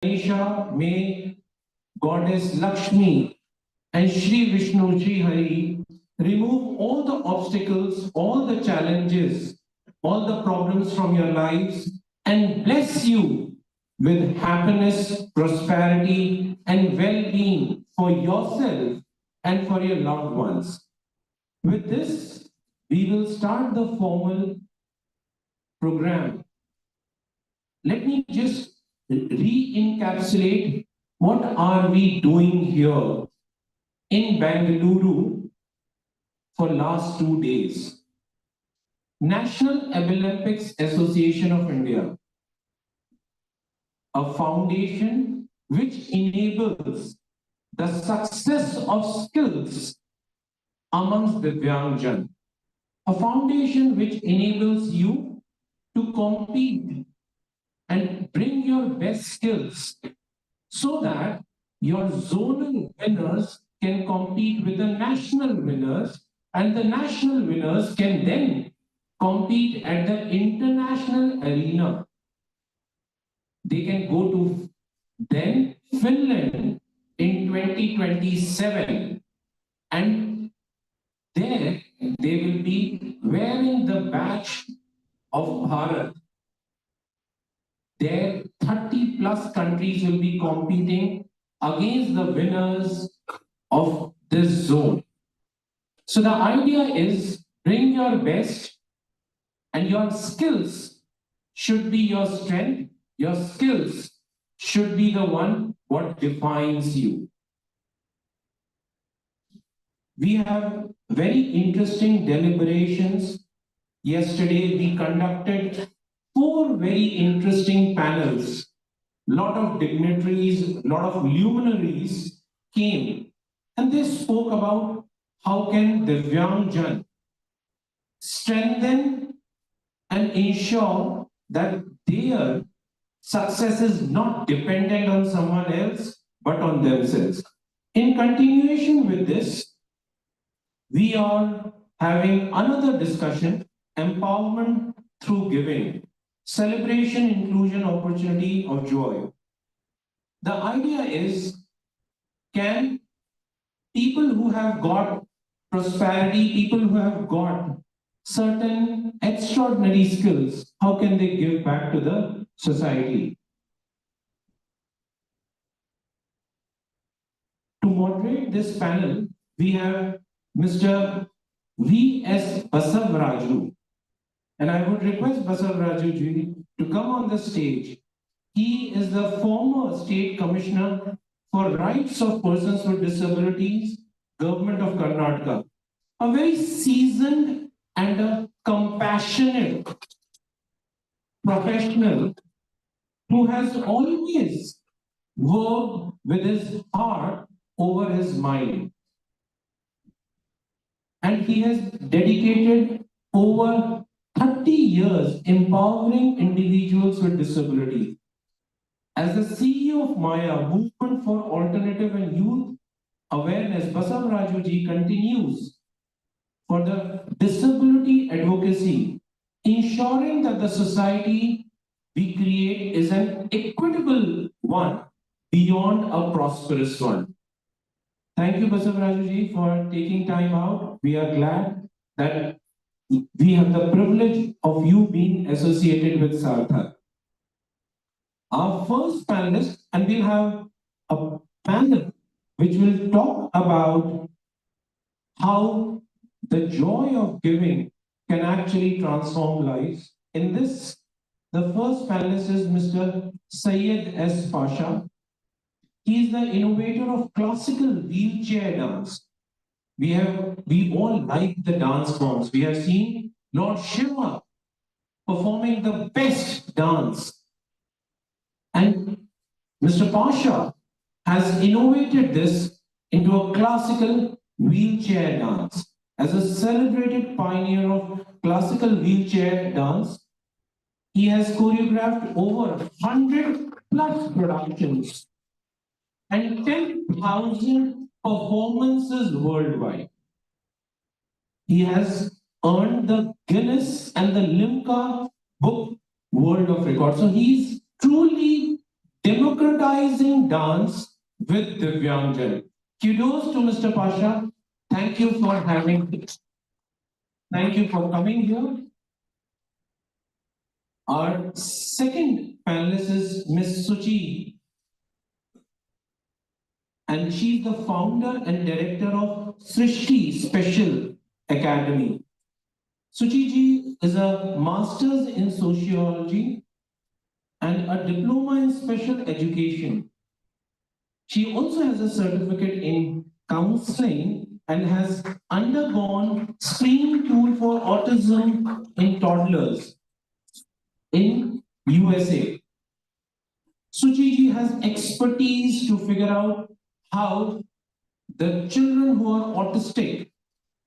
Ganesha, may Goddess Lakshmi and Shri Vishnu Shri Hari remove all the obstacles, all the challenges, all the problems from your lives and bless you with happiness, prosperity, and well being for yourself and for your loved ones. With this, we will start the formal program. Let me just re-encapsulate what are we doing here in Bengaluru for last 2 days. National Abilympics Association of India, a foundation which enables the success of skills amongst Divyangjan, a foundation which enables you to compete and bring your best skills so that your zonal winners can compete with the national winners, and the national winners can then compete at the international arena. They can go to then Finland in 2027, and there they will be wearing the badge of Bharat. There 30 plus countries will be competing against the winners of this zone. So the idea is bring your best, and your skills should be your strength. Your skills should be the one what defines you. We have very interesting deliberations. Yesterday we conducted 4 very interesting panels. Lot of dignitaries, lot of luminaries came, and they spoke about how can Divyangjan strengthen and ensure that their success is not dependent on someone else but on themselves. In continuation with this, we are having another discussion, empowerment through giving, celebration, inclusion, opportunity, or joy. The idea is, can people who have got prosperity, people who have got certain extraordinary skills, how can they give back to the society? To moderate this panel, we have Mr. V.S. Basavaraju. And I would request Basavaraju ji to come on the stage. He is the former State Commissioner for Rights of Persons with Disabilities, Government of Karnataka. A very seasoned and a compassionate professional who has always worked with his heart over his mind. And he has dedicated over 30 years empowering individuals with disabilities. As the CEO of Maya, Movement for Alternative and Youth Awareness, Basavaraju ji continues for the disability advocacy, ensuring that the society we create is an equitable one beyond a prosperous one. Thank you, Basavaraju ji, for taking time out. We are glad that we have the privilege of you being associated with Sarthak. Our first panelist, and we'll have a panel which will talk about how the joy of giving can actually transform lives. In this, the first panelist is Mr. Syed S. Pasha. He is the innovator of classical wheelchair dance. We all like the dance forms. We have seen Lord Shiva performing the best dance. And Mr. Pasha has innovated this into a classical wheelchair dance. As a celebrated pioneer of classical wheelchair dance, he has choreographed over 100 plus productions and 10,000 performances worldwide. He has earned the Guinness and the Limca Book World of Records. So he's truly democratizing dance with Divyangjan. Kudos to Mr. Pasha. Thank you for having. Thank you for coming here. Our second panelist is Ms. Suchi, and she's the founder and director of Srishti Special Academy. Suchi ji is a master's in sociology and a diploma in special education. She also has a certificate in counseling and has undergone screening tool for autism in toddlers in USA. Suchi ji has expertise to figure out how the children who are autistic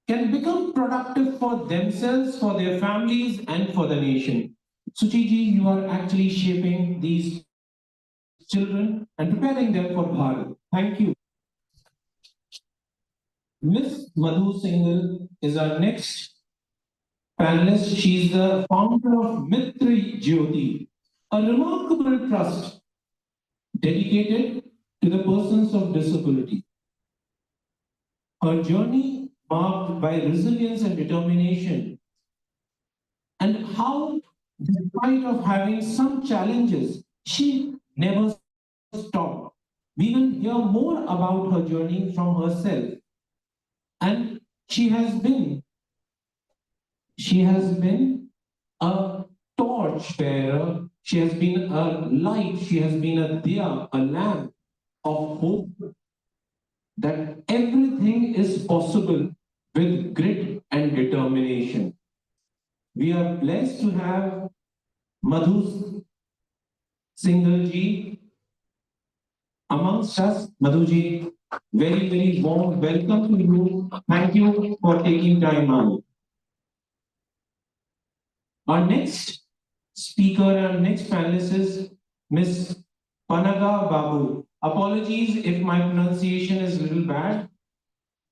can become productive for themselves, for their families, and for the nation. Suchi ji, you are actually shaping these children and preparing them for Bharat. Thank you. Miss Madhu Singhal is our next panelist. She is the founder of Mitri Jyoti, a remarkable trust dedicated to the persons of disability. Her journey marked by resilience and determination, and how, despite of having some challenges, she never stopped. We will hear more about her journey from herself. And she has been a torch bearer. She has been a light. She has been a diya, a lamp of hope that everything is possible with grit and determination. We are blessed to have Madhu Singhal amongst us. Madhuji, very, very warm welcome to you. Thank you for taking time out. Our next speaker, our next panelist is Miss Panaga Babu. Apologies if my pronunciation is a little bad.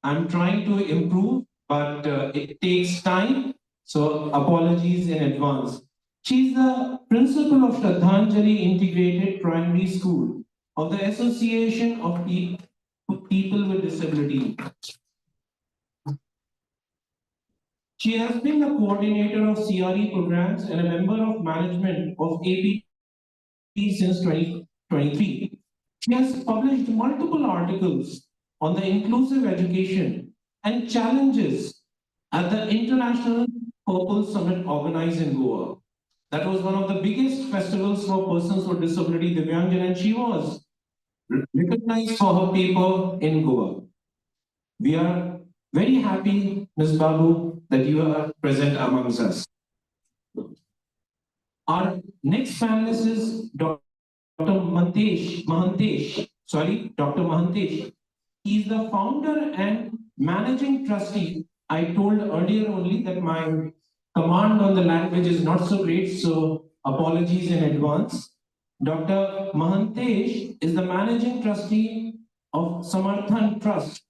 I'm trying to improve, but it takes time. So apologies in advance. She's the principal of Shraddhanjali Integrated Primary School of the Association of People with Disability. She has been a coordinator of CRE programs and a member of management of APP since 2023. She has published multiple articles on the inclusive education and challenges at the International Purple Summit organized in Goa. That was one of the biggest festivals for persons with disability, Divyangjan, and she was recognized for her paper in Goa. We are very happy, Ms. Babu, that you are present amongst us. Our next panelist is Dr. Dr. Mahantesh. He is the founder and managing trustee. I told earlier only that my command on the language is not so great, so apologies in advance. Dr. Mahantesh is the managing trustee of Samarthan Trust,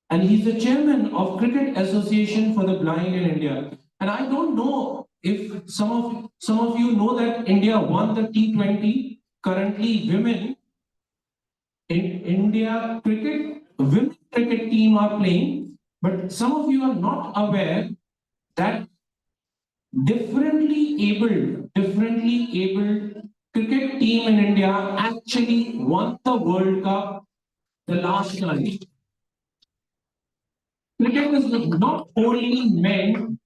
and he's the chairman of Cricket Association for the Blind in India. And I don't know if some of you know that India won the T20. Currently, women in India women cricket team are playing, but some of you are not aware that differently abled cricket team in India actually won the World Cup the last time. Cricket is not only meant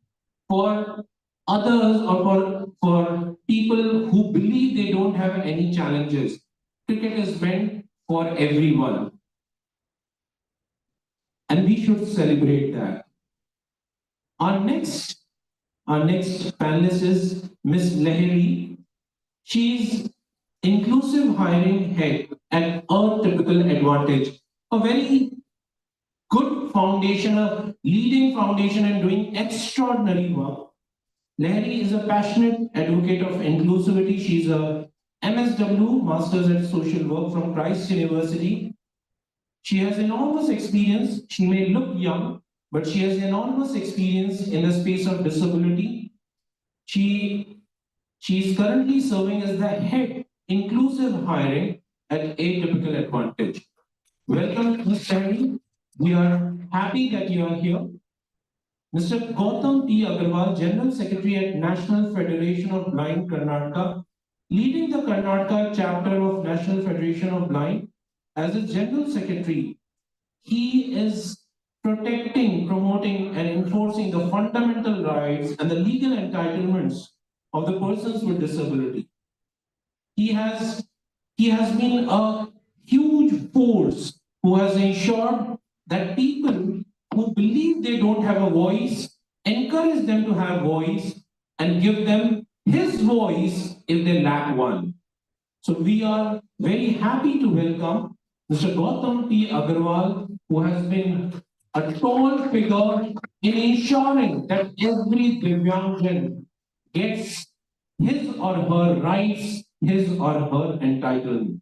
for others or for people who believe they don't have any challenges. Cricket is meant for everyone. And we should celebrate that. Our next panelist is Ms. Lahiri. She's inclusive hiring head at Earth Typical Advantage, a very good foundation, a leading foundation and doing extraordinary work. Lahiri is a passionate advocate of inclusivity. She's a MSW, Masters at Social Work from Christ University. She has enormous experience. She may look young, but she has enormous experience in the space of disability. She is currently serving as the head inclusive hiring at Atypical Advantage. Welcome, Ms. Sherry. We are happy that you are here. Mr. Gautam T. Agarwal, General Secretary at National Federation of Blind Karnataka, leading the Karnataka chapter of National Federation of Blind. As its General Secretary, he is protecting, promoting, and enforcing the fundamental rights and the legal entitlements of the persons with disability. He has been a huge force who has ensured that people who believe they don't have a voice, encourage them to have voice and give them his voice if they lack one. So we are very happy to welcome Mr. Gautam T. Agarwal, who has been a tall figure in ensuring that every Divyangjan gets his or her rights, his or her entitlement.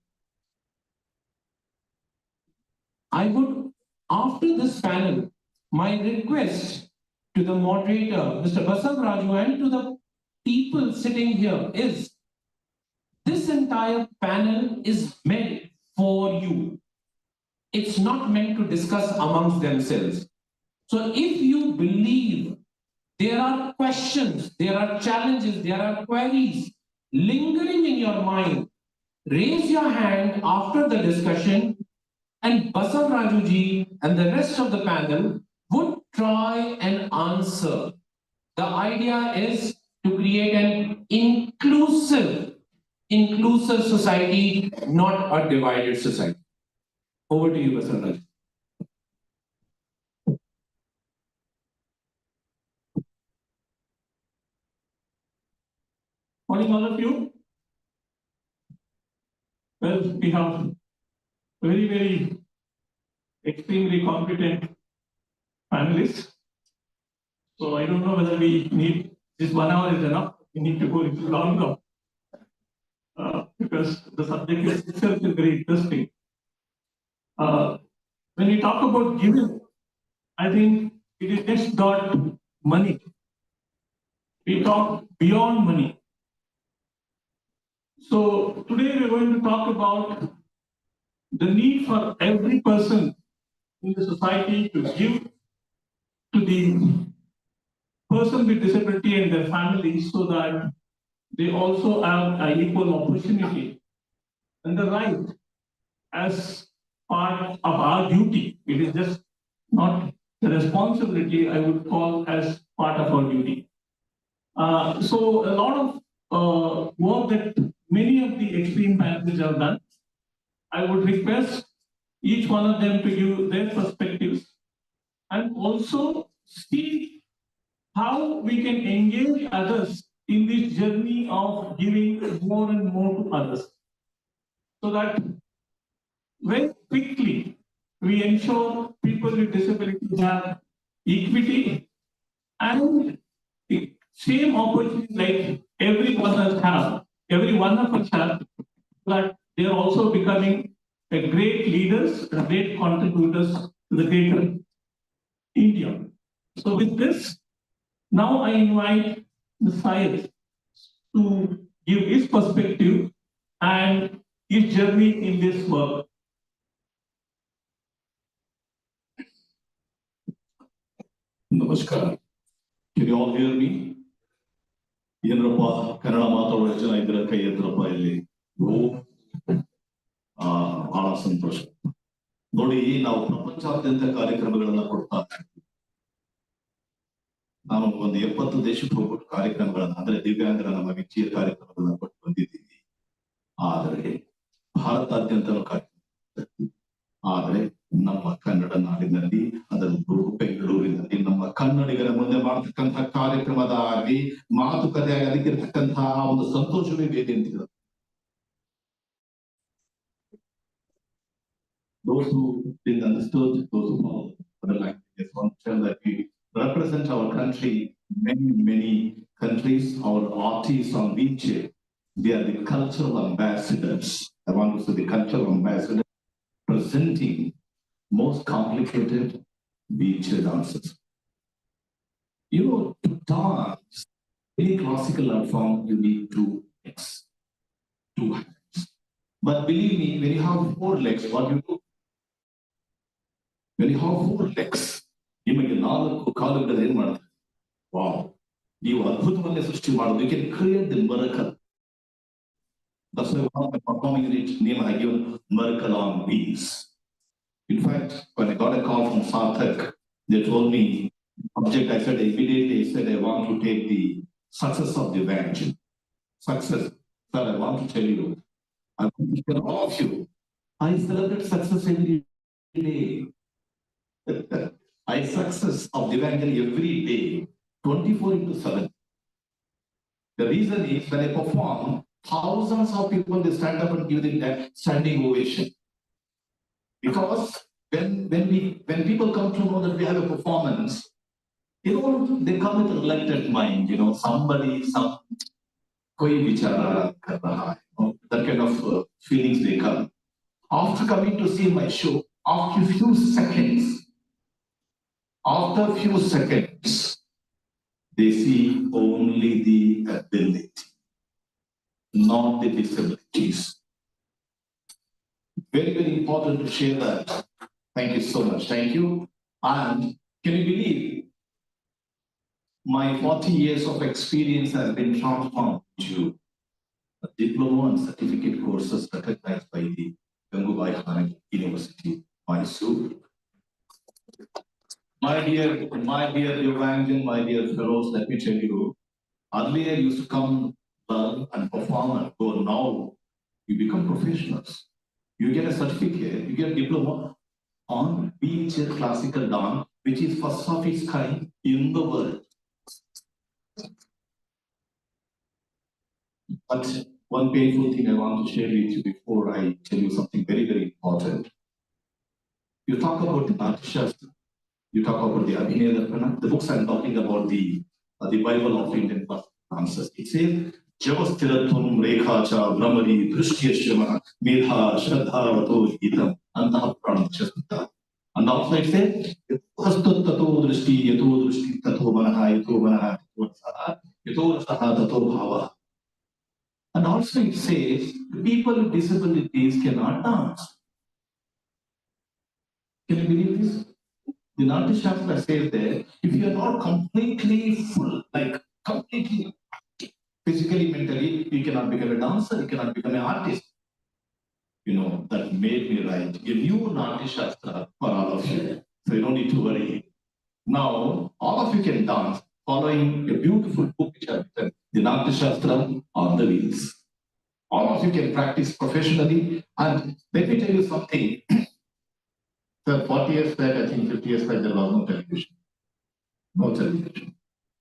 I would, after this panel, my request to the moderator, Mr. Basav Raju, and to the people sitting here is, this entire panel is meant for you. It's not meant to discuss amongst themselves. So if you believe there are questions, there are challenges, there are queries lingering in your mind, raise your hand after the discussion, and Basav Raju ji and the rest of the panel would try and answer. The idea is to create an inclusive society, not a divided society. Over to you, Basav Raju. Morning, all of you. Well, we have very extremely competent panelists. So I don't know whether we need this 1 hour is enough. We need to go a little longer because the subject itself is very interesting. When we talk about giving, I think it is just not money. We talk beyond money. So today we're going to talk about the need for every person in the society to give to the person with disability and their families so that they also have an equal opportunity and the right as part of our duty. It is just not the responsibility, I would call as part of our duty. So a lot of work that many of the extreme panelists have done. I would request each one of them to give their perspectives and also see how we can engage others in this journey of giving more and more to others, so that very quickly we ensure people with disabilities have equity and the same opportunity like every one of us have, that they are also becoming a great leaders and great contributors to the greater India. So with this, now I invite the Syed to give his perspective and his journey in this work. Namaskar. Can you all hear me? ಏನರಪ್ಪ Kannada ಮಾತಾಡೋ ಜನ ಇದ್ರ ಕೈ ಎತ್ತರಪ್ಪ ಇಲ್ಲಿ ಬಹಳ ಸಂತೋಷ. ನೋಡಿ, ನಾವು ಪ್ರಪಂಚಾದ್ಯಂತ ಕಾರ್ಯಕ್ರಮಗಳನ್ನ ಕೊಡ್ತಾ ಇದ್ದೀವಿ. ನಾನು ಒಂದು 70 ದೇಶಕ್ಕೆ ಹೋಗ್ಬಿಟ್ಟು ಕಾರ್ಯಕ್ರಮಗಳನ್ನ, ಅಂದ್ರೆ ದಿವ್ಯಾಂಗರ ನಮ್ಮ ವಿಚ್ಛಿಯ ಕಾರ್ಯಕ್ರಮಗಳನ್ನ ಕೊಟ್ಟು ಬಂದಿದ್ದೀವಿ. ಆದರೆ ಭಾರತಾದ್ಯಂತನೂ ಕಾರ್ಯಕ್ರಮ, ಆದರೆ ನಮ್ಮ ಕನ್ನಡ ನಾಡಿನಲ್ಲಿ, ಅದರಲ್ಲೂ ಬೆಂಗಳೂರಿನಲ್ಲಿ ನಮ್ಮ ಕನ್ನಡಿಗರ ಮುಂದೆ ಮಾಡತಕ್ಕಂತಹ ಕಾರ್ಯಕ್ರಮದ ಆಗಿ ಮಾತುಕತೆಯಾಗಿ ಅದಕ್ಕಿರ್ತಕ್ಕಂತಹ ಒಂದು ಸಂತೋಷವೇ ಬೇರೆ ಅಂತಿದ್ರು. Those who didn't understood, those who follow other languages, want to tell that we represent our country, many countries. Our artists on wheelchair, they are the cultural ambassadors. I want to say the cultural ambassadors presenting most complicated wheelchair dances. You know, to dance any classical art form, you need two hands. But believe me, when you have four legs, what you do? When you have four legs, ನಿಮಗೆ ನಾಲ್ಕು ಕಾಲುಗಳು ಏನ್ ಮಾಡ್ತಾರೆ? Wow. ನೀವು ಅದ್ಭುತವನ್ನೇ ಸೃಷ್ಟಿ ಮಾಡೋದು. You can create the miracle. That's why one of my performing unit name I give miracle on wheels. In fact, when I got a call from Sarthak, they told me, object, I said immediately, I said, I want to take the success of the evangel. Success. Sir, I want to tell you, I want to tell all of you, I celebrate success every day. I success of the evangel every day, 24/7. The reason is when I perform, thousands of people they stand up and give the standing ovation. Because when people come to know that we have a performance, they come with a reluctant mind, some koi bichara kar raha hai, that kind of feelings they come. After coming to see my show, after a few seconds, they see only the ability, not the disabilities. Very, very important to share that. Thank you so much. Thank you. And can you believe my 40 years of experience has been transformed to a diploma and certificate courses recognized by the Bengaluru University, Mysore. My dear Evangeline, my dear fellows, let me tell you, earlier you used to come learn and perform and go. Now you become professionals. You get a certificate, you get a diploma on wheelchair classical dance, which is first of its kind in the world. But one painful thing I want to share with you before I tell you something very, very important. You talk about the Natyashastra, you talk about the Abhinaya, the books I'm talking about, the Bible of Indian dancers. It says, Javastirathum Rekhacha Brahmari Drishyashama Medha Shraddhavato Hitam Antaha Pranachasmita. And also it says, Tato Drishti Yato Drishti Tato Manaha Yato Manaha Yato Rasaha Tato Bhava. And also it says, people with disabilities cannot dance. Can you believe this? The Natyashastra says that if you are not completely full, like completely physically, mentally, you cannot become a dancer, you cannot become an artist. That made me write a new Natyashastra for all of you. So you don't need to worry. Now, all of you can dance following a beautiful book which I've written, the Natyashastra on the wheels. All of you can practice professionally. And let me tell you something. So 40 years back, I think 50 years back, there was no television. No television.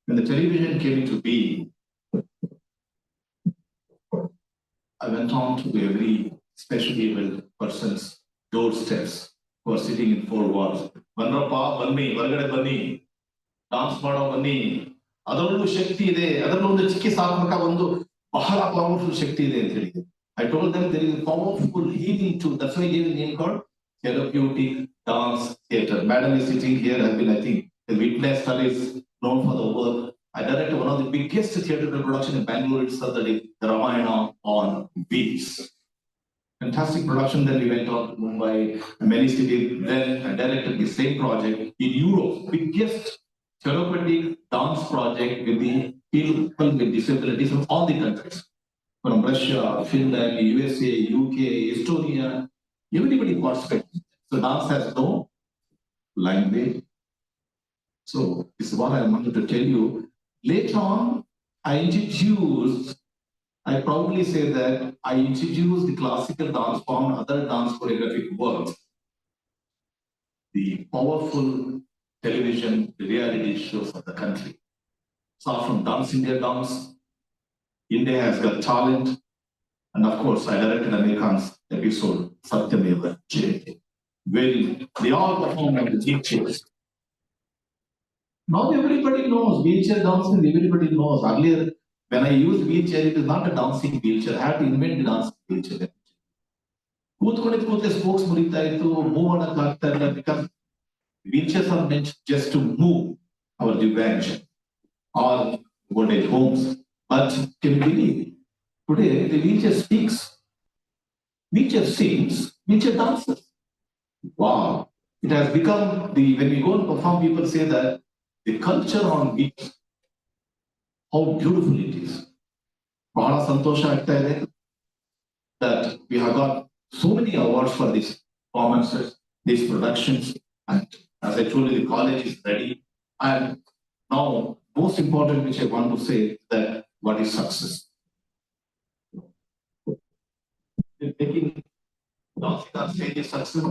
When the television came into being, I went on to every specially abled person's doorsteps who are sitting in four walls. Banrappa, Banni, Vargade Banni, dance Mado Banni, Adallu Shakti ide, Adallu ಒಂದು ಚಿಕ್ಕಿ ಸಾತ್ಮಕ ಒಂದು ಬಹಳ powerful ಶಕ್ತಿ ಇದೆ ಅಂತ ಹೇಳಿ. I told them there is a powerful healing tool. That's why I gave a name called Therapeutic Dance Theatre. Madam is sitting here, has been, I think, a witness that is known for the work. I directed one of the biggest theatrical production in Bengaluru itself, the Ramayana on wheels. Fantastic production. Then we went on to Mumbai, many cities. Then I directed the same project in Europe, biggest therapeutic dance project with the people with disabilities from all the countries. From Russia, Finland, USA, UK, Estonia, everybody participated. So dance has no language. So this is what I wanted to tell you. Later on, I probably say that I introduced the classical dance form, other dance choreographic works, the powerful television reality shows of the country. So from Dance India Dance, India has got talent, and of course I directed American's episode Satyameva Jayate, where they all perform on the deep chairs. Now everybody knows wheelchair dancing. Everybody knows. Earlier, when I used wheelchair, it is not a dancing wheelchair. I had to invent the dancing wheelchair. ಕೂತ್ಕೊಂಡಿದ್ದ spokes ಮುರಿತಾ ಇತ್ತು, move ಮಾಡಕ್ ಆಗ್ತಾ ಇಲ್ಲ, because wheelchairs are meant just to move our dimension or old age homes. But can you believe today the wheelchair speaks? wheelchair sings, wheelchair dances. Wow. It has become when we go and perform, people say that the culture on beach, how beautiful it is. ಬಹಳ ಸಂತೋಷ ಆಗ್ತಾ ಇದೆ that we have got so many awards for these performances, these productions, and as I told you, the college is ready. And now, most important, which I want to say, that what is success? Making dancing on stage is success.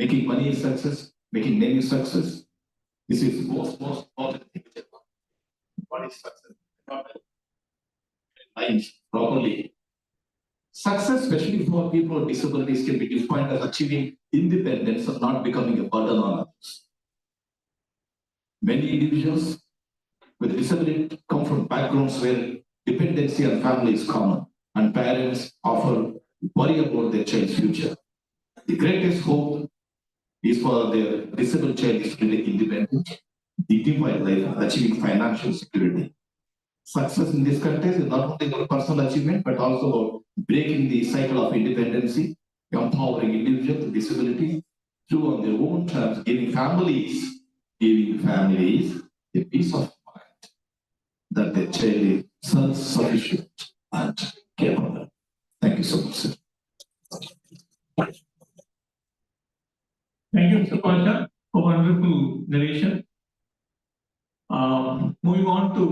Making money is success. Making name is success. This is most important thing. What is success? Lines properly. Success, especially for people with disabilities, can be defined as achieving independence and not becoming a burden on others. Many individuals with disability come from backgrounds where dependency on family is common, and parents often worry about their child's future. The greatest hope is for their disabled child is to be independent, dignified life, and achieving financial security. Success in this context is not only about personal achievement, but also about breaking the cycle of independency, empowering individuals with disability through on their own terms, giving families a peace of mind that their child is self-sufficient and capable. Thank you so much, sir. Thank you, Mr. Pasha, for wonderful narration. Moving on to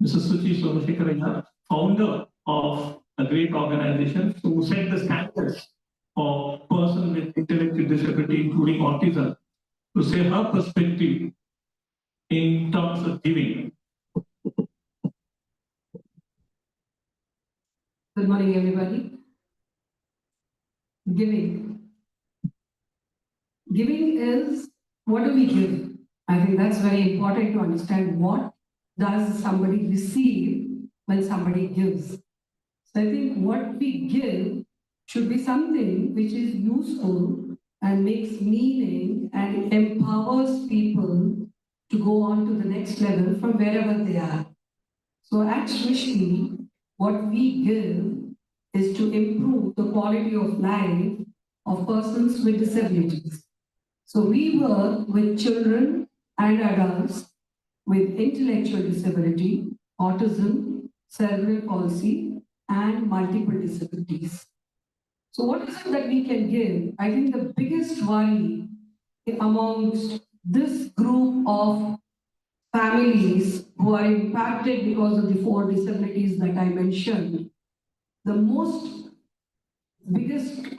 Mr. Suchi Somashekaraya, founder of a great organization who set the standards for persons with intellectual disability, including autism, to say her perspective in terms of giving. Good morning, everybody. Giving. Giving is, what do we give? I think that's very important to understand. What does somebody receive when somebody gives? So I think what we give should be something which is useful and makes meaning and empowers people to go on to the next level from wherever they are. So at Srishti, what we give is to improve the quality of life of persons with disabilities. So we work with children and adults with intellectual disability, autism, cerebral palsy, and multiple disabilities. So what is it that we can give? I think the biggest worry amongst this group of families who are impacted because of the 4 disabilities that I mentioned, the most biggest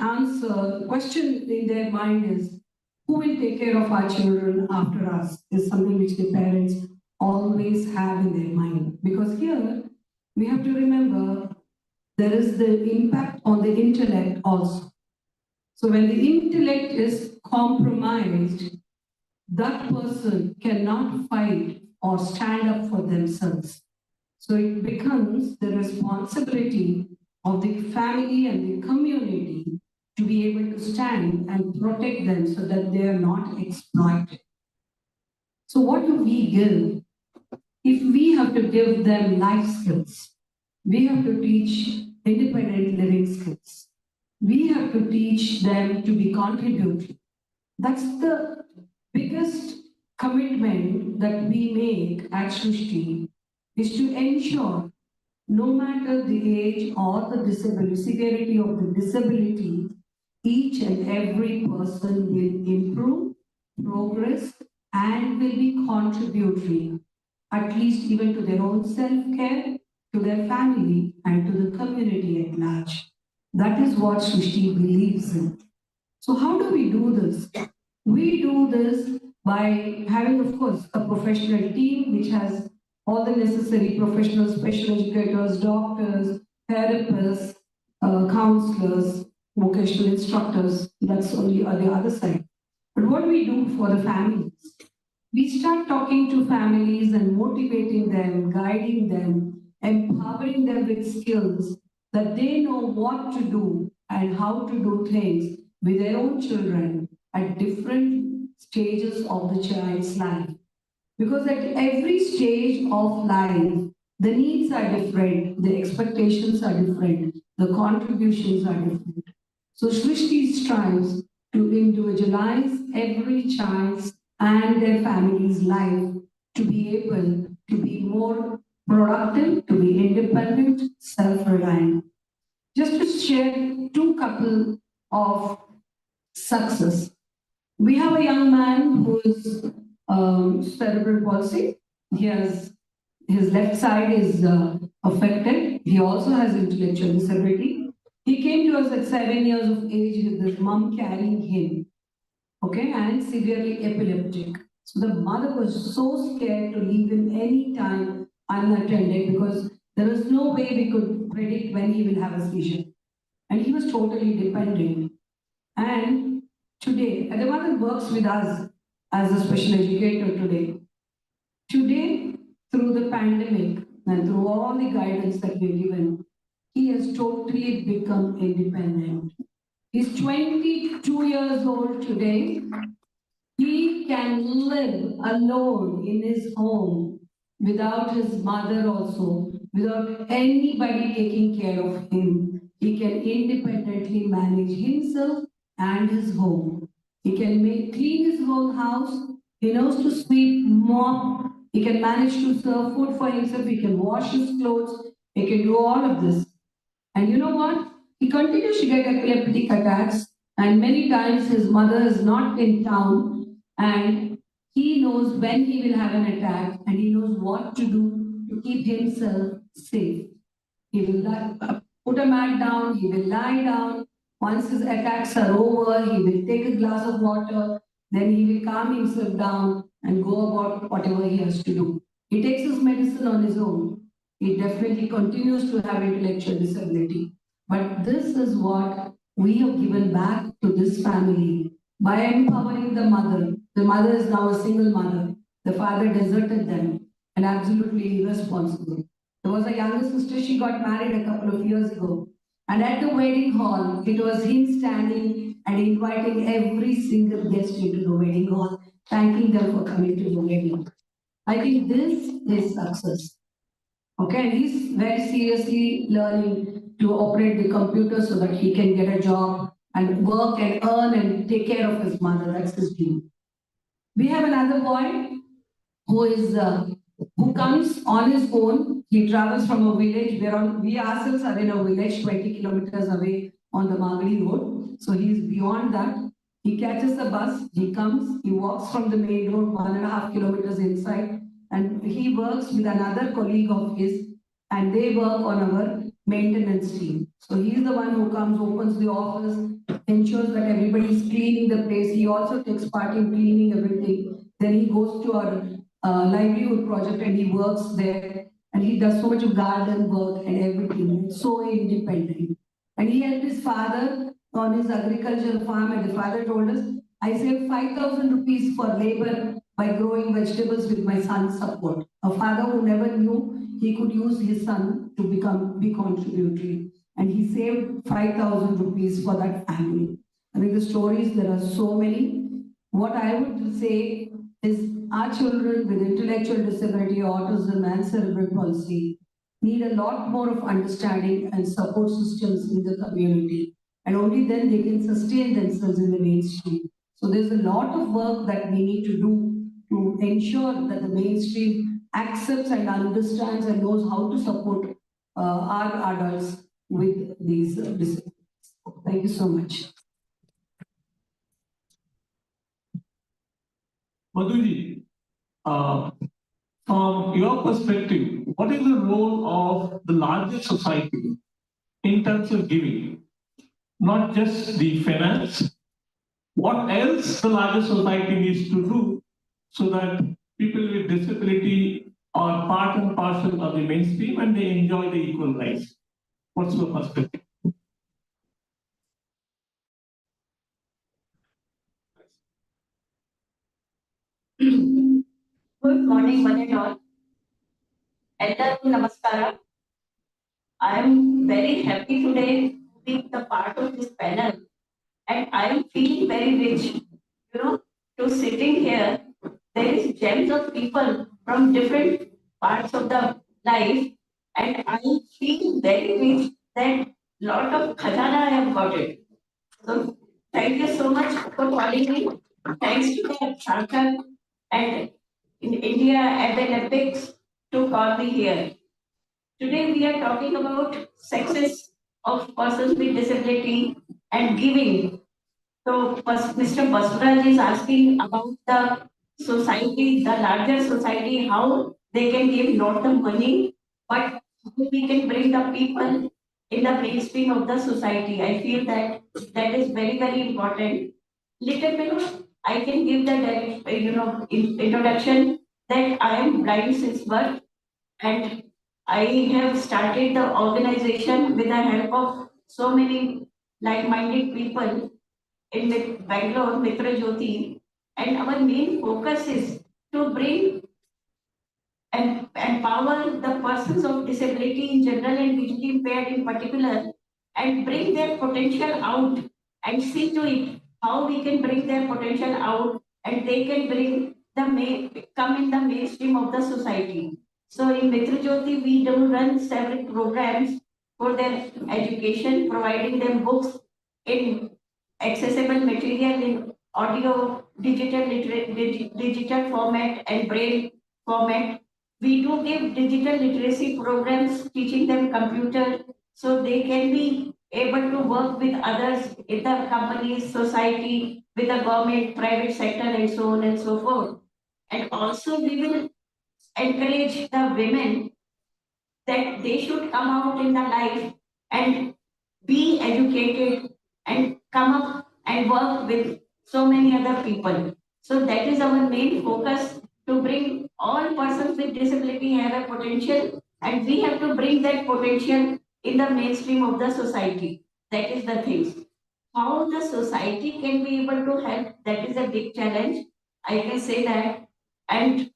question in their mind is, who will take care of our children after us? Is something which the parents always have in their mind. Because here, we have to remember, there is the impact on the intellect also. So when the intellect is compromised, that person cannot fight or stand up for themselves. So it becomes the responsibility of the family and the community to be able to stand and protect them so that they are not exploited. So what do we give? If we have to give them life skills, we have to teach independent living skills. We have to teach them to be contributory. That's the biggest commitment that we make at Srishti, is to ensure no matter the age or the disability, severity of the disability, each and every person will improve, progress, and will be contributory, at least even to their own self-care, to their family, and to the community at large. That is what Srishti believes in. So how do we do this? We do this by having, of course, a professional team which has all the necessary professional special educators, doctors, therapists, counselors, vocational instructors. That's only on the other side. But what do we do for the families? We start talking to families and motivating them, guiding them, empowering them with skills that they know what to do and how to do things with their own children at different stages of the child's life. Because at every stage of life, The needs are different, the expectations are different, the contributions are different. So Srishti strives to individualize every child's and their family's life to be able to be more productive, to be independent, self-reliant. Just to share two couple of success. We have a young man who is cerebral palsy. He has his left side is affected. He also has intellectual disability. He came to us at 7 years of age with his mom carrying him, okay, and severely epileptic. So the mother was so scared to leave him any time unattended because there was no way we could predict when he will have a seizure. And he was totally dependent. And today, and the mother works with us as a special educator today. Today, through the pandemic and through all the guidance that we're given, he has totally become independent. He's 22 years old today. He can live alone in his home without his mother also, without anybody taking care of him. He can independently manage himself and his home. He can clean his whole house. He knows to sweep, mop. He can manage to serve food for himself. He can wash his clothes. He can do all of this. And you know what? He continues to get epileptic attacks, and many times his mother is not in town, and he knows when he will have an attack, and he knows what to do to keep himself safe. He will put a mat down, he will lie down. Once his attacks are over, he will take a glass of water, then he will calm himself down and go about whatever he has to do. He takes his medicine on his own. He definitely continues to have intellectual disability. But this is what we have given back to this family by empowering the mother. The mother is now a single mother. The father deserted them and absolutely irresponsible. There was a younger sister, she got married a couple of years ago. And at the wedding hall, it was him standing and inviting every single guest into the wedding hall, thanking them for coming to the wedding. I think this is success. Okay, and he's very seriously learning to operate the computer so that he can get a job and work and earn and take care of his mother. That's his dream. We have another boy who is who comes on his own. He travels from a village. We ourselves are in a village 20 kilometers away on the Magadi road. So he's beyond that. He catches the bus. He comes. He walks from the main road 1.5 kilometers inside, and he works with another colleague of his, and they work on our maintenance team. So he's the one who comes, opens the office, ensures that everybody is cleaning the place. He also takes part in cleaning everything. Then he goes to our livelihood project and he works there, and he does so much of garden work and everything. So independent. And he helped his father on his agricultural farm, and the father told us, I saved 5,000 rupees for labor by growing vegetables with my son's support. A father who never knew he could use his son to be contributory. And he saved 5,000 rupees for that family. I mean, the stories, there are so many. What I would say is our children with intellectual disability, autism, and cerebral palsy need a lot more of understanding and support systems in the community. And only then they can sustain themselves in the mainstream. So there's a lot of work that we need to do to ensure that the mainstream accepts and understands and knows how to support our adults with these disabilities. Thank you so much. Madhuji, from your perspective, what is the role of the larger society in terms of giving? Not just the finance, what else the larger society needs to do so that people with disability are part and parcel of the mainstream and they enjoy the equal rights? What's your perspective? Good morning, one and all. Eldaru Namaskara. I am very happy today to be the part of this panel, and I am feeling very rich. To sitting here, there is gems of people from different parts of the life, and I feel very rich that lot of khazana I have got it. So thank you so much for calling me. Thanks to the Sarthak and in India Abilympics to call me here. Today we are talking about success of persons with disability and giving. So Mr. Basuraj is asking about the society, the larger society, how they can give not the money, but how we can bring the people in the mainstream of the society. I feel that that is very, very important. Little bit, I can give the direct, introduction that I am blind since birth, and I have started the organization with the help of so many like-minded people in Bangalore, Mitra Jyoti, and our main focus is to bring and empower the persons of disability in general and visually impaired in particular, and bring their potential out and see to it how we can bring their potential out and they can bring the come in the mainstream of the society. So in Mitra Jyoti, we do run several programs for their education, providing them books in accessible material in audio, digital format and braille format. We do give digital literacy programs, teaching them computer so they can be able to work with others in the companies, society, with the government, private sector, and so on and so forth. And also, we will encourage the women that they should come out in the life and be educated and come up and work with so many other people. So that is our main focus, to bring all persons with disability have a potential, and we have to bring that potential in the mainstream of the society. That is the things. How the society can be able to help, that is a big challenge. I can say that. And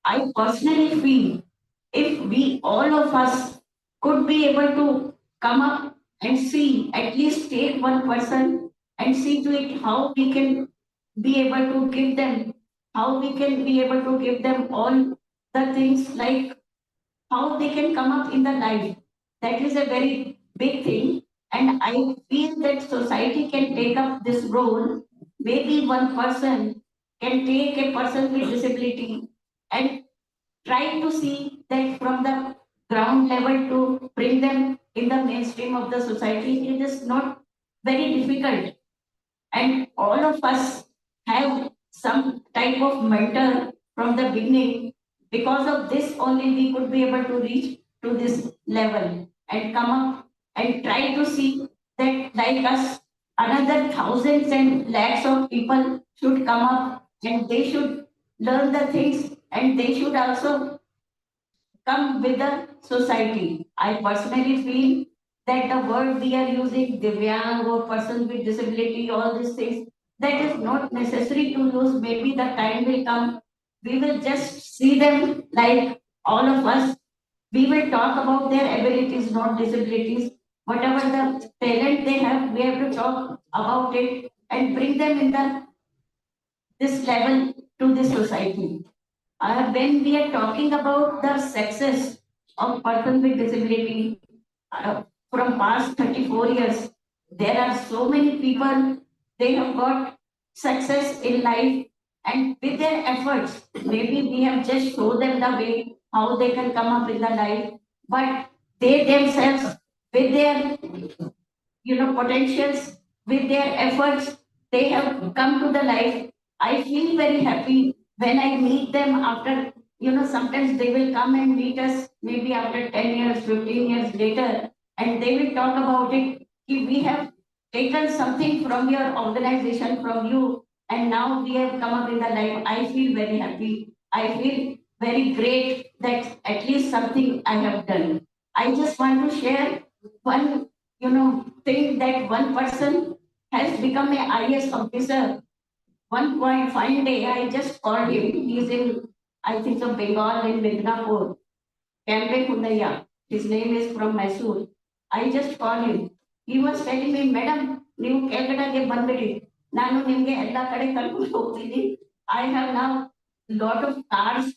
I personally feel if we all of us could be able to come up and see, at least take one person and see to it how we can be able to give them, how we can be able to give them all the things like how they can come up in the life. That is a very big thing. And I feel that society can take up this role. Maybe one person can take a person with disability and try to see that from the ground level to bring them in the mainstream of the society. It is not very difficult, and all of us have some type of mentor from the beginning. Because of this only we could be able to reach to this level and come up and try to see that like us another thousands and lakhs of people should come up and they should learn the things and they should also come with the society. I personally feel that the word we are using, Divyang or person with disability, all these things, that is not necessary to use. Maybe the time will come. We will just see them like all of us. We will talk about their abilities, not disabilities. Whatever the talent they have, we have to talk about it and bring them in the this level to the society. When we are talking about the success of person with disability from past 34 years, there are so many people, they have got success in life, and with their efforts, maybe we have just shown them the way how they can come up in the life, but they themselves with their potentials, with their efforts, they have come to the life. I feel very happy when I meet them after, sometimes they will come and meet us maybe after 10 years, 15 years later, and they will talk about it. If we have taken something from your organization, from you, and now we have come up in the life, I feel very happy. I feel very great that at least something I have done. I just want to share one think that one person has become a IS officer. One point fine day, I just called him. He's in, I think, so Bengal in Midnapur, Kambe Kundaya. His name is from Mysore. I just called him. He was telling me, Madam, ನೀವು ಕೆಳಗಡೆಗೆ ಬಂದ್ಬಿಡಿ. ನಾನು ನಿಮ್ಗೆ ಎಲ್ಲ ಕಡೆ ಕರ್ಕೊಂಡು ಹೋಗ್ತೀನಿ. I have now lot of cars.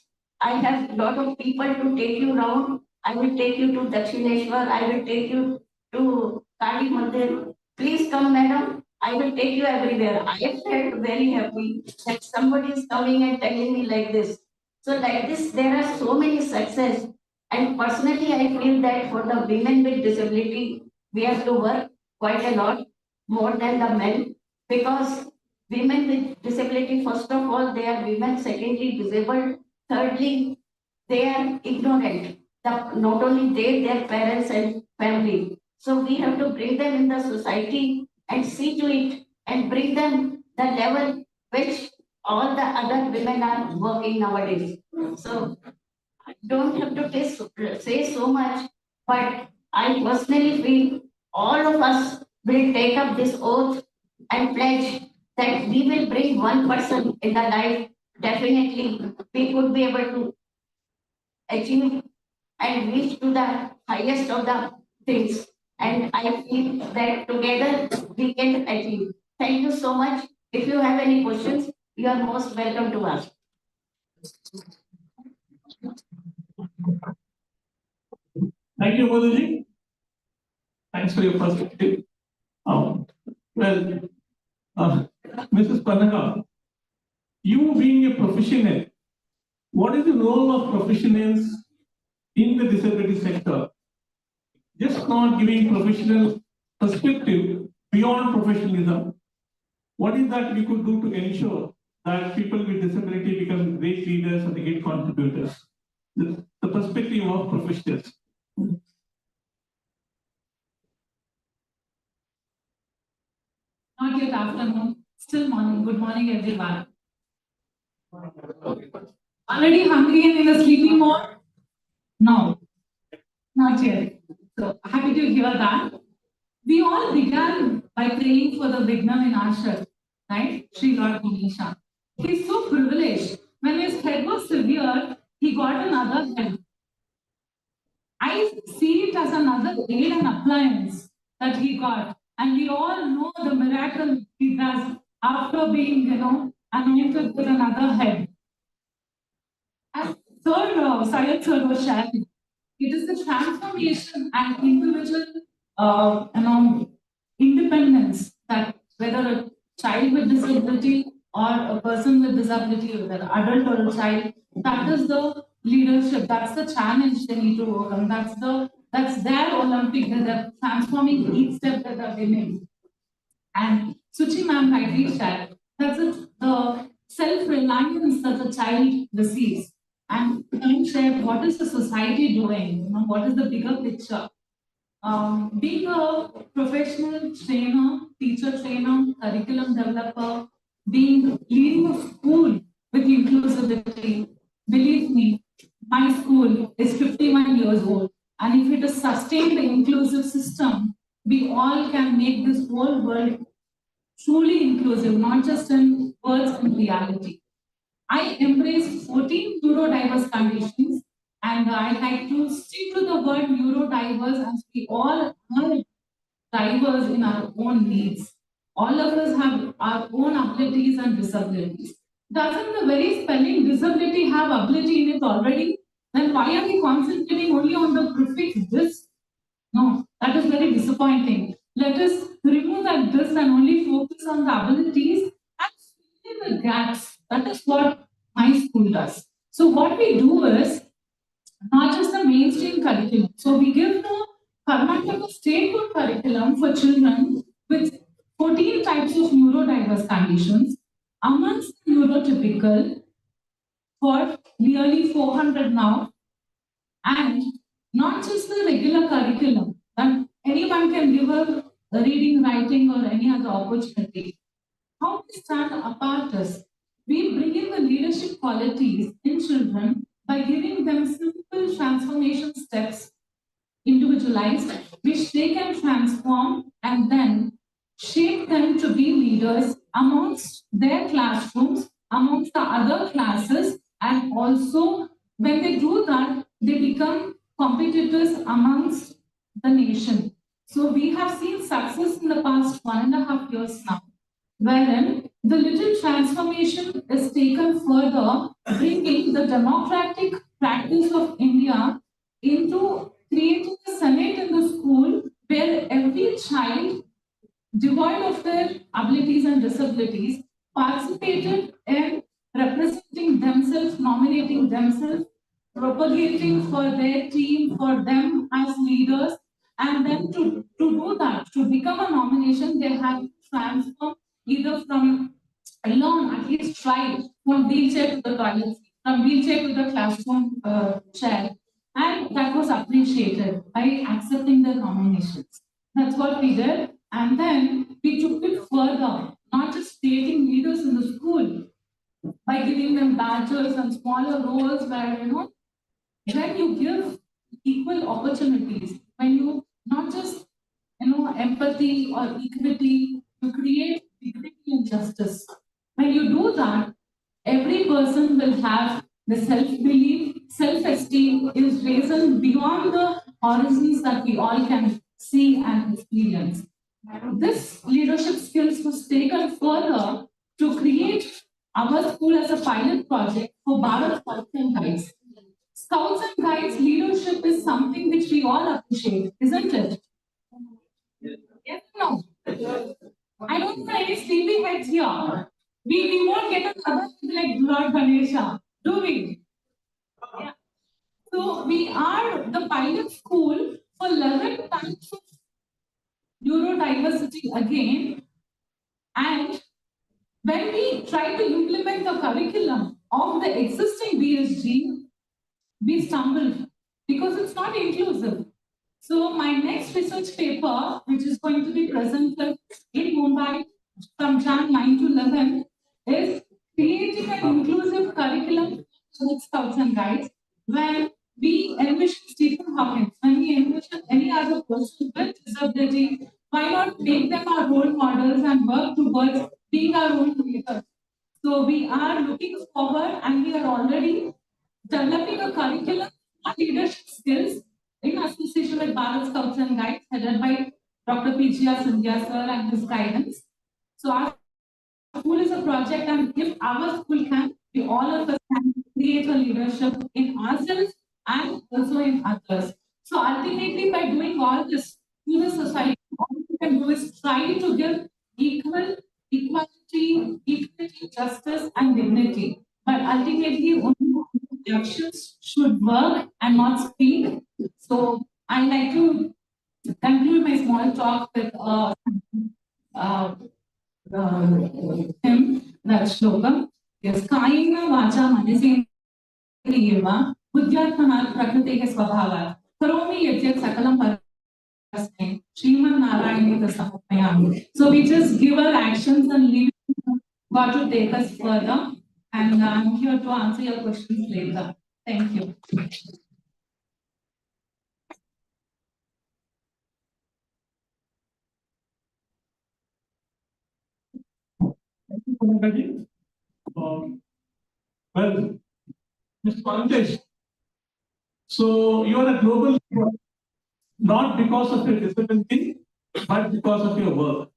I have lot of people to take you around. I will take you to Dakshineshwar, I will take you to Kali Mandir. Please come, madam. I will take you everywhere. I felt very happy that somebody is coming and telling me like this. So like this, there are so many success. And personally, I feel that for the women with disability, we have to work quite a lot more than the men, because women with disability, first of all, they are women. Secondly, disabled. Thirdly, they are ignorant. Not only they, their parents and family. So we have to bring them in the society and see to it and bring them the level which all the other women are working nowadays. So I don't have to say so much, but I personally feel all of us will take up this oath and pledge that we will bring one person in the life. Definitely, we could be able to achieve and reach to the highest of the things. And I feel that together we can achieve. Thank you so much. If you have any questions, you are most welcome to ask. Thank you, Moduji. Thanks for your perspective. Well, Mrs. Panaga, you being a professional, what is the role of professionals in the disability sector? Just not giving professional perspective beyond professionalism. What is that we could do to ensure that people with disability become great leaders and great contributors? The perspective of professionals. Not yet afternoon, still morning. Good morning, everyone. Already hungry and in a sleepy mode? No, not yet. So happy to hear that. We all began by praying for the beginner in our church, right? Sri Lord Ganesha. He's so privileged. When his head was severe, he got another head. I see it as another aid and appliance that he got. And we all know the miracle he does after being, anointed with another head. As third Sayed Sir was sharing, it is the transformation and individual, independence that whether a child with disability or a person with disability, whether adult or a child, that is the leadership. That's the challenge they need to overcome. That's their Olympic. They're transforming each step that they're winning. And Suchi ma'am rightly shared that's the self-reliance that the child receives. And ma'am shared what is the society doing? What is the bigger picture? Being a professional trainer, teacher trainer, curriculum developer, leading a school with inclusivity, believe me, my school is 51 years old. And if it is sustained the inclusive system, we all can make this whole world truly inclusive, not just in words and reality. I embrace 14 neurodiverse conditions, and I like to stick to the word neurodiverse as we all are diverse in our own needs. All of us have our own abilities and disabilities. Doesn't the very spelling disability have ability in it already? Then why are we concentrating only on the prefix this? No, that is very disappointing. Let us remove that this and only focus on the abilities and fill in the gaps. That is what my school does. So what we do is not just the mainstream curriculum. So we give the Karnataka statehood curriculum for children with 14 types of neurodiverse conditions, amongst the neurotypical for nearly 400 now, and not just the regular curriculum that anyone can give a reading, writing, or any other opportunity. How we stand apart is we bring in the leadership qualities in children by giving them simple transformation steps, individualized, which they can transform and then shape them to be leaders amongst their classrooms, amongst the other classes, and also when they do that, they become competitors amongst the nation. So we have seen success in the past 1.5 years now, wherein the little transformation is taken further, bringing the democratic practice of India into creating a senate in the school where every child, devoid of their abilities and disabilities, participated in representing themselves, nominating themselves, propagating for their team, for them as leaders, and then to do that, to become a nomination, they have to transform either from alone, at least try from wheelchair to the toilet seat, from wheelchair to the classroom chair. And that was appreciated by accepting the nominations. That's what we did. And then we took it further, not just creating leaders in the school by giving them badges and smaller roles where, when you give equal opportunities, when you not just, empathy or equity, you create equity and justice. When you do that, every person will have the self-belief, self-esteem is risen beyond the horizons that we all can see and experience. This leadership skills was taken further to create our school as a pilot project for Bharat Scouts and Guides. Scouts and Guides leadership is something which we all appreciate, isn't it? Yes, no. I don't know any sleepy heads here. We won't get another like Lord Ganesha, do we? Yeah. So we are the pilot school for 11 types of neurodiversity again. And when we try to implement the curriculum of the existing BSG, we stumbled because it's not inclusive. So my next research paper, which is going to be presented in Mumbai from Jan 9 to 11, is creating an inclusive curriculum for Scouts and Guides, where we envision Stephen Hawking, when we envision any other person with disability, why not make them our role models and work towards being our own leaders? So we are looking forward and we are already developing a curriculum on leadership skills in association with Bharat Scouts and Guides, headed by Dr. PGR Sindhya sir and his guidance. So our school is a project, and if our school can, we all of us can create a leadership in ourselves and also in others. So ultimately, by doing all this to the society, all we can do is try to give equality, equity, justice, and dignity. But ultimately, only actions should work and not speak. So I like to conclude my small talk with him, that shloka. Yes, Kayena Vacha Manesendriyeva Buddhyatmana Prakriteha Swabhavat Karomi Yadyat Sakalam Parasme Sriman Narayani Tasapayami. So we just give our actions and leave God to take us further. And I'm here to answer your questions later. Thank you. Well, Mr. Pankaj, so you are a global hero, not because of your disability, but because of your work.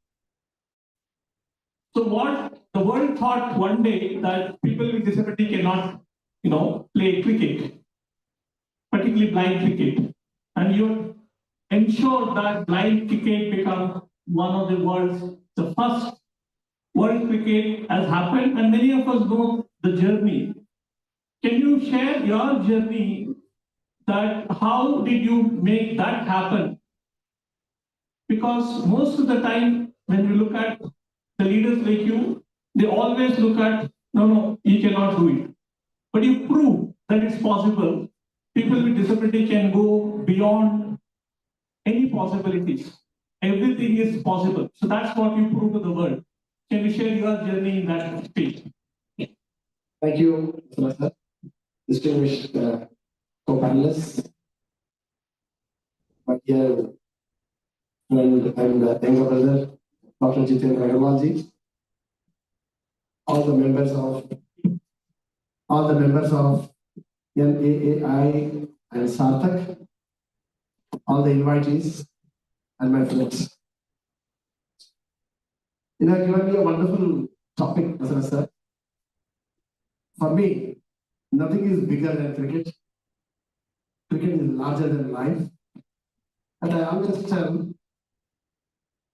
So what the world thought one day that people with disability cannot, play cricket, particularly blind cricket, and you ensured that blind cricket become one of the first world cricket has happened, and many of us know the journey. Can you share your journey, that how did you make that happen? Because most of the time, when we look at the leaders like you, they always look at, no, you cannot do it. But you prove that it's possible. People with disability can go beyond any possibilities. Everything is possible. So that's what you prove to the world. Can you share your journey in that space? Thank you, Mr. Distinguished co-panelists, my dear friend and younger brother, Dr. Geetanjali Kirloskar, all the members of naai and Sarthak, all the invitees, and my friends. You have given me a wonderful topic, Mr. Sir. For me, nothing is bigger than cricket. cricket is larger than life. And I always tell,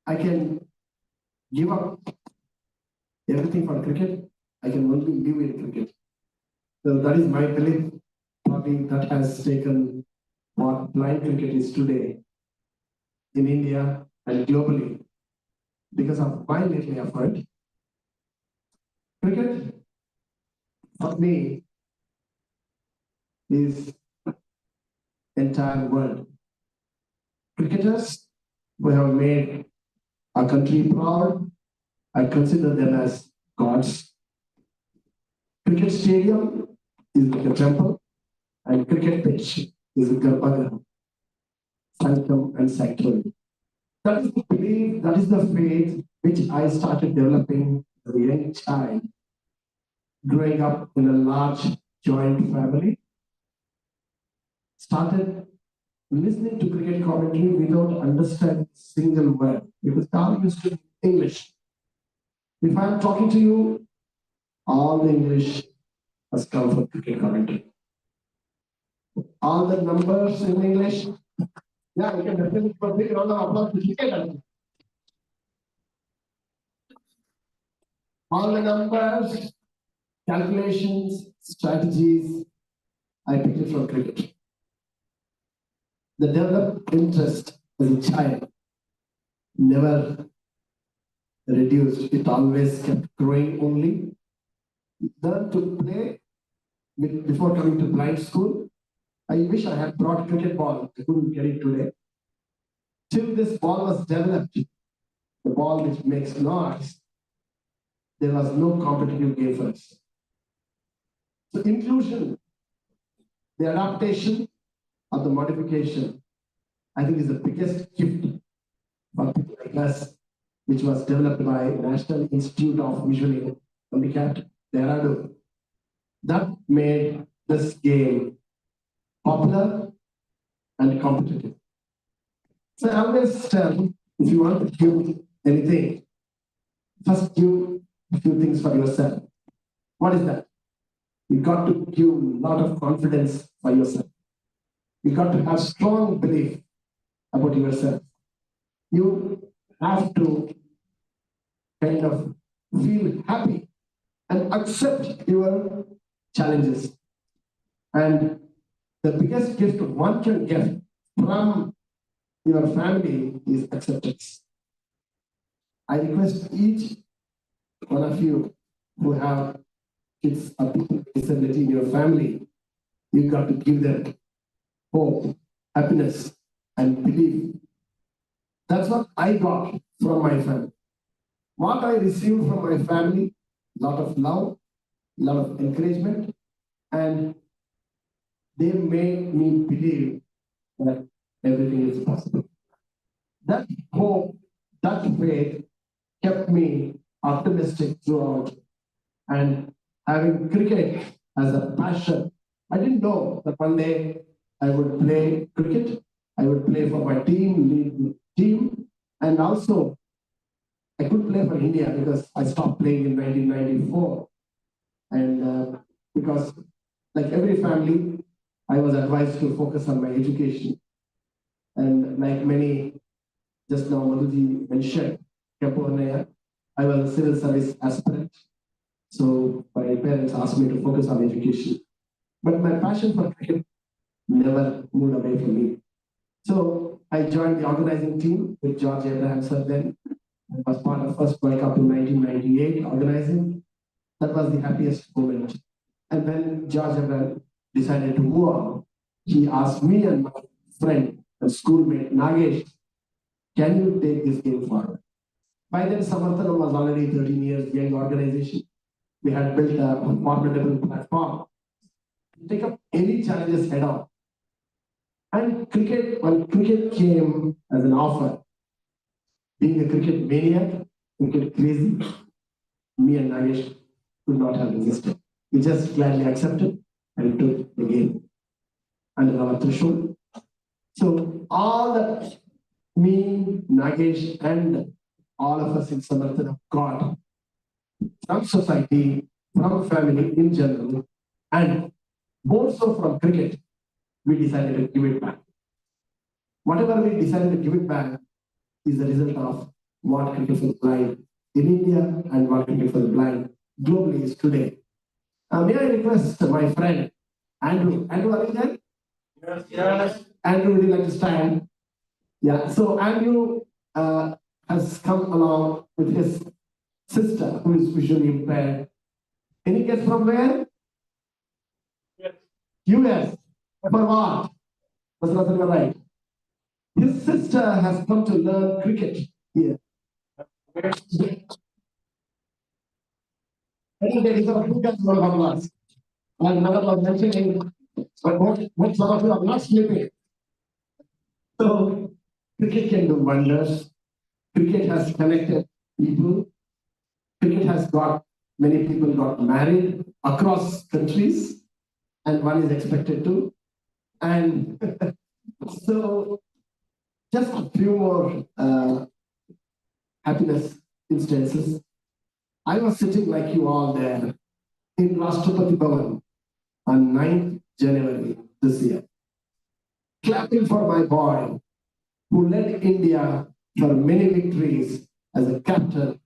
I can give up everything for cricket. I can only live in cricket. So that is my belief. Probably that has taken what blind cricket is today in India and globally because of my little effort. Cricket, for me, is entire world. Cricketers who have made our country proud, I consider them as gods. Cricket stadium is like a temple, and cricket pitch is a garbhagriha, sanctum and sanctuary. That is the belief, that is the faith which I started developing as a young child, growing up in a large joint family. Started listening to cricket commentary without understanding a single word because they all used to be English. If I'm talking to you, all the English has come from cricket commentary. All the numbers in English, yeah, we can definitely put a big round of applause to cricket. All the numbers, calculations, strategies, I picked it from cricket. The developed interest as a child never reduced, it always kept growing only. Learned to play before coming to blind school. I wish I had brought cricket ball, I couldn't get it today. Till this ball was developed, the ball which makes noise, there was no competitive game for us. So inclusion, the adaptation or the modification, I think is the biggest gift for people like us, which was developed by National Institute of Visually Handicapped, Dehradun. That made this game popular and competitive. So I always tell, if you want to give anything, first give a few things for yourself. What is that? You got to give a lot of confidence for yourself. You got to have strong belief about yourself. You have to kind of feel happy and accept your challenges. And the biggest gift one can get from your family is acceptance. I request each one of you who have kids or people with disability in your family, you got to give them hope, happiness, and belief. That's what I got from my family. What I received from my family, a lot of love, a lot of encouragement, and they made me believe that everything is possible. That hope, that faith kept me optimistic throughout. And having cricket as a passion, I didn't know that one day I would play cricket, I would play for my team, lead the team, and also I could play for India because I stopped playing in 1994. And because, like every family, I was advised to focus on my education. And like many, just now Madhuji mentioned, I was a civil service aspirant. So my parents asked me to focus on education. But my passion for cricket never moved away from me. So I joined the organizing team with George Abraham sir then. I was part of first World Cup in 1998 organizing. That was the happiest moment. And when George Abraham decided to move on, he asked me and my friend and schoolmate Nagesh, can you take this game forward? By then, Samarthanam was already 13 years young organization. We had built a formidable platform to take up any challenges head on. And cricket, when cricket came as an offer, being a cricket maniac, cricket crazy, me and Nagesh could not have resisted. We just gladly accepted and took the game under our threshold. So all that me, Nagesh, and all of us in Samarthanam got from society, from family in general, and more so from cricket, we decided to give it back. Whatever we decided to give it back is the result of what Cricket for the Blind in India and what Cricket for the Blind globally is today. May I request my friend Andrew? Andrew, are you there? Yes. Andrew, would you like to stand? Yeah. So Andrew has come along with his sister who is visually impaired. Any guess from where? Yes. US. For what? Was Rajan right? His sister has come to learn cricket here. I think there is a two guys who have lost. And another was mentioning, but what some of you are not sleeping. So cricket can do wonders. Cricket has connected people. Cricket has got many people got married across countries, and one is expected to. And so just a few more happiness instances. I was sitting like you all there in Rashtrapati Bhavan on 9th January this year, clapping for my boy who led India for many victories as a captain,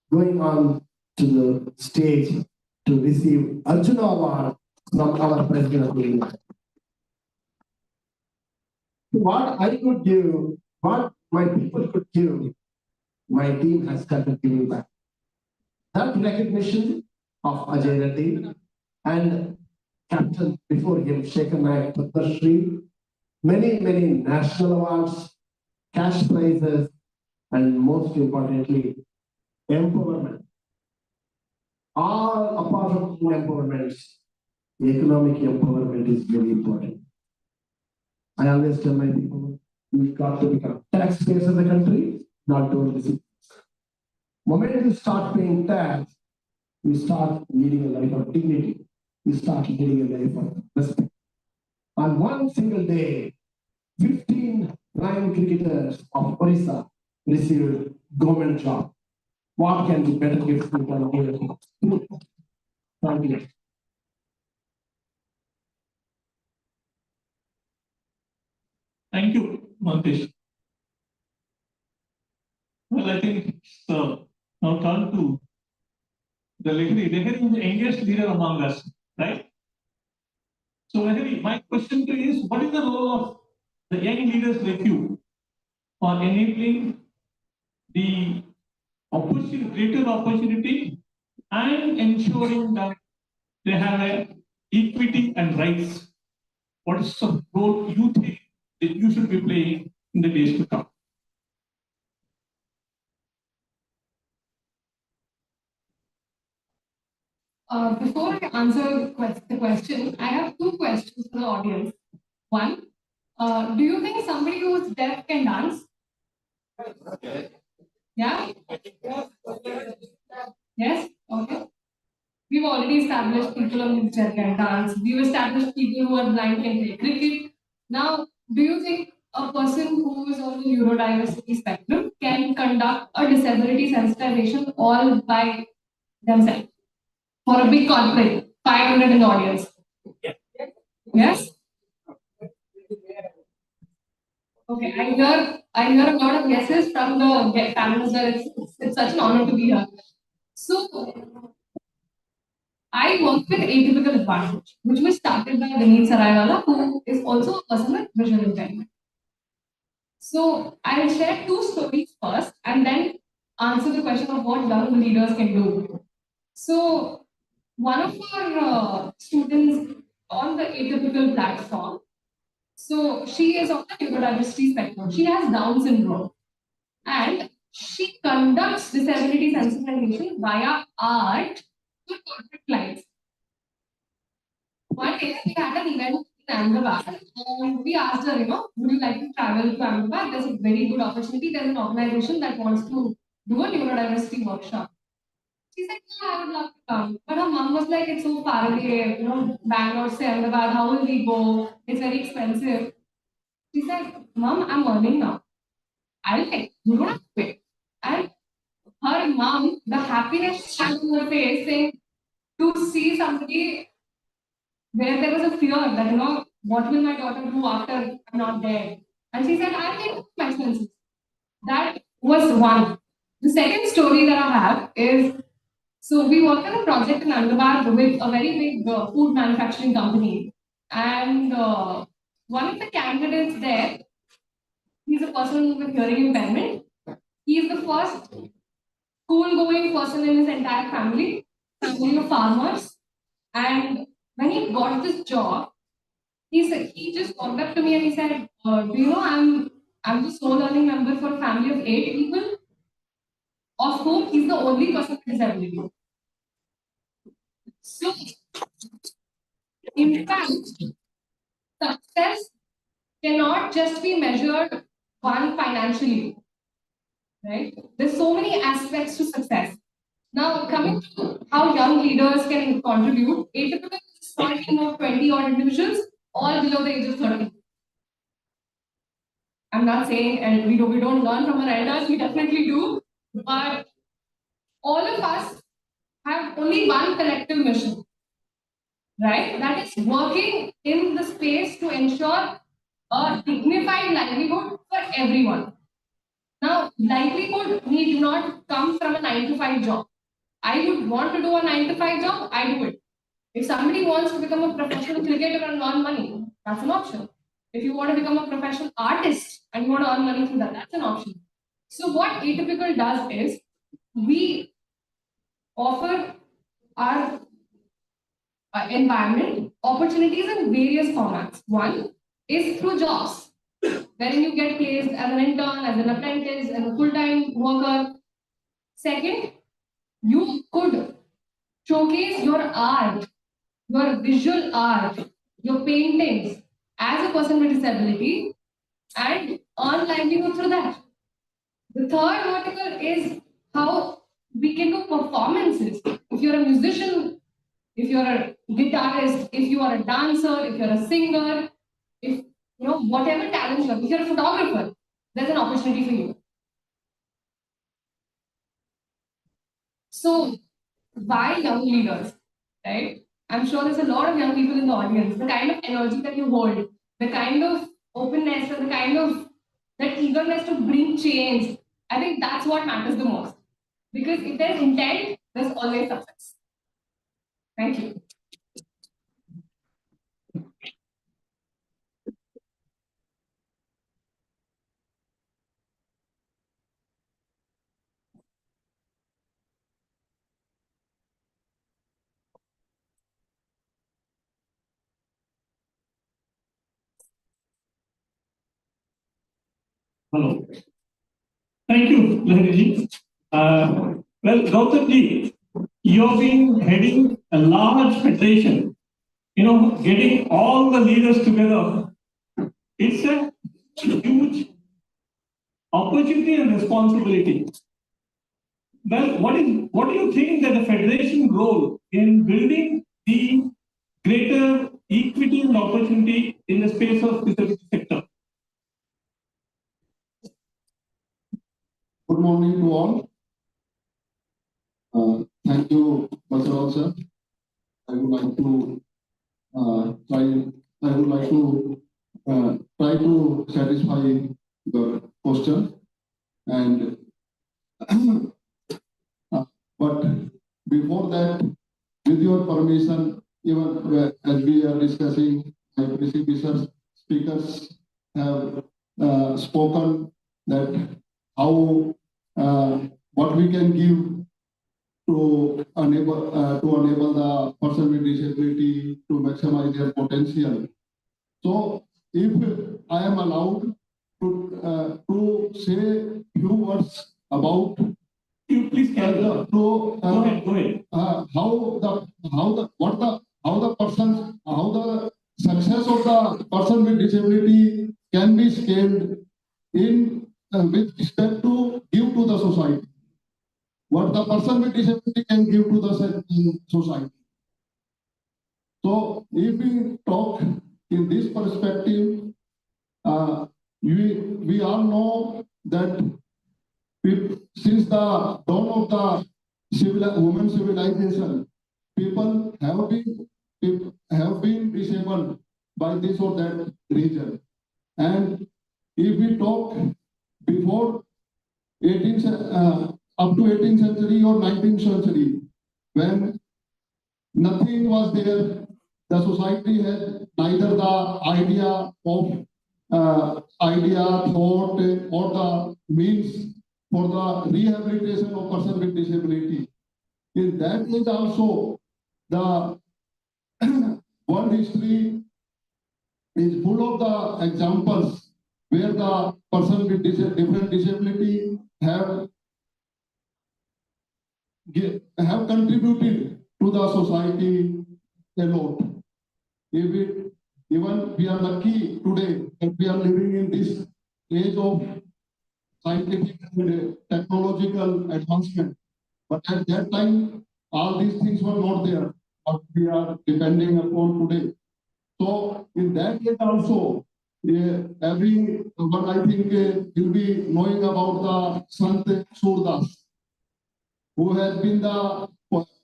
going on to the stage to receive Arjuna Award from our President of India. What I could give, what my people could give, my team has started giving back. That recognition of Ajay Reddy and captain before him, Shekhar Naik Padma Shri, many national awards, cash prizes, and most importantly, empowerment. All apart from empowerment, economic empowerment is very important. I always tell my people, we've got to become taxpayers of the country, not doing this. The moment you start paying tax, you start leading a life of dignity. You start leading a life of respect. On one single day, 15 blind cricketers of Orissa received government job. What can be better gift we can give? Thank you. Thank you, Mantesh. Well, I think it's now turn to the Lehri. Lehri is the youngest leader among us, right? So, Lehri, my question to you is, what is the role of the young leaders like you for enabling the greater opportunity and ensuring that they have equity and rights? What is the role you think that you should be playing in the days to come? Before I answer the question, I have two questions for the audience. One, do you think somebody who is deaf can dance? Yeah? Yes? Okay. We've already established people on wheelchair can dance. We've established people who are blind can play cricket. Now, do you think a person who is on the neurodiversity spectrum can conduct a disability sensitization all by themselves for a big corporate, 500 in the audience? Yes? Okay, I hear a lot of yeses from the panelists that it's such an honor to be here. So, I work with Atypical Advantage, which was started by Vineet Saraiwala, who is also a person with visual impairment. So, I'll share two stories first and then answer the question of what young leaders can do. So, one of our students on the Atypical platform, so she is on the neurodiversity spectrum. She has Down syndrome and she conducts disability sensitization via art to corporate clients. One day we had an event in Ahmedabad and we asked her, would you like to travel to Ahmedabad? There's a very good opportunity. There's an organization that wants to do a neurodiversity workshop. She said, yeah, I would love to come. But her mom was like, it's so far away, Bangalore to Ahmedabad, how will we go? It's very expensive. She said, Mom, I'm earning now. I'll take, you don't have to pay. And her mom, the happiness she had on her face saying, to see somebody where there was a fear that, what will my daughter do after I'm not there? And she said, I'll take my expenses. That was one. The second story that I have is, so we work on a project in Ahmedabad with a very big food manufacturing company. And one of the candidates there, he's a person with hearing impairment. He is the first school-going person in his entire family of farmers. And when he got this job, he just walked up to me and he said, "Do you know I'm the sole earning member for a family of 8 people, of whom he's the only person with disability." So, in fact, success cannot just be measured one financially, right? There's so many aspects to success. Now, coming to how young leaders can contribute, atypical is a small team of 20 odd individuals, all below the age of 30. I'm not saying, and we don't learn from our elders, we definitely do, but all of us have only one collective mission, right? That is working in the space to ensure a dignified livelihood for everyone. Now, livelihood need not come from a 9 to 5 job. I would want to do a 9 to 5 job, I do it. If somebody wants to become a professional cricketer and earn money, that's an option. If you want to become a professional artist and you want to earn money through that, that's an option. So what Atypical does is we offer our environment opportunities in various formats. One is through jobs, wherein you get placed as an intern, as an apprentice, as a full-time worker. Second, you could showcase your art, your visual art, your paintings as a person with disability and earn livelihood through that. The third vertical is how we can do performances. If you're a musician, if you're a guitarist, if you are a dancer, if you're a singer, if whatever talent you have, if you're a photographer, there's an opportunity for you. So why young leaders, right? I'm sure there's a lot of young people in the audience. The kind of energy that you hold, the kind of openness, and the kind of that eagerness to bring change, I think that's what matters the most. Because if there's intent, there's always success. Thank you. Hello. Thank you, Lahiri. Well, Gautam, you have been heading a large federation, getting all the leaders together. It's a huge opportunity and responsibility. Well, what do you think that the federation role in building the greater equity and opportunity in the space of disability sector? Good morning to all. Thank you, Basarao sir. I would like to try to satisfy the question, and but before that, with your permission, even as we are discussing, my preceding speakers have spoken that how what we can give to enable the person with disability to maximize their potential. So, if I am allowed to say few words about, you please carry on. Go ahead. How the success of the person with disability can be scaled in with respect to give to the society. What the person with disability can give to the society. So, if we talk in this perspective, we all know that since the dawn of the human civilization, people have been disabled by this or that region. And if we talk before 18th, up to 18th century or 19th century, when nothing was there, the society had neither the idea of thought, or the means for the rehabilitation of person with disability. In that age also, the world history is full of the examples where the person with different disability have contributed to the society a lot. Even we are lucky today that we are living in this age of scientific and technological advancement. But at that time, all these things were not there, but we are depending upon today. So in that case also, everyone I think will be knowing about the Sant Surdas, who has been the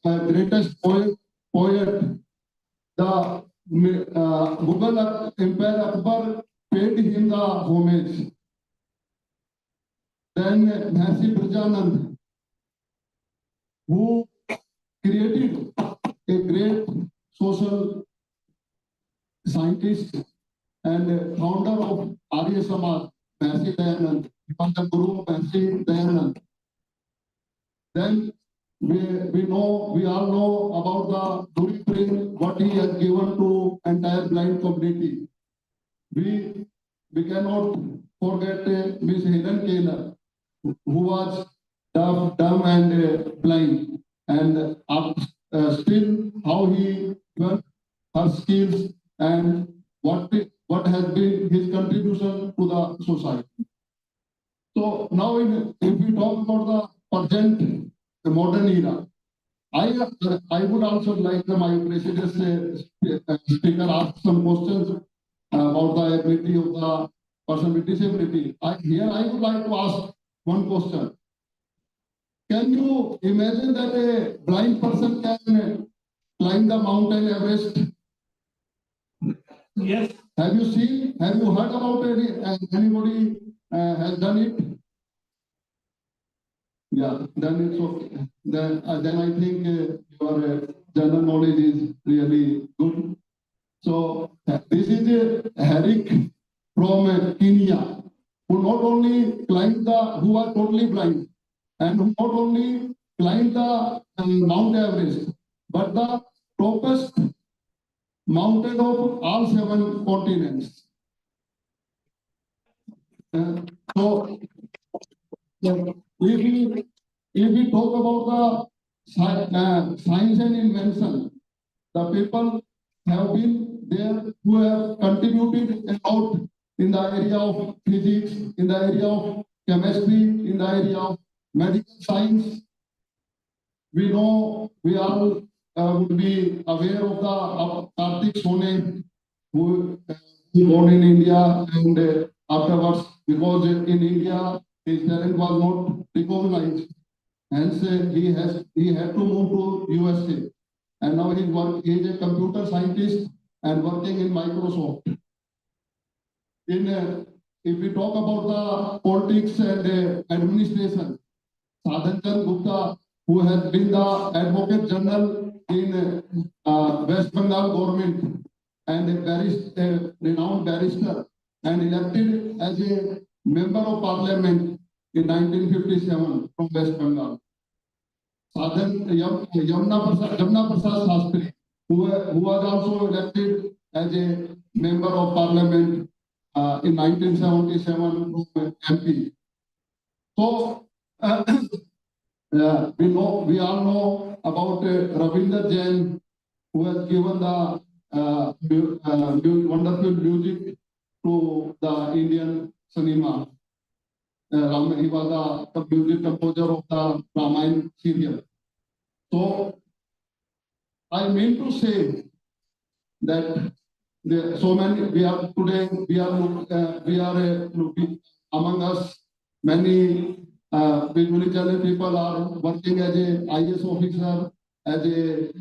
greatest poet. The Mughal Emperor Akbar paid him the homage. Then Mahasi Brajanand, who created a great social scientist and founder of Arya Samaj, Mahasi Dayanand, he was the guru of Mahasi Dayanand. Then we all know about the Duri Prem, what he has given to entire blind community. We cannot forget Miss Helen Keller, who was dumb and blind, and still how he worked her skills and what has been his contribution to the society. So now, if we talk about the present, the modern era, I would also like my previous speaker ask some questions about the ability of the person with disability. Here I would like to ask one question. Can you imagine that a blind person can climb the mountain Everest? Yes. Have you seen? Have you heard about anybody has done it? Yeah, then it's okay. Then I think your general knowledge is really good. So this is Herrick from Kenya, who not only climbed who are totally blind, and who not only climbed the Mount Everest, but the topest mountain of all 7 continents. So if we talk about the science and invention, the people have been there who have contributed a lot in the area of physics, in the area of chemistry, in the area of medical science. We know we all would be aware of the Kartik Sone, who was born in India, and afterwards, because in India his talent was not recognized, hence he had to move to USA, and now he is a computer scientist and working in Microsoft. If we talk about the politics and administration, Sadhan Chand Gupta, who has been the Advocate General in West Bengal government and a renowned barrister, and elected as a member of parliament in 1957 from West Bengal. Sadhan Yamuna Prasad Shastri, who was also elected as a member of parliament in 1977 from MP. So we all know about Ravinder Jain, who has given the wonderful music to the Indian cinema. He was the music composer of the Ramayana serial. So I mean to say that so many we are looking among us, many visually challenged people are working as a IS officer, as a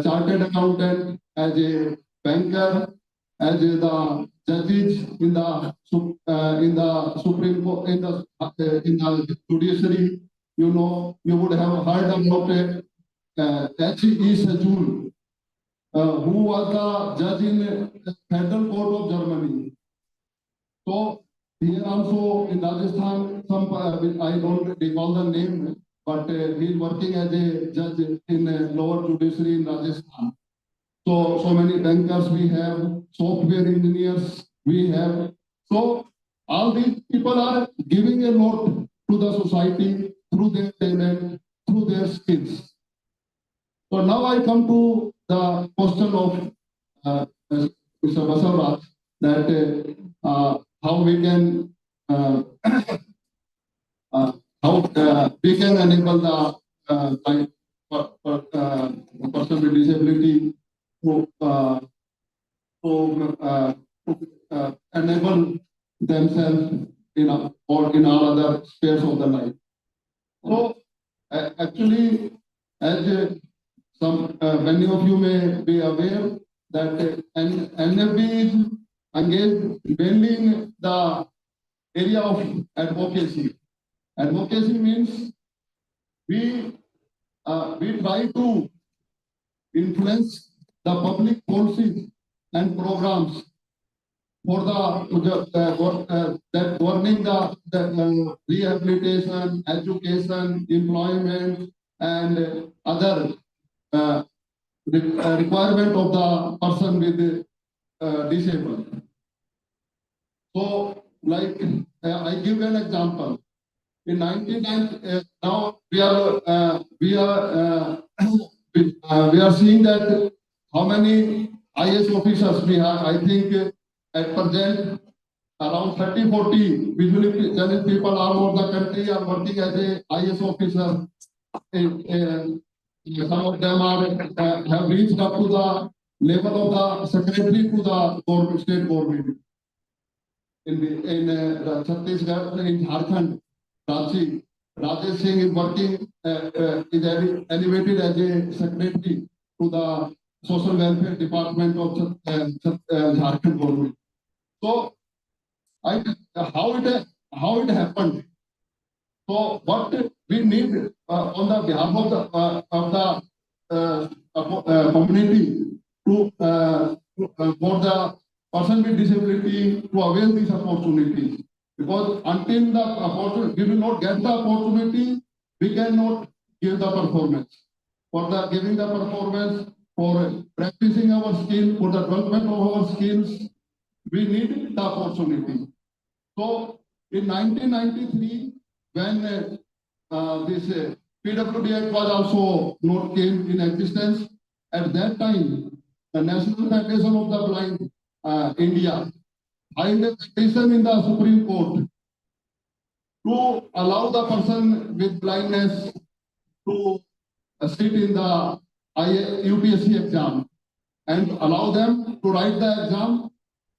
chartered accountant, as a banker, as the judges in the Supreme Court, in the judiciary. You know, you would have heard about H.E. Sejul, who was the judge in the Federal Court of Germany. So here also in Rajasthan, some I don't recall the name, but he is working as a judge in lower judiciary in Rajasthan. So many bankers we have, software engineers we have. So all these people are giving a lot to the society through their talent, through their skills. So now I come to the question of Mr. Basavaraj, that how we can we can enable the person with disability to enable themselves in or in all other spheres of the life. So actually, as some many of you may be aware that NFB is engaged mainly in the area of advocacy. Advocacy means we try to influence the public policies and programs for that governing the rehabilitation, education, employment, and other requirement of the person with disabled. So, like I give an example. In 1990, now we are seeing that how many IS officers we have. I think at present around 30-40 visually challenged people all over the country are working as a IS officer. Some of them have reached up to the level of the secretary to the government, state government. In Chhattisgarh, in Jharkhand, Ranchi, Rajesh Singh is working, is elevated as a secretary to the social welfare department of Jharkhand government. So, how it happened? So, what we need on the behalf of the community to for the person with disability to avail these opportunities. Because until the opportunity, we will not get the opportunity, we cannot give the performance. For the giving the performance, for practicing our skill, for the development of our skills, we need the opportunity. So in 1993, when this PwD Act was also not came in existence, at that time, the National Federation of the Blind India filed a petition in the Supreme Court to allow the person with blindness to sit in the UPSC exam and allow them to write the exam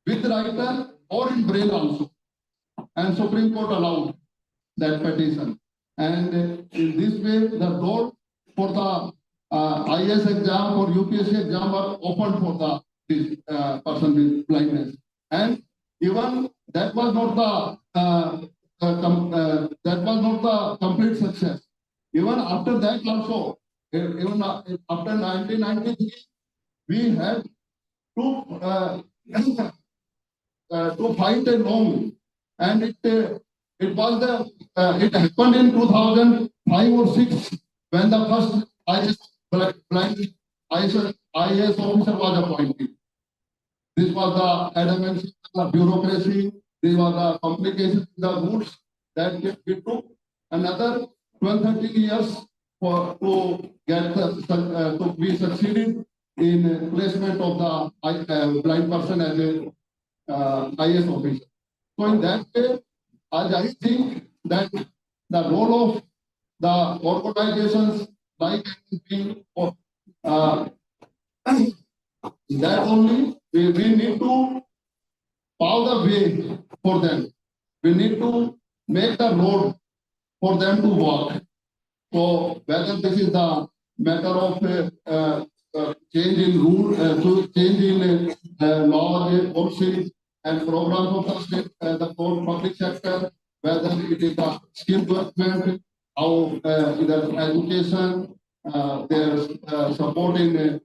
with writer or in braille also. And Supreme Court allowed that petition. And in this way, the door for the IS exam or UPSC exam were opened for the person with blindness. And even that was not the complete success. Even after that also, even after 1993, we had to fight a long, and it happened in 2005 or 6 when the first IS officer was appointed. This was the adamance of bureaucracy. These were the complications, the roots that we took another 12-13 years to get to be succeeded in placement of the blind person as a IS officer. So in that way, I think that the role of the organizations like that only we need to pave the way for them. We need to make the road for them to walk. So whether this is the matter of change in rule, to change in laws, policies, and programs of the state, the public sector, whether it is the skill development, how either education, there's support in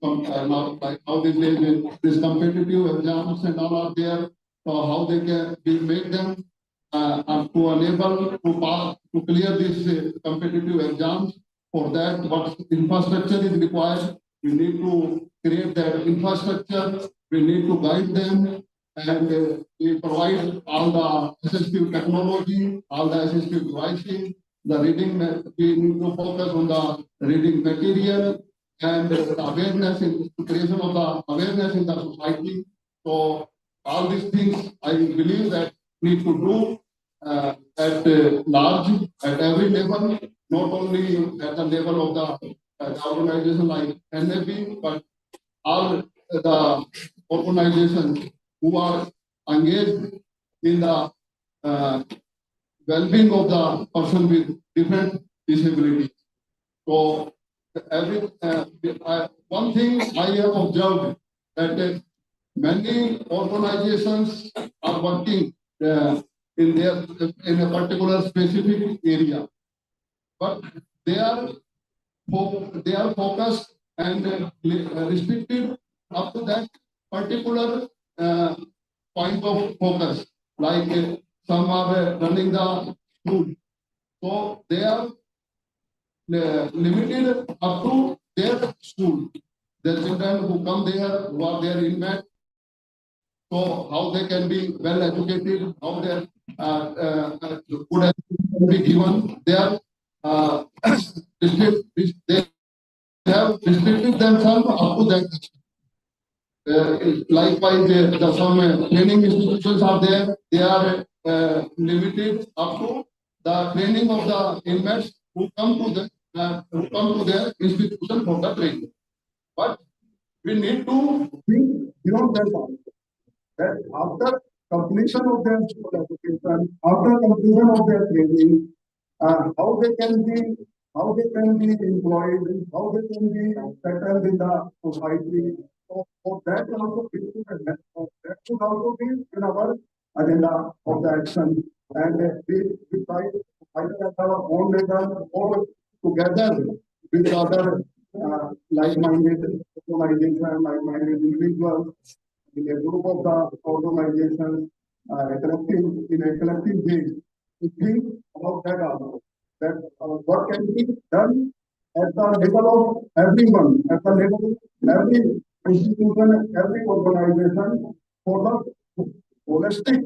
now, like how these days these competitive exams and all are there, so how they can we make them to enable to pass to clear these competitive exams. For that, what infrastructure is required, we need to create that infrastructure, we need to guide them, and we provide all the assistive technology, all the assistive devices, the reading, we need to focus on the reading material, and awareness in creation of the awareness in the society. So all these things I believe that need to do at large, at every level, not only at the level of the organization like NAB, but all the organizations who are engaged in the well-being of the person with different disabilities. So one thing I have observed that many organizations are working in a particular specific area, but they are focused and restricted up to that particular point of focus. Like some are running the school, so they are limited up to their school. The children who come there, who are there in mat, so how they can be well educated, how their good education can be given. They are they have restricted themselves up to that. Likewise, some training institutions are there. They are limited up to the training of the inmates who come to their institution for the training. But we need to think beyond that point. That after completion of their school education, after completion of their training, how they can be employed, how they can be settled in the society. So that also that should also be in our agenda of the action. And we try either at our own level or together with other like-minded organizations, like-minded individuals in a group of the organizations, in a collective way, to think about that also. That what can be done at the level of everyone, at the level of every institution, every organization for the holistic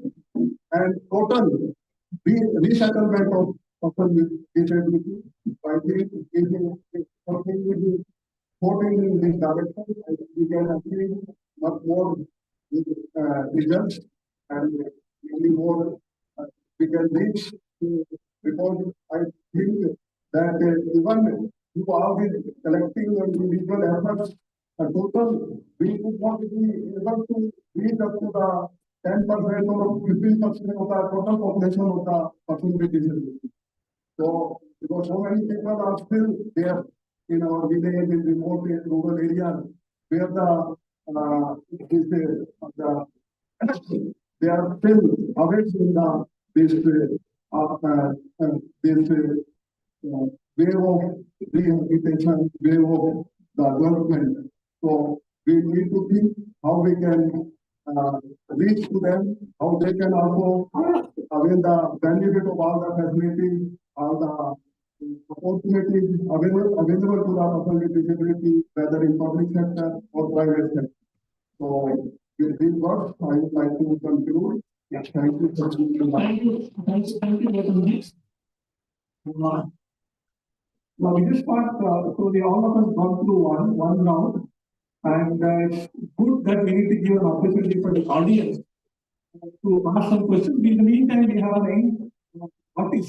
and total resettlement of person with disability. I think is something to be moving in this direction, and we can achieve much more results and many more we can reach because I think that even through all these collective and individual efforts, total we could not be able to reach up to the 10% or 15% of the total population of the person with disability. So, because so many people are still there in our village, in remote rural areas, where they are still away from this wave of rehabilitation, wave of the development. So we need to think how we can reach to them, how they can also avail the benefit of all the facilities, all the opportunities available to the person with disability, whether in public sector or private sector. So with these words, I would like to conclude. Yes, thank you for Thank you. Thank you, Geetanjali. Now, in this part, so we all of us gone through one round, and it's good that we need to give an opportunity for the audience to ask some questions. In the meantime, we have an what is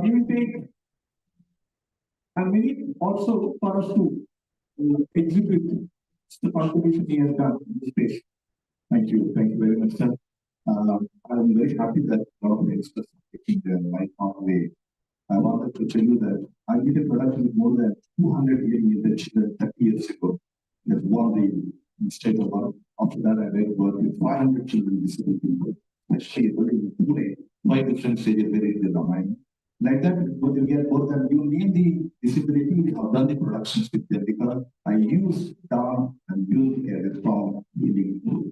we will take a minute also for us to exhibit the contribution he has done in this space. Thank you very much, sir. I'm very happy that a lot of experts are taking their life on way I wanted to tell you that I did a production with more than 200 million children 30 years ago. That won the state award. After that, I did work with 500 children with disabilities. Actually, today, 5 different stages where it is aligned. Like that, but we are more than you name the disability, we have done the productions with them because I use dance and music as a strong healing tool.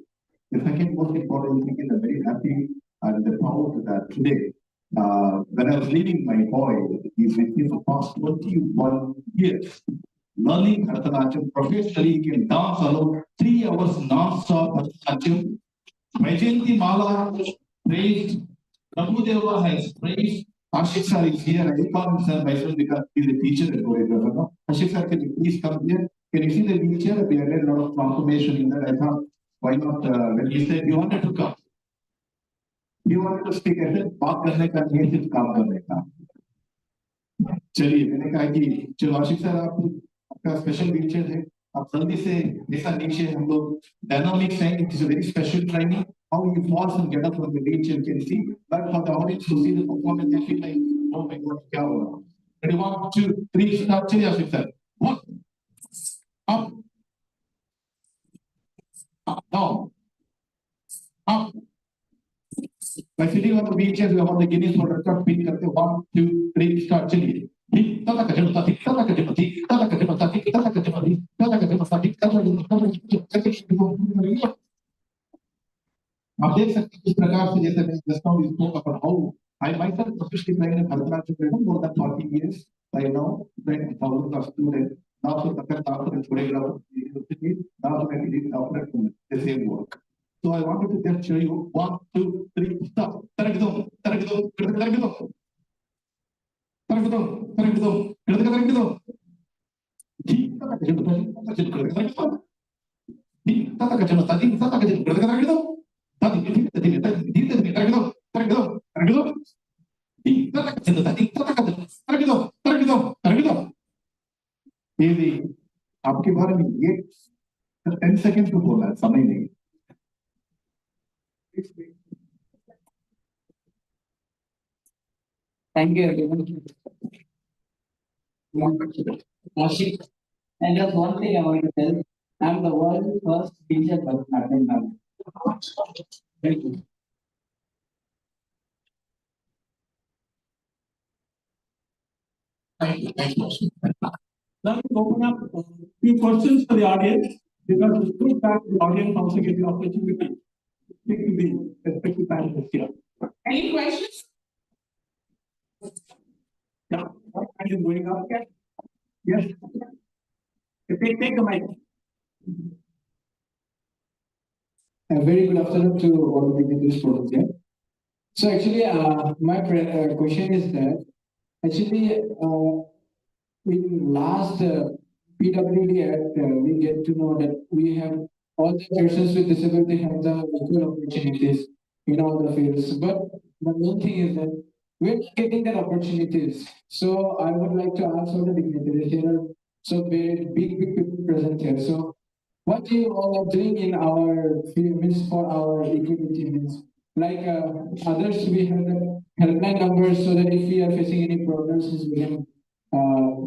The second most important thing is I'm very happy and proud that today, when I was leaving my boy, he's with me for past 21 years. Learning Bharatanatyam professionally, he can dance alone 3 hours non-stop Bharatanatyam. Vajayanti Mala praised, Prabhudeva has praised, Ashik sir is here. I call him sir myself because he's a teacher and choreographer. No? Ashik sir, can you please come here? Can you see the wheelchair? We had a lot of transformation in that. I thought, why not? When he said, you wanted to come. You wanted to speak. I said, बात करने का नहीं सिर्फ काम करने का. चलिए मैंने कहा कि चलो आशिक सर आपका स्पेशल व्हीलचेयर है आप जल्दी से ऐसा नीचे हम लोग डायनामिक्स हैं it is a very special training how you fall and get up from the wheelchair can see but for the audience to see the performance they feel like oh my god क्या हो रहा है ready 1 2 3 start चलिए आशिक sir 1 up down up by sitting on the wheelchair we have the Guinness World Record pin करते 1 2 3 start चलिए Tata kajima tati, tata kajima ti, tata kajima tati, tata kajima ti, tata kajima tati, tata kajima ti. आप देख सकते हैं किस प्रकार से जैसे मैं just now we spoke about how I myself professionally trained in Bharatanatyam for more than 40 years. I now train thousands of students. Now so after and choreographer university, now so I did after the same work. So I wanted to just show you 1 2 3 stop. Taragidom, taragidom, taragidom. Taragidom, taragidom, taragidom. Tata kajima tati, tata kajima taragidom. Tata kajima tati, tata kajima taragidom. Tati, tati, tati, taragidom, taragidom, taragidom. Tata kajima tati, tata kajima taragidom, taragidom, taragidom. ये आपके बारे में ये 10 second को बोला समय नहीं. Thank you everyone. And just one thing I want to tell, I'm the world's first teacher Bharatanatyam now. Thank you. Thank you. Now we open up a few questions for the audience because it's good that the audience also get the opportunity to speak to the respective panelists here. Any questions? Yeah, what kind is going up? Yes. Take the mic. A very good afternoon to all the dignitaries present here. So actually, my question is that actually in last PwD Act, we get to know that we have all the persons with disability have the equal opportunities in all the fields. But the main thing is that we're not getting that opportunities. So I would like to ask all the dignitaries here. So big people present here. So what you all are doing in our field means for our equality means like others we have the helpline numbers so that if we are facing any problems we can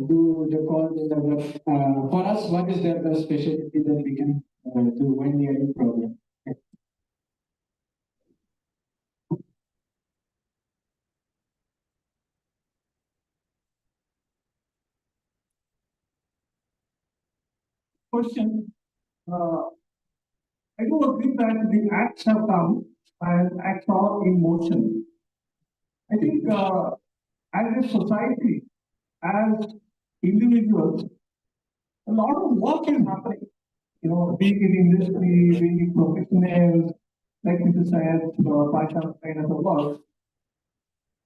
do the call. For us, what is the specialty that we can do when we are in problem? Question. I do agree that the acts have come and acts are in motion. I think as a society, as individuals, a lot of work is happening. You know, being in industry, being professionals, like Mr. Sayed, Pasha, kind of work.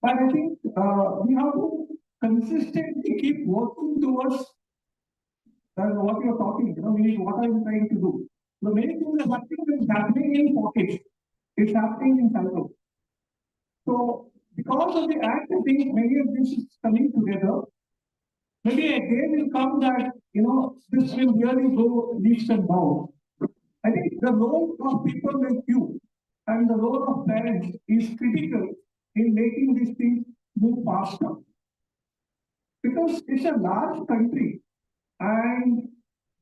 But I think we have to consistently keep working towards what you're talking. You know, what are you trying to do? The many things are happening in pockets. It's happening in silos. So because of the act, I think many of this is coming together. Maybe a day will come that this will really go leaps and bounds. I think the role of people like you and the role of parents is critical in making these things move faster. because it's a large country and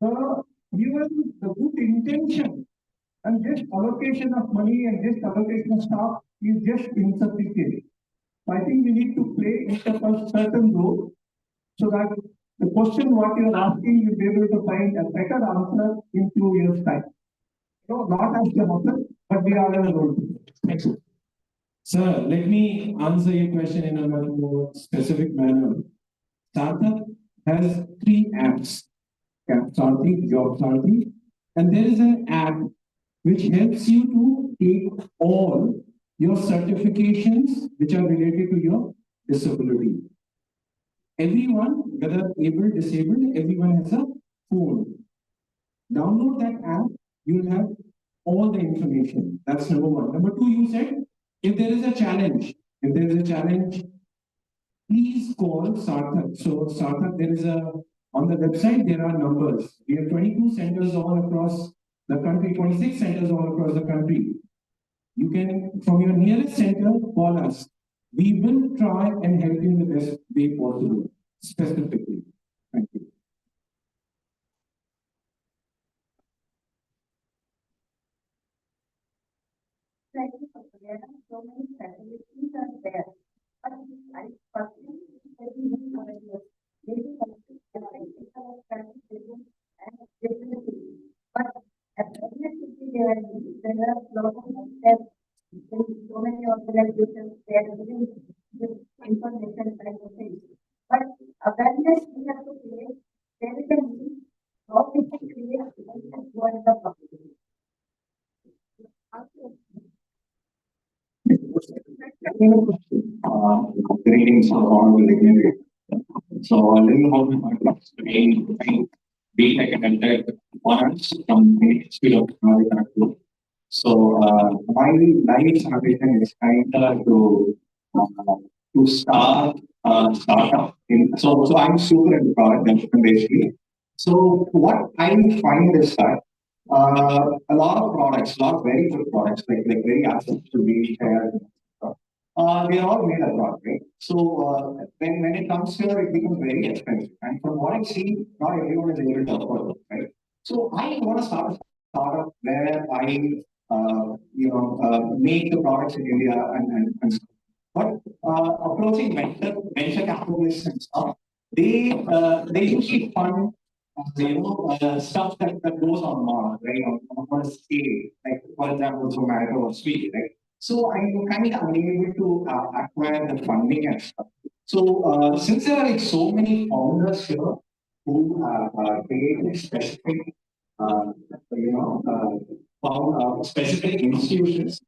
the even the good intention and just allocation of money and just allocation of staff is just insufficient. So I think we need to play each of a certain role so that the question what you are asking, you'll be able to find a better answer in 2 years' time. So not as the author, but we are in a role. Thank you. Sir, let me answer your question in a much more specific manner. Tata has 3 apps, Sarthak, Job Sarthak, and there is an app which helps you to take all your certifications which are related to your disability. Everyone, whether able, disabled, everyone has a phone. Download that app, you will have all the information. That's number one. Number two, you said, if there is a challenge, please call Sarthak. So Sarthak, on the website, there are numbers. We have 22 centers all across the country, 26 centers all across the country. You can, from your nearest center, call us. We will try and help you in the best way possible, specifically. Thank you. Thank you for there are so many facilities are there. But I personally maybe but there are a lot of steps. So many organizations they are giving this information kind of things. But awareness we have to create. There is a need how we can create awareness for the public. Greetings to all the dignitaries. So, let me hold my class again. Be like an entire honors from the Institute of Technology. So, my life ambition is kind of to start startup. So I'm super into product development basically. So, what I find is that a lot of products, a lot of very good products, like very accessible to be shared. They are all made abroad, right? So when it comes here, it becomes very expensive. And from what I see, not everyone is able to afford it, right? So I want to start a startup where I, make the products in India and stuff. But approaching venture capitalists and stuff, they usually fund stuff that goes on Mars, right? On a scale, like for example, Zomato or Swiggy, right? So I'm kind of unable to acquire the funding and stuff. So since there are like so many founders here who created specific, specific institutions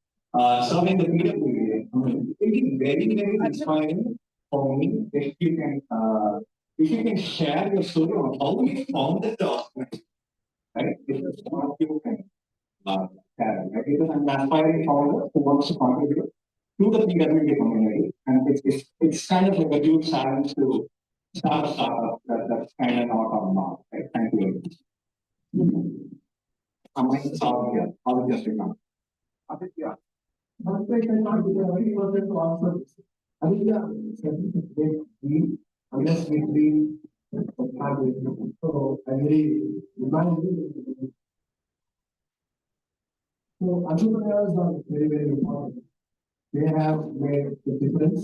serving the PwDs, it will be very inspiring for me if you can share your story on how you founded the organization, right? This is what you can share, right? Because I'm an aspiring founder who wants to contribute to the PwD community, and it's kind of like a huge challenge to start a startup that's kind of not on mark, right? Thank you very much. I'm going to start here. I'll just become. Aditya. Aditya cannot be the only person to answer this. Aditya, unless we dream, so I really remind you. So entrepreneurs are very important. They have made the difference,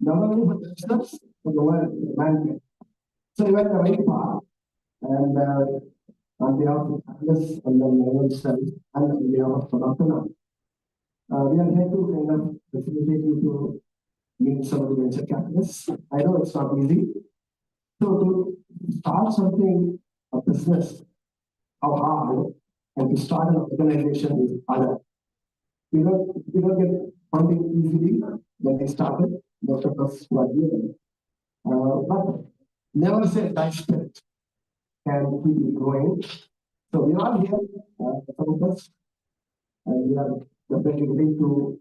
not only for themselves, but the world, mankind. So you went very far, and on behalf of Atlas and the itself, and on behalf of Tata, we are here to kind of facilitate you to meet some of the venture capitalists. I know it's not easy. So to start something, a business, how hard, and to start an organization is harder. You don't get funding easily when they started. Most of us were here. But never say I spent can keep growing. So we are here, some of us, and we are definitely willing to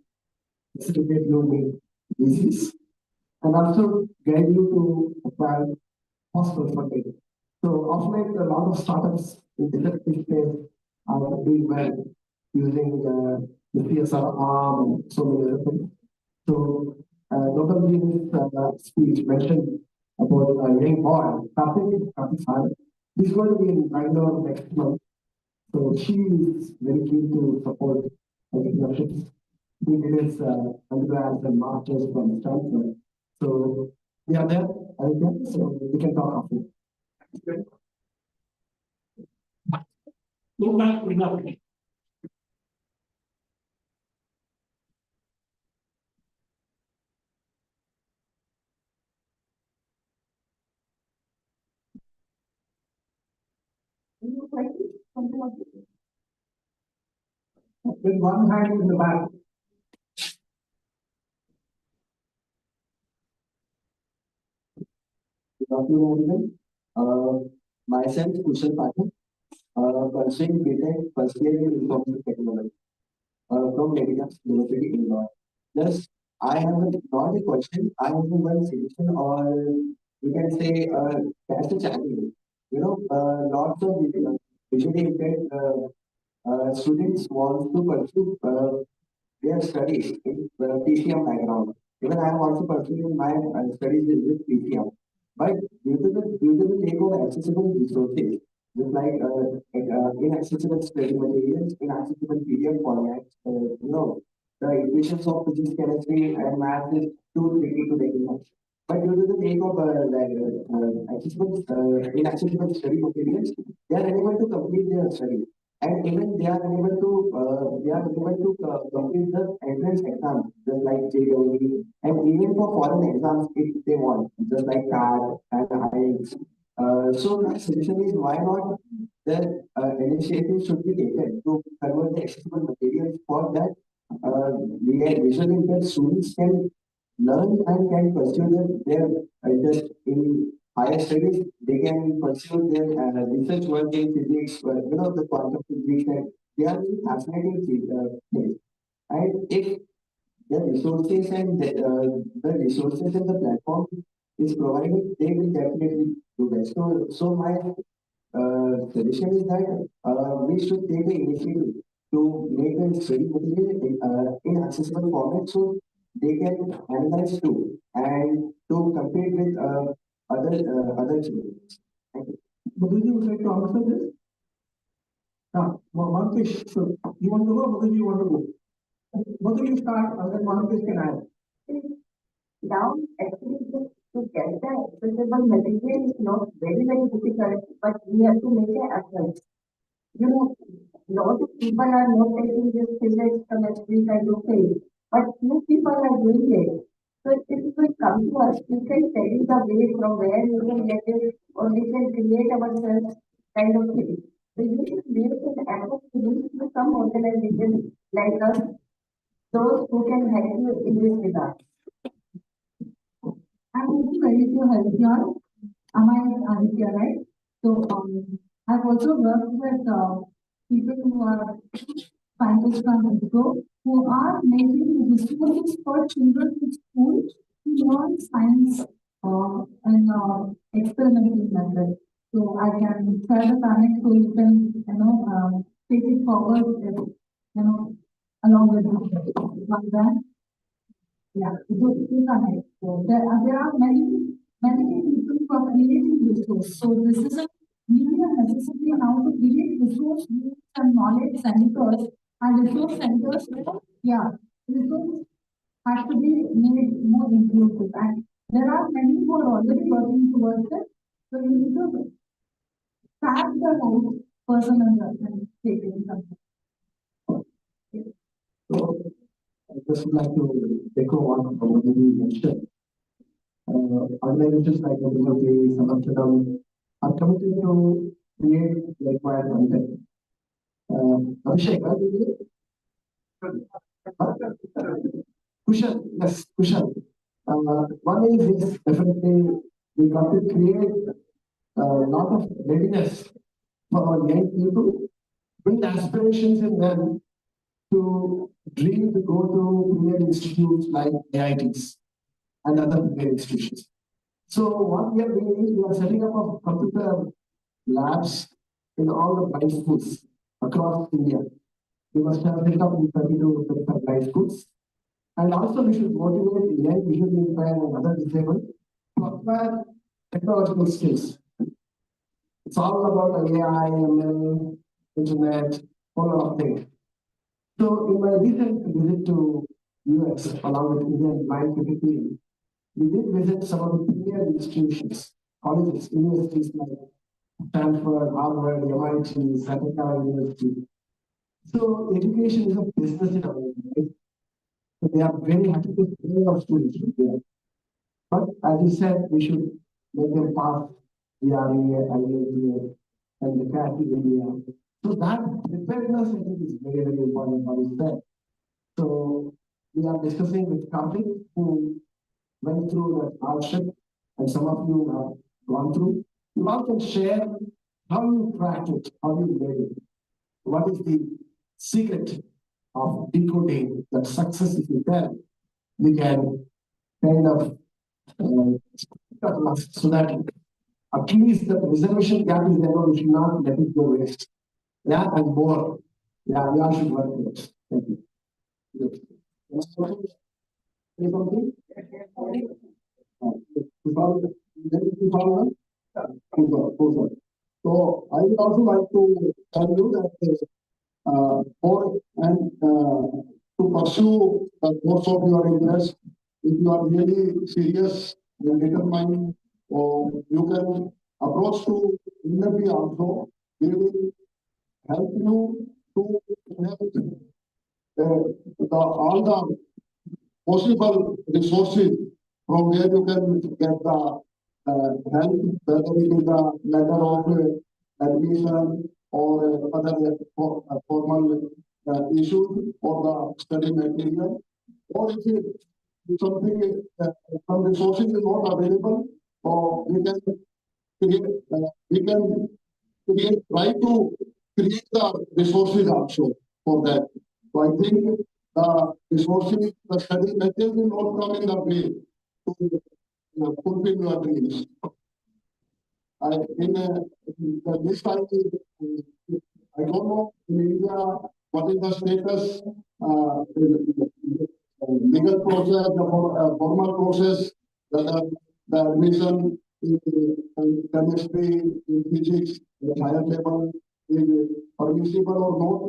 facilitate you with disease and also guide you to acquire hospital funding. So of late, a lot of startups in disability space are doing well using the PSR arm and so many other things. So Dr. Lee's speech mentioned about a young boy, Kapil. He's going to be in Bangalore next month. So she is very keen to support entrepreneurships. He did his undergrads and masters from Stanford. So we are there, so we can talk after. Go back to nothing. With one hand in the back. Good afternoon, everyone. Myself, Kushal Pathak, pursuing BTech first year in information technology from Tata University in Law. Just, I have not a question, I have one suggestion, or we can say, that's a challenge. Lots of visually impaired students want to pursue their studies in PCM background. Even I am also pursuing my studies with PCM. But due to the lack of accessible resources, just like inaccessible study materials, inaccessible PDF formats, the equations of physics, chemistry, and math is too tricky to recognize. But due to the lack of inaccessible study materials, they are unable to complete their study, and even they are unable to complete the entrance exam, just like JEE, and even for foreign exams if they want, just like CAT and IELTS. So my suggestion is, why not the initiative should be taken to convert the accessible materials for that visually impaired students can learn and can pursue their interest in higher studies. They can pursue their research work in physics, the quantum physics, and they are really fascinating things. And if the resources and the resources and the platform is provided, they will definitely do that. So my suggestion is that we should take the initiative to make a study material in accessible format, so they can analyze too and to compete with other children. Thank you. Would you like to answer this? Mankish, so you want to go, or do you want to go? Both of you start, and then Mankish can add. Now, actually, to get the accessible material is not very, very difficult, but we have to make an effort. Lot of people are not taking this physics, chemistry kind of thing, but few people are doing it. So if you will come to us, we can tell you the way from where you can get it, or we can create ourselves kind of thing. So you should make an effort to do to some organization like us, those who can help you in this regard. I'm also ready to help you all. Am I Aditya, right? So I've also worked with people who are scientists from ISRO who are making resources for children in school to learn science and experimental method. So I can share the panic so you can take it forward along with like that. Yeah, good ahead. So there are many people who are creating resource. So this is a media necessity now to create resource groups and knowledge centers and resource centers. Yeah, resource has to be made more inclusive, and there are many who are already working towards it. So you need to tag the right person and take it something. I just would like to echo what you mentioned. Organizations like Disabilities, Sarthak are committed to create required content. Abhishek, are you there? Kushal, yes, Kushal. One is definitely we got to create a lot of readiness for our young people, build aspirations in them to dream to go to premier institutes like IITs and other premier institutions. So what we are doing is we are setting up a computer labs in all the high schools across India. We must have set up in 30 to 35 high schools. And also we should motivate young visually impaired and other disabled to acquire technological skills. It's all about AI, ML, internet, all lot of things. So in my recent visit to US along with Indian Blind Cricket team, we did visit some of the premier institutions, colleges, universities like Stanford, Harvard, MIT, Sarthak University. So education is a business in America, right? So they are very happy to bring our students from there. But as you said, we should make them pass the REA, IATA, and the CAT in India. So that preparedness, I think, is very, very important what you said. So we are discussing with colleagues who went through that hardship, and some of you have gone through. You all can share how you cracked it, how you made it. What is the secret of decoding that success if you can? We can kind of so that at least the reservation gap is there, we should not let it go waste. Yeah, and more. Yeah, we all should work with it. Thank you. Something? So I would also like to tell you that for and to pursue the course of your interest, if you are really serious and determined, or you can approach to industry also. We will help you to have all the possible resources from where you can get the help, whether it is a letter of admission or other formal issues for the study material, or if something some resources is not available, or we can try to create the resources also for that. So I think the resources, the study material will not come in the way to fulfill your dreams. In this time, I don't know in India what is the status, legal process, the formal process, the admission in chemistry, in physics, the higher level is permissible or not.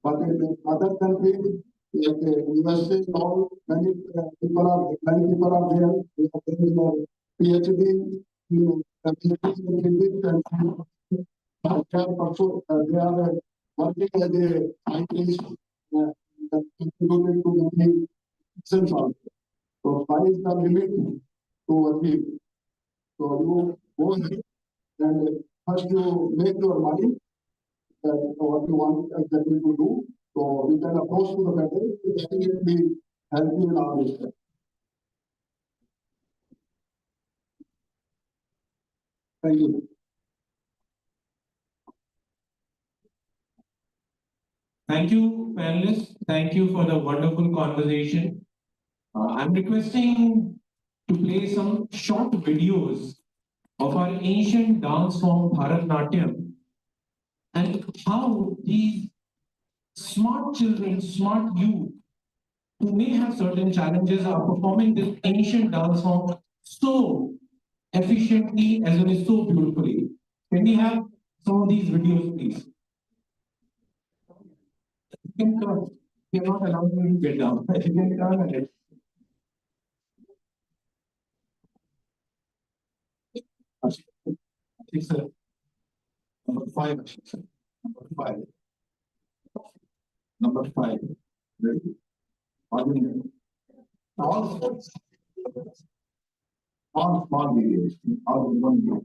But in other countries, like USA, all many people are there. They are doing PhD in physics and also they are working as a scientist contributed to many systems also. So sky is the limit to achieve. So you go ahead and first you make your mind what you want exactly to do. So we can approach to the faculty to definitely help you in our research. Thank you. Thank you, panelists. Thank you for the wonderful conversation. I'm requesting to play some short videos of our ancient dance form Bharatnatyam and how these smart children, smart youth, who may have certain challenges, are performing this ancient dance form so efficiently as well as so beautifully. Can we have some of these videos, please? You can turn. You're not allowed me to get down. You can turn and it. It's a number 5. Number 5. Number 5. Ready? All small videos. All one video.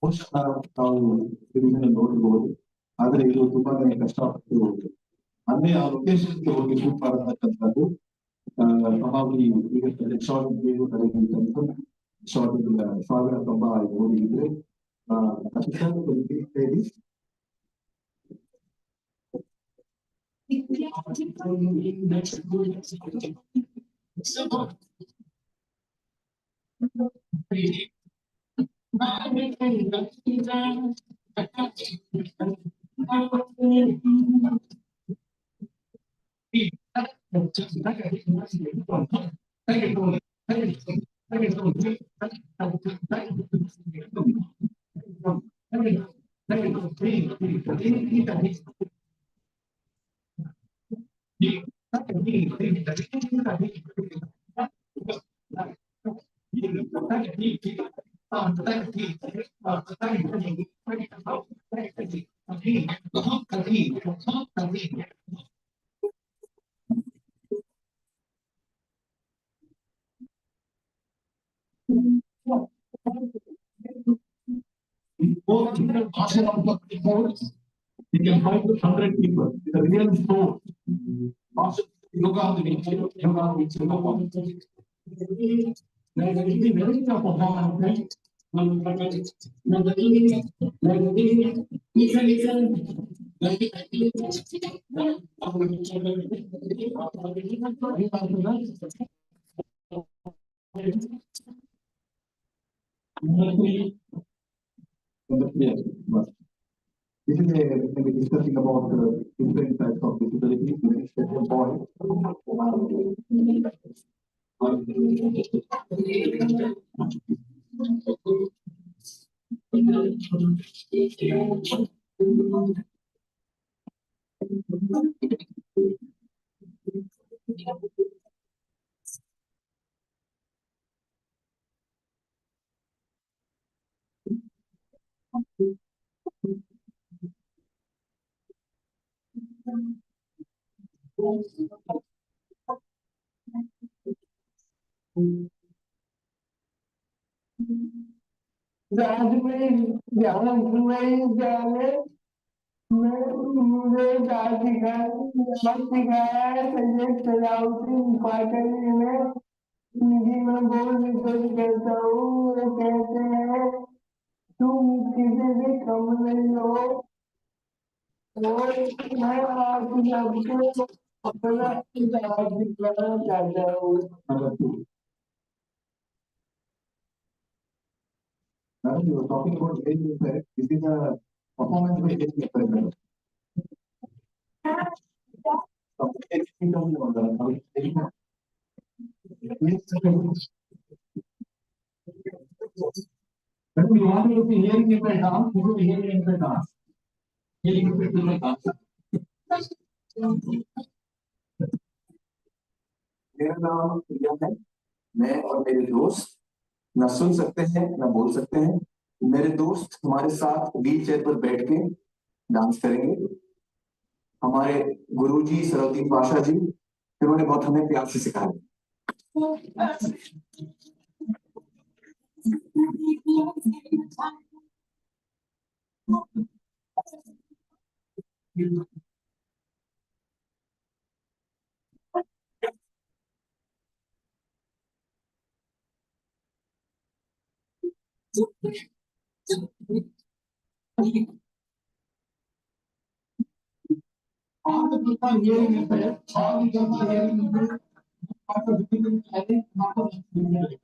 Most ನಾವು ಇದನ್ನ ನೋಡಬಹುದು ಆದರೆ ಇದು ತುಂಬಾನೇ ಕಷ್ಟಪಟ್ಟು ಅಂದ್ರೆ ಆ ಲೊಕೇಶನ್ಗೆ ಹೋಗಿ ಶೂಟ್ ಮಾಡತಕ್ಕಂಥದ್ದು ಶಾರ್ಟ್ ಶಾರ್ಟ್ ಸಾವಿರ ಕಂಬ ಹೋಗಿದ್ರೆ Assistant to Dignitaries. Both people pass it on the reports. You can find 100 people. The real source. Also, yoga, the yoga, which Yes, but this is when we're discussing about different types of disabilities. The next point. Hindi में बोल भी कोई कहता हूँ वो कहते हैं तुम किसी भी कम नहीं हो और मैं आप सबको अपना इतिहास दिखाना चाहता हूँ Now you were talking about age impact. This is a performance-based age impact. But we want to see hearing impact down, we will hearing impact down. Hearing impact will not मेरा नाम प्रिया है मैं और मेरे दोस्त न सुन सकते हैं न बोल सकते हैं मेरे दोस्त हमारे साथ व्हील चेयर पर बैठ के डांस करेंगे हमारे गुरुजी सरौती पाशा जी इन्होंने बहुत हमें प्यार से सिखाया all the people are hearing impact, all the people are hearing impact, not a difficult challenge, not a difficult.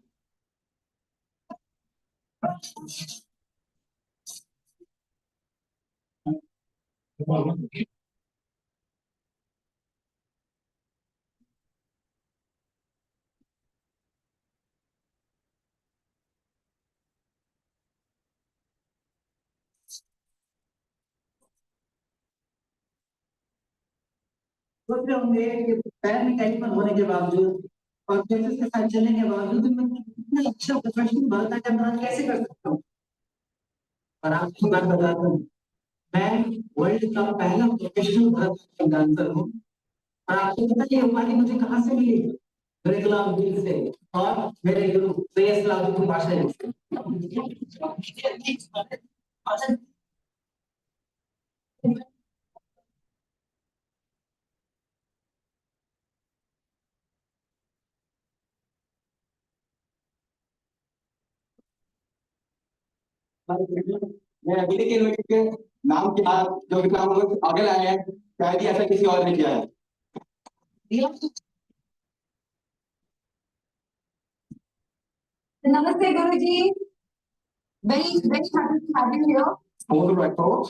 सोच रहे होंगे कि पैर में कैलिपर होने के बावजूद और पेशेंट के साथ चलने के बावजूद मैं कितना अच्छा प्रोफेशनल भरतनाट्यम कैसे कर सकता हूँ और आपको बात बताता हूँ मैं वर्ल्ड का पहला प्रोफेशनल भरतनाट्यम डांसर हूँ और आपको पता है ये उपाधि मुझे कहाँ से मिली मेरे गुलाम दिल से और मेरे गुरु श्रेयस लाल की भाषा से मैं अभी के लोग के नाम के जो भी काम लोग आगे लाए हैं शायद ही ऐसा किसी और ने किया है। Namaste, Guruji. Very happy to have you here. For the record,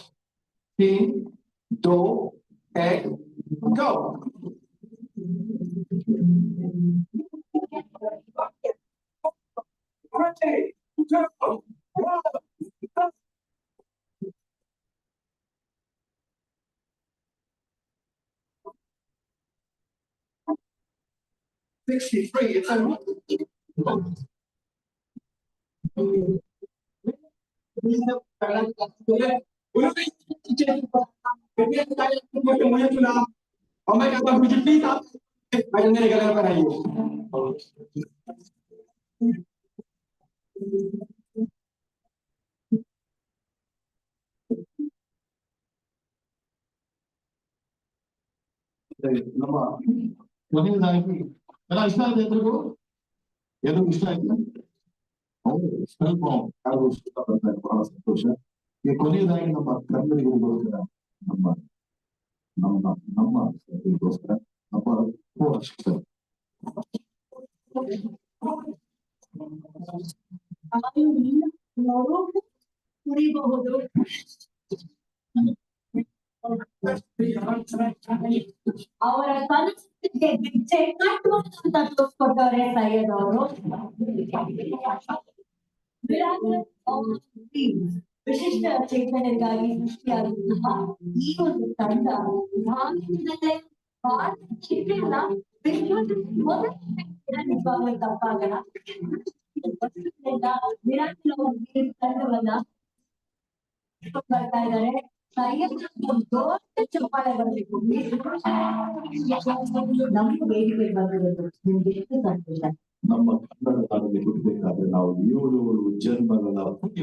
3, 2, 1, go. It's a और मैं कहता हूँ प्लीज आप मेरे गले पर आइए। ನಮ್ಮ ಕೊನೆಯದಾಗಿ ಎಲ್ಲ ಇಷ್ಟ ಆಯ್ತು ಎಲ್ರಿಗೂ ಎಲ್ಲರಿಗೂ ಇಷ್ಟ ಆಯ್ತು ಹೌದು ಸ್ವಲ್ಪ ಯಾರು ಇಷ್ಟಪಡ್ತಾರೆ ಬಹಳ ಸಂತೋಷ ಈ ಕೊನೆಯದಾಗಿ ನಮ್ಮ ಕನ್ನಡಿಗರಿಗೋಸ್ಕರ ನಮ್ಮ ನಮ್ಮ ನಮ್ಮ ಇದಕ್ಕೋಸ್ಕರ ನಮ್ಮ ಶಿಕ್ಷಕರು ಕುಡಿಬಹುದು ಅವರ ಕನಸಿಗೆ ಗೆಜ್ಜೆ ಕಟ್ಟುವಂತ ತೋರಿಸ್ಕೊಟ್ಟವ್ರೆ ಸೈಯದ್ ಅವರು ವಿಶಿಷ್ಟ ಚೇತನರಿಗಾಗಿ ಸೃಷ್ಟಿಯಾದಂತಹ ಈ ಒಂದು ತಂಡ ಭಾರತದಲ್ಲೇ ಭಾರತ ನಿಜವಾಗ್ಲೂ ತಪ್ಪಾಗಲ್ಲ ವಿರಾಟ್ ತಂಡವನ್ನ ಬರ್ತಾ ಇದ್ದಾರೆ ದೊಡ್ಡ ಚಪ್ಪಾಳೆ ಬರಬೇಕು ನಮ್ಗೆ ವೇದಿಕೆ ಬಂದಿರೋದು ನಿಮ್ಗೆ ಎಷ್ಟು ಸಂತೋಷ ನಮ್ಮ ಕನ್ನಡ ನಾಡಿಗೆ ಹುಟ್ಟಬೇಕಾದ್ರೆ ನಾವು 7 ಜನ್ಮಗಳ ಪುಣ್ಯ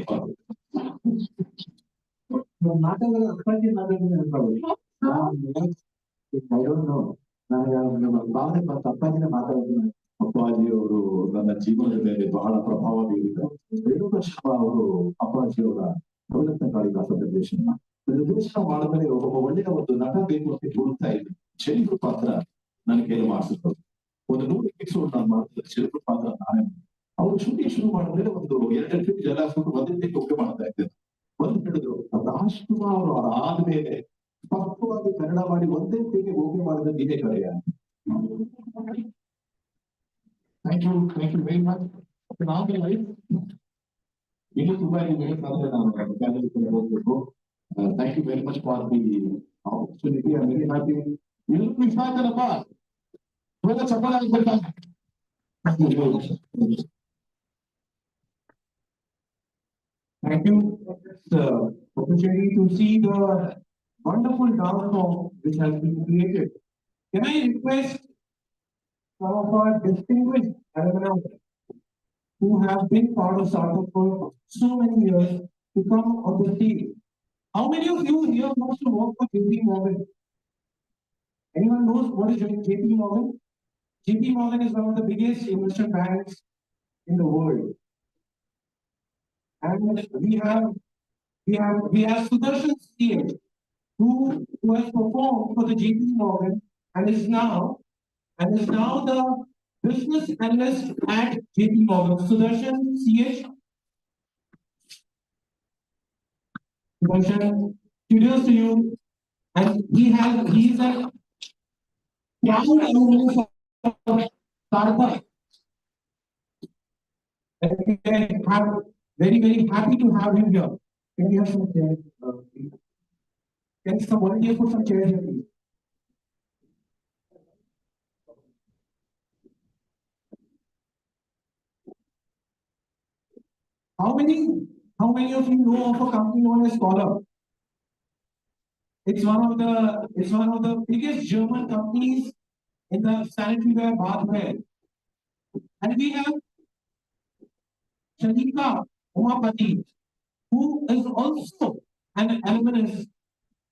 ಮಾತಾಡೋದು ಅಪ್ಪಾಜಿ ನಮ್ಮ ಭಾವನೆ ಅಪ್ಪಾಜಿನ ಮಾತಾಡೋದು ಅಪ್ಪಾಜಿ ಅವರು ನನ್ನ ಜೀವನದ ಮೇಲೆ ಬಹಳ ಪ್ರಭಾವ ಬೀರಿದ್ದಾರೆ ರೇಣುಕಾ ಶರ್ಮಾ ಅವರು ಅಪ್ಪಾಜಿ ಅವರ ಪ್ರಯತ್ನ ಕಾಳಿದಾಸ ನಿರ್ದೇಶನ ಮಾಡಿದ್ರೆ ಒಬ್ಬ ಒಳ್ಳೆಯ ಒಂದು ನಟ ಬೇಕು ಅಂತ ಹುಡುಕ್ತಾ ಇದ್ದೆ ಶರೀಫ್ ಪಾತ್ರ ನನ್ನ ಕೈಲಿ ಮಾಡಿಸಿದ್ರು ಒಂದು 100 ಎಪಿಸೋಡ್ ನಾನು ಮಾಡ್ತಿದ್ದೆ ಶರೀಫ್ ಪಾತ್ರ ನಾನೇ ಅವರು ಶೂಟಿಂಗ್ ಶುರು ಮಾಡಿದ್ರೆ ಒಂದು 2 ಟ್ರಿಪ್ ಜಲ ಹಾಕ್ಬಿಟ್ಟು ಒಂದೇ ಟೇಕ್ ಓಕೆ ಮಾಡ್ತಾ ಇದ್ದೆ ಬಂದು ಹೇಳಿದ್ರು ರಾಜ್ಕುಮಾರ್ ಅವರು ಆದ್ಮೇಲೆ ಸ್ಪಷ್ಟವಾಗಿ ಕನ್ನಡ ಮಾಡಿ ಒಂದೇ ಟೇಕ್ ಓಕೆ ಮಾಡಿದ್ರೆ ನೀವೇ ಕರೆಯ ಥ್ಯಾಂಕ್ ಯು ವೆರಿ ಮಚ್ ನಾವು ಲೈಫ್ ಇನ್ನೂ ತುಂಬಾ ಇದೆ ನಾನು ಹೋಗ್ಬೇಕು thank you very much for the opportunity I very happy ಎಲ್ಲರಿಗೂ ಇಷ್ಟ ಆಯ್ತಲ್ಲಪ್ಪ ಇವಾಗ ಚಪ್ಪಲ್ ಆಗ್ಬೇಕಾ Thank you for this opportunity to see the wonderful dance form which has been created. Can I request some of our distinguished alumni who have been part of Sarthak for so many years to come on the stage? How many of you here wants to work for JP Morgan? Anyone knows what is JP Morgan? JP Morgan is one of the biggest investment banks in the world. And we have Sudarshan CA who has performed for the JP Morgan and is now the business analyst at JP Morgan. Sudarshan CH. Sudarshan, kudos to you. And he is a proud alumnus of Tata. And we are very happy to have him here. Can we have some chairs? Can some volunteers put some chairs here, please? How many of you know of a company known as Scholar? It's one of the biggest German companies in the sanitary ware bathware. And we have Shanika Umapati, who is also an alumnus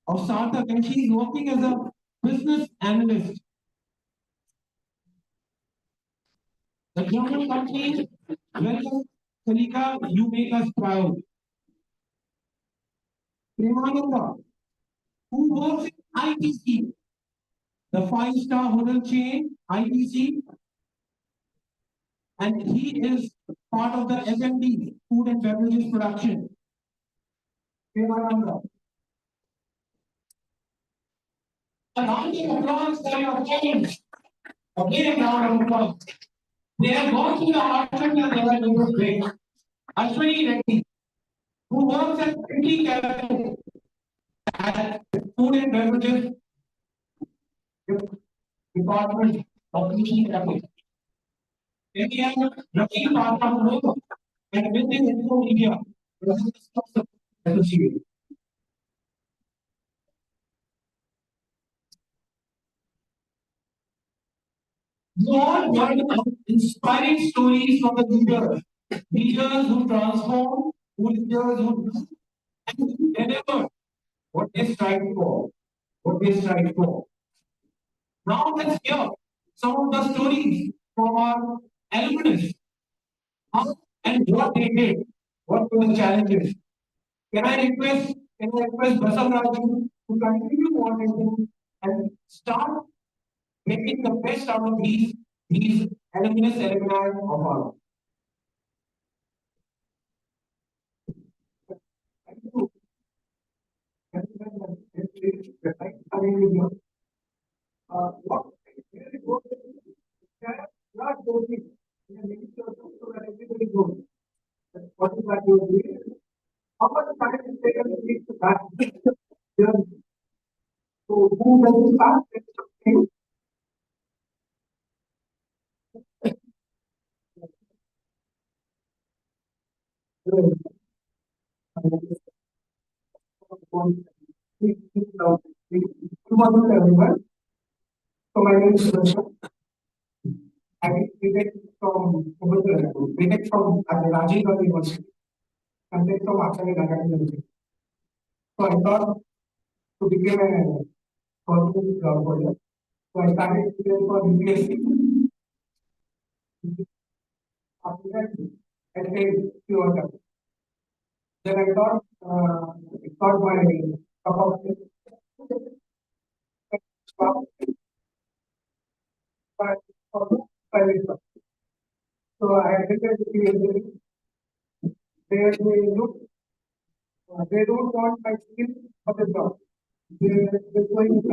of Sarthak, and she is working as a business analyst. The German company, welcome, Shanika, you make us proud. Premananda, who works in ITC, the five-star hotel chain, ITC, and he is part of the F&B, food and beverages production. Premananda. A round of applause for your parents. Again, a round of applause. They have gone through the hardship and they are doing great. Ashwini Reddy, who works at City Cafe at Food and Beverages Department of City Cafe. Then we have Ravi Tata, who works at Business Info Media. Associate. You all heard about inspiring stories from the leaders who transform, leaders who do, and deliver what they strive for, what they strive for. Now let's hear some of the stories from our alumnus, how and what they did, what were the challenges. Can I request Basamraju to continue moderating and start making the best out of these alumni of our. What is that you're doing? How much time is taken to reach the back? So who does start? Good morning, everyone. So my name is Sarthak. I graduated from Rajiv Gandhi University and then from Acharya Nagaraj University. So I thought to become a corporate job holder. So I started preparing for UPSC. After that, I failed few attempts. Then I thought my cup of tea. But private job. So I attended the PwDs. They don't want my skill for the job. They're going to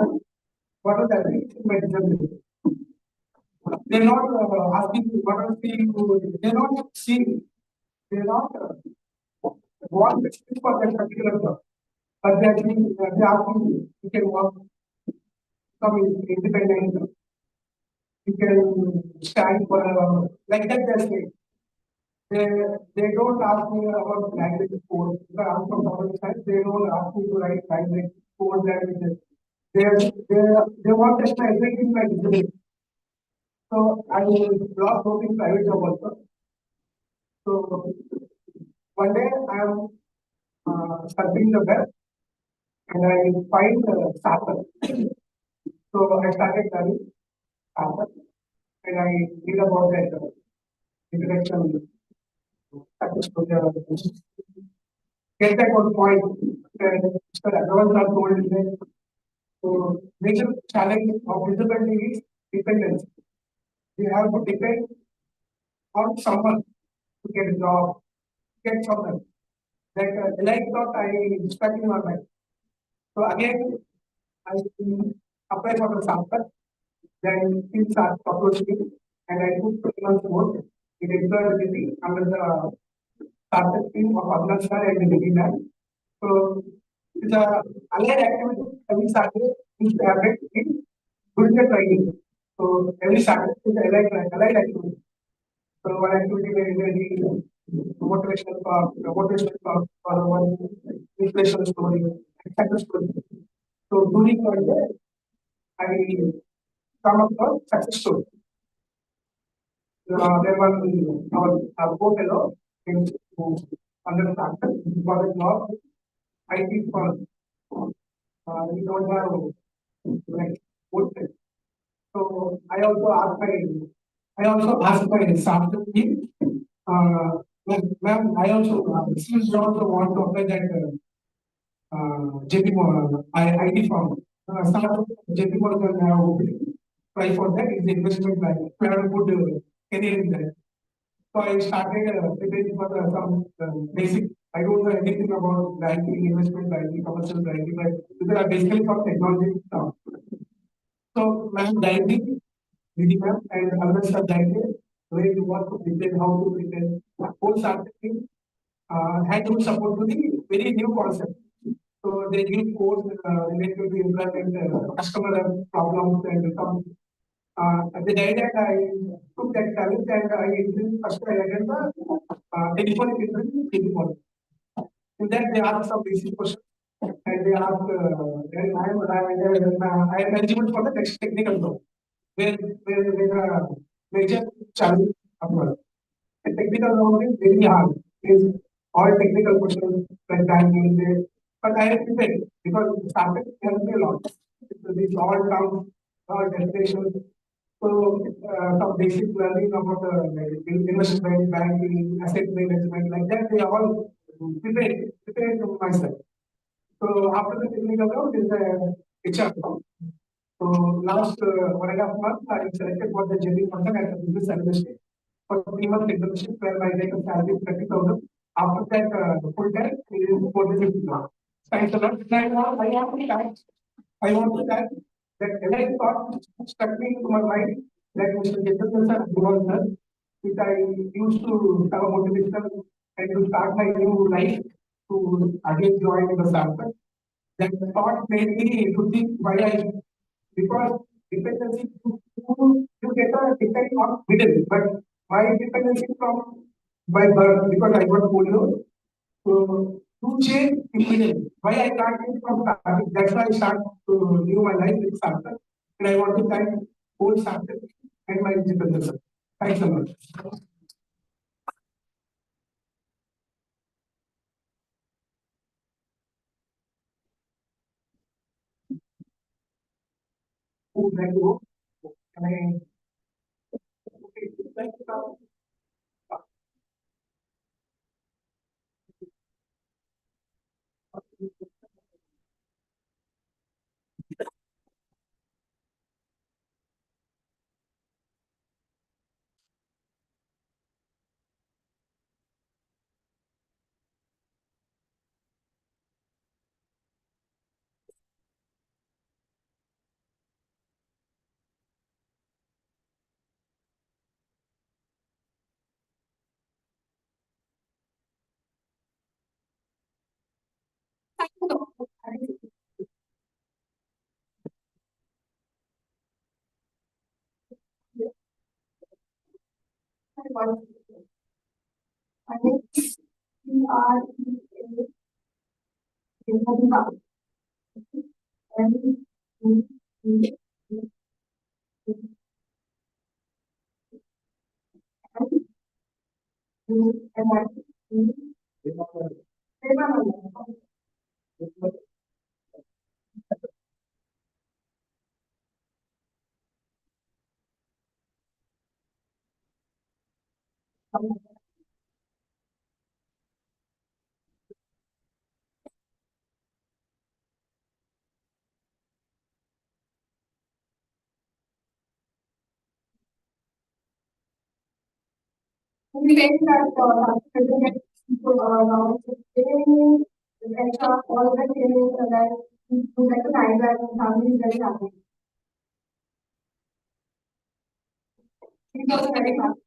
what are the my disability. They're not asking what are the they're not seeing, they're not want the skill for that particular job. But they're asking you can work, come independent, you can stand for like that they're saying. They don't ask me about language code. If I ask from government side, they don't ask me to write language code languages. They want to try everything like this. So I lost hope in private job also. So one day I am surfing the web and I find Sarthak. So I started learning Sarthak and I read about that intellectual get that one point. Mr. Agrawal has told me that so major challenge of disability is dependence. You have to depend on someone to get a job, get something. That like thought I stuck in my mind. So again, I applied for the Sarthak. Then things are approached me and I took 3 months more in employability under the Sarthak team of Abhilash sir and the man. So it's a allied activity every Saturday used to happen in Gurja training. So every Saturday is allied activity. So one activity where the motivational talk for one inspirational story, etc. story. So during one day, I come across success story. There was our co-fellow in under Tata, he got a job, IT firm. We don't have like good. So I also asked my Sarthak team, ma'am, I also want to apply that JP Morgan, IT firm. Some JP Morgan have try for that is the investment bank. We have a good career in that. So I started preparing for some basic. I don't know anything about banking, investment banking, commercial banking, but because I basically from technology stuff. So ma'am guiding, Didi ma'am, and others are guided where you want to prepare, how to prepare. Whole starting had to support to the very new concept. So they give course related to implement customer problems and some. At the day that I took that challenge and I interviewed first I attended the telephonic interview telephone. In that they ask some basic questions and they ask then I am eligible for the next technical job where major challenge upward. The technical round is very hard. Is all technical questions like banking, but I have prepared because started helped me a lot. So these all terms, all definitions. So some basic learning about investment, banking, asset management, like that, they are all prepared to myself. So after the technical round is the HR round. So last 1.5 months, I selected for the JD function as a business analyst for 3 months internship where I get a salary 30,000. After that, full time is 40,000. Thanks a lot. I want to thank that LI thought struck me into my mind that Mr. Geetanjali sir was there, which I used to have a motivation and to start my new life to again join the Sarthak. That thought made me to think why I because dependency you get a depend on middle, but my dependency from by birth because I got polio. So to change in middle, why I can't change from starting. That's why I start to live my life with Sarthak. And I want to thank whole Sarthak and my dependence. Thanks a lot. Who would like to go? Can I? Okay, thank you. We take that people around the extra all the training that to get the time that family is very happy. It was very happy.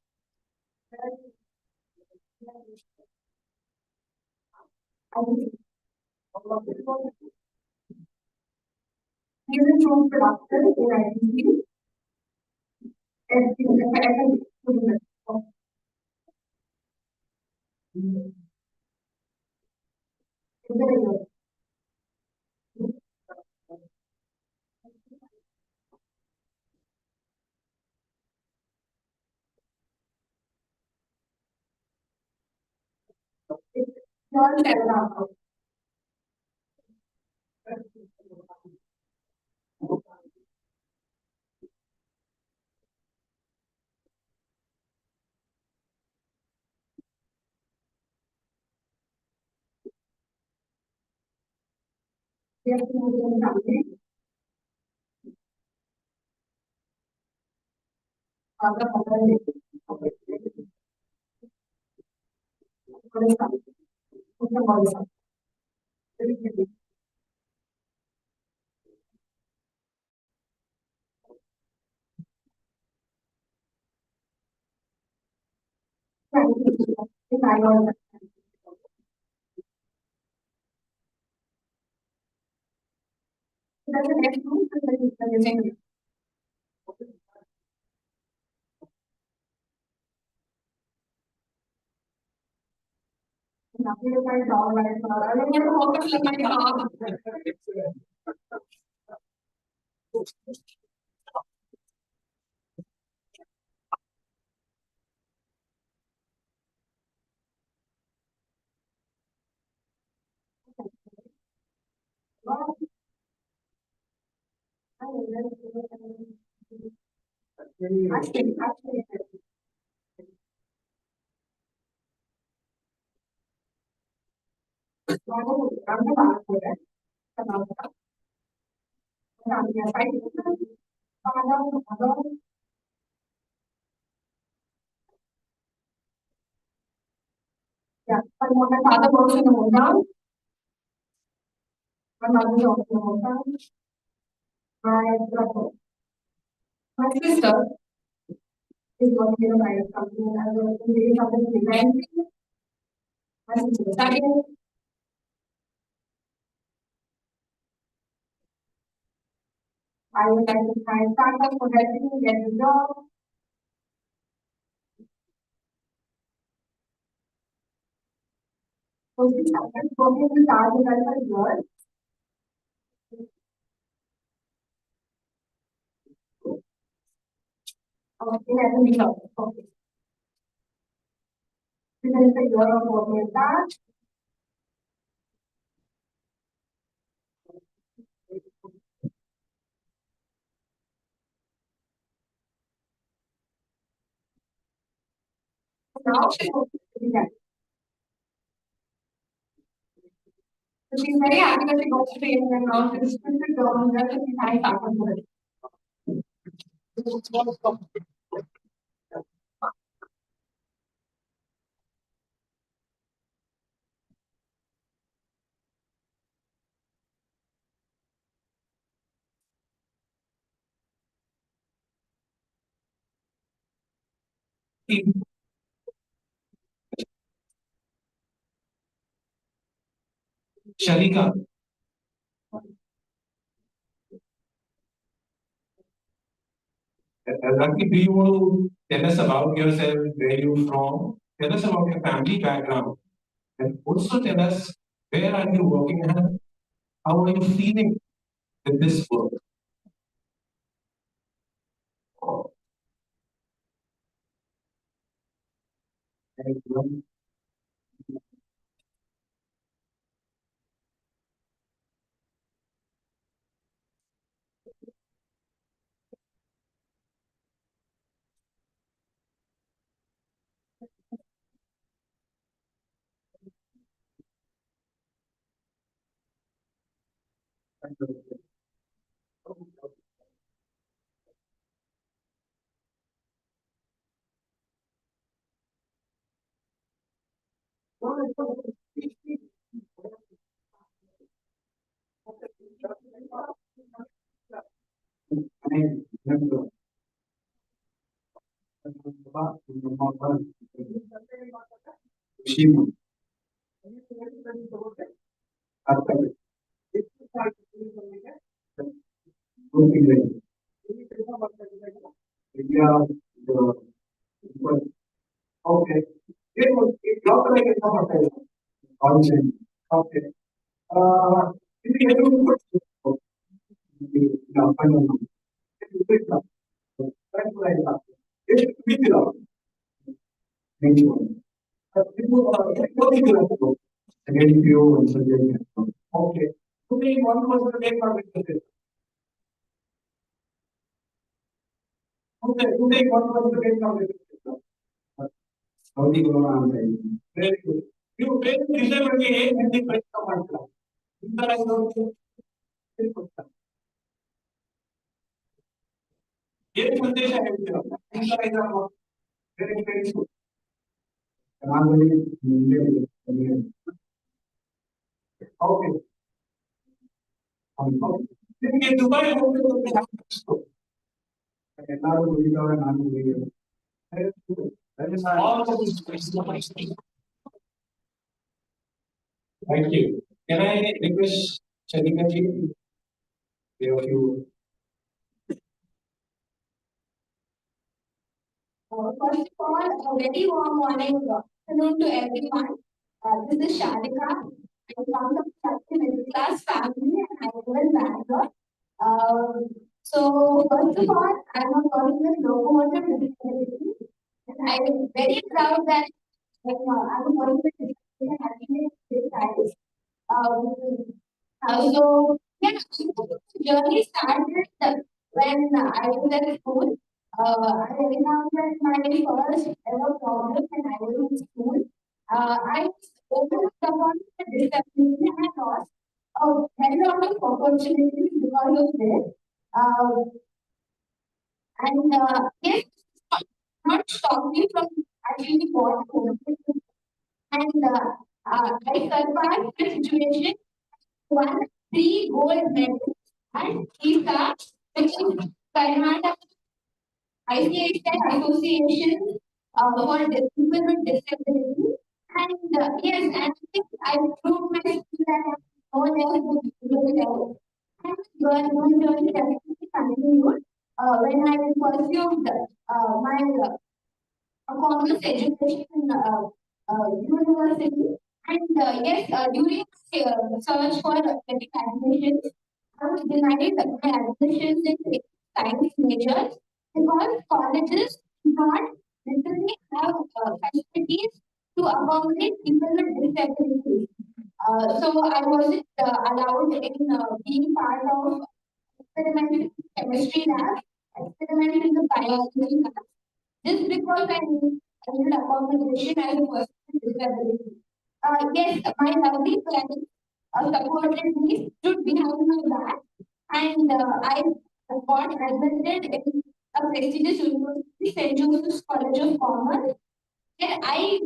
He will improve production in ITC. Yeah, but my father works in the hometown. My mother is also in the hometown. My brother. My sister is working in a private company as a lady of the design. My sister is studying. I would like to thank Tata for helping me get the job. So she started working with Tata for years. Okay, let me talk. Okay. This is the year of working with that. Now she's working with that. So she's very happy that she got training and now she's a good job and that she thanks Tata for it. Sharika, Lucky, do you want to tell us about yourself, where you're from? Tell us about your family background. And also tell us where are you working and how are you feeling with this work? Okay. Okay. Okay. Today, one was the name of it. Okay, today, one was the name of it. How do you go around? Very good. You pay disability and the ये संदेश है Okay. ये Dubai Thank you. Can I request Shanika ji? There are few. First of all, a very warm morning, afternoon to everyone. This is Shalika. I come from such a middle class family and I live in Bangalore. So, first of all, I'm a person with locomotor disability. And I'm very proud that I'm a person with disability and having this size. So, yeah, the journey started when I was at school. I encountered my first ever problem when I was in school. I was overlooked upon the disability and I lost a very lot of opportunities because of this. Yes, not stop me from actually what I wanted to do. And I survived the situation, won 3 gold medals and 3 stars, which is Karnataka ICICI Association for People with Disability. And yes, and I think I proved my skill that no one else would be able to help. And my journey definitely continued when I pursued my commerce education in university. And yes, during my search for getting admissions, I was denied my admissions in science majors because colleges do not literally have facilities to accommodate people with disabilities. So I wasn't allowed in being part of experimental chemistry lab, experimental biology lab, just because I needed accommodation as a person with disability. Yes, my lovely parents supported me, stood behind my back, and I got admitted in a prestigious university, St. Joseph's College of Commerce, where I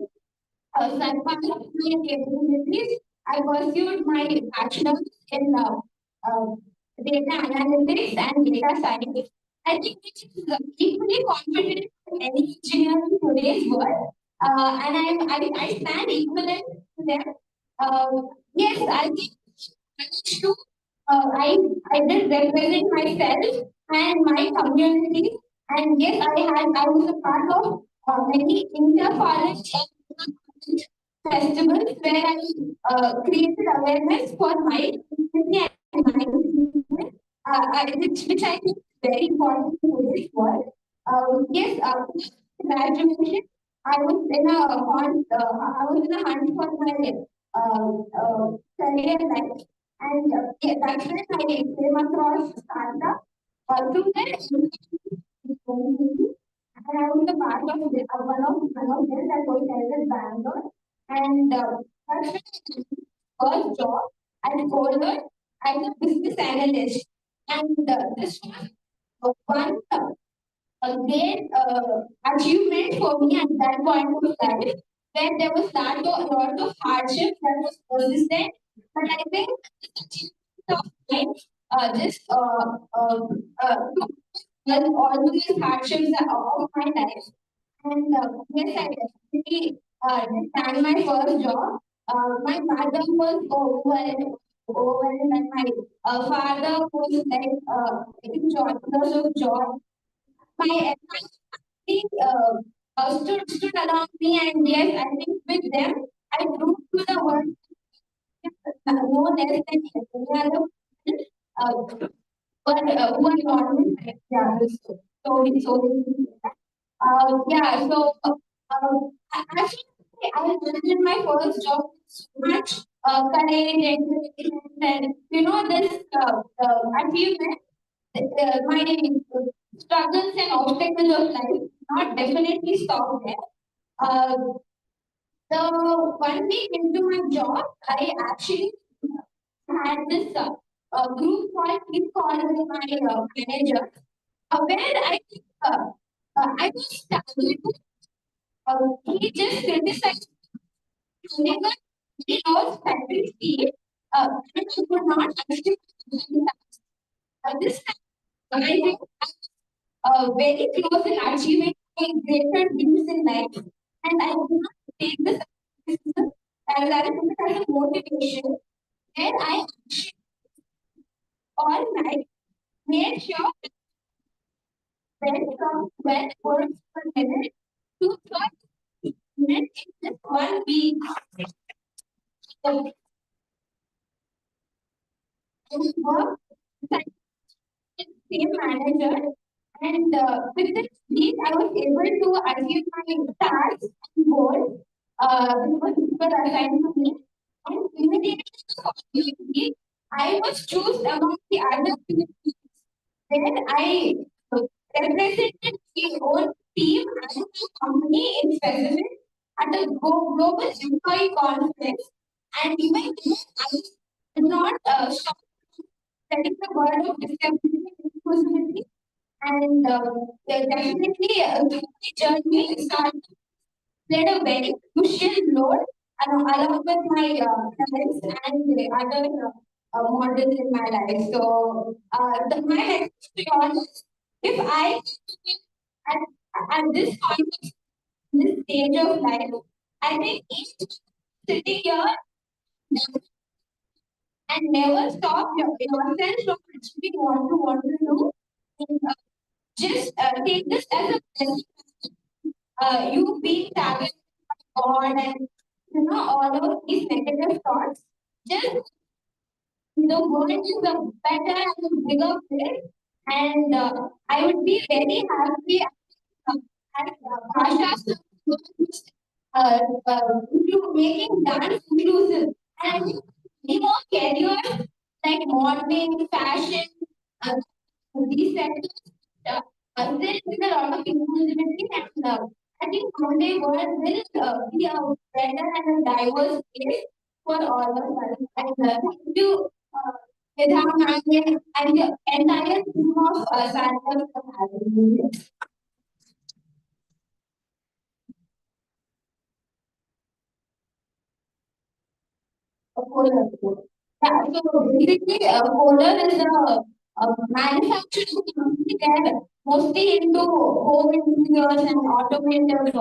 surpassed my capabilities. I pursued my bachelor's in data analytics and data science. I think which is equally confident in any engineer in today's world. And I stand equivalent to them. Yes, I think managed to I did represent myself and my community. And yes, I was a part of many inter-college festivals where I created awareness for my community and my movement, which I think is very important in today's world. Yes, graduation, I was in a hunt for my career life, and yeah, that's when I came across Tata. Through that, and I was a part of one of them that was held in Bangalore. And that's when I first job at Kohler as a business analyst. And this was one a great achievement for me at that point of life, where there was lot of hardship that was persistent. But I think this achievement of mine just took all these hardships of my life. And yes, I definitely did find my first job. My mother was overwhelmed, and my father was like taking jobless of job. My family stood around me, and yes, I think with them, I proved to the world no less than any other person, who are normal. Yeah, so yeah, so actually, I landed my first job with so much courage and dedication, and this achievement, my struggles and obstacles of life not definitely stop there. Uh, the 1 week into my job, I actually had this group called Keep Call with my manager, where I think I was targeted. He just criticized whenever he knows factory speed, and I could not achieve this time. I think very close in achieving a greater dreams in life, and I would not take this criticism as I took it as a motivation, where I all night made sure that from 12 words per minute to 30 minutes in just 1 week. So, I worked with the same manager, and with this week, I was able to achieve my tasks and goals which were assigned to me. And immediately the following week, I was chosen among the other teams where I represented my own team and my company in specific at a global employee conference. And even then, I did not stop studying the word of disability and inclusivity. And definitely, through my journey, Sarthak played a very crucial role along with my parents and the other models in my life. So, my message to you all is, if I at, at this point, this stage of life, I think each sitting here and never stop yourself from achieving what to do. And, just take this as a blessing. You being targeted by God and all of these negative thoughts. Just the world is a better and a bigger place, and I would be very happy at Bhasha making dance inclusive. And I think many more careers like modeling, fashion, uh, these sectors, there is a lot of inclusivity, and I think one day world will be a better and a diverse place for all of us. And thank you, Vidhan and the entire team of Sarthak for having me. Kohler. Yeah, so basically, Kohler is a manufacturing company there, mostly into home interiors and automotive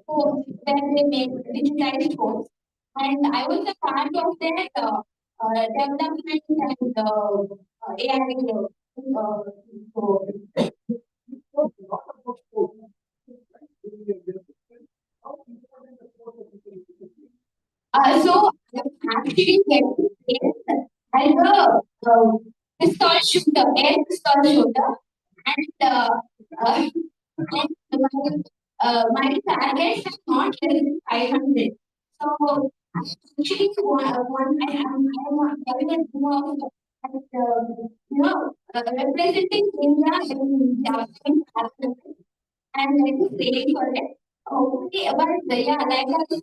homes where they make digitized homes. And I was a part of their development and AI. So I'm actually getting paid as a pistol shooter, air pistol shooter, and my targets are not less than 500. So actually, I'm having a dream of representing India in Japan and let me pray for it. Okay, but yeah, like I said,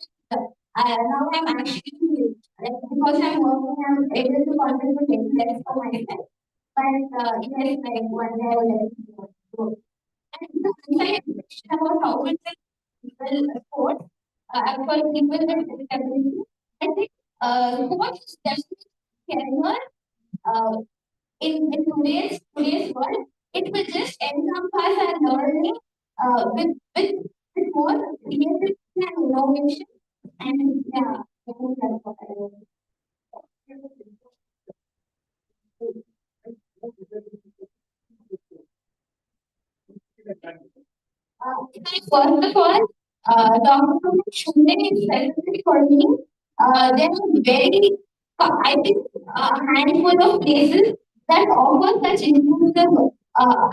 now I'm actually, because I'm working, I'm able to contribute less for myself. But yes, like one day I will let you know. And the inside question about how much people support for people with disability, I think support is definitely career in today's world. It will just encompass our learning with more creativity and innovation. And yeah, I think that's what I will. First of all, talking about shooting specifically for me, there are very, I think, a handful of places that offer such inclusive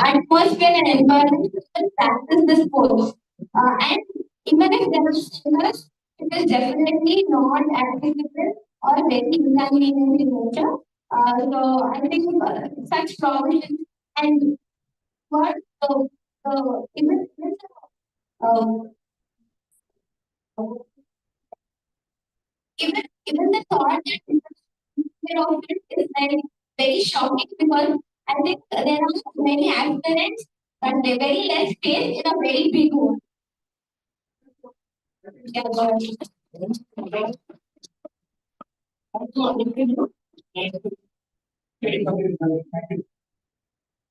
atmosphere and environment to practice the sports. And even if there are centers, it is definitely not accessible or very inconvenient in nature. So I think such provisions and what even um, even the thought that of it is like very shocking because I think there are many aspirants, but they very less space in a very big one. Yeah,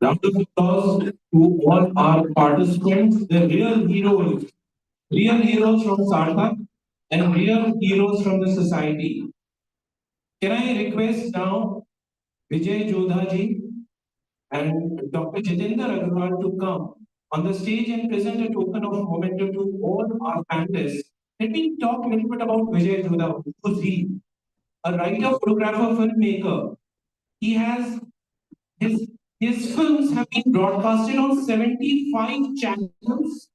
Round of applause to all our participants, the real heroes from Sarthak and real heroes from the society. Can I request now Vijay Jodha ji and Dr. Jitendra Agarwal to come on the stage and present a token of momentum to all our panelists. Let me talk a little bit about Vijay Jodha. Who is he? A writer, photographer, filmmaker. He has his his films have been broadcasted on 75 channels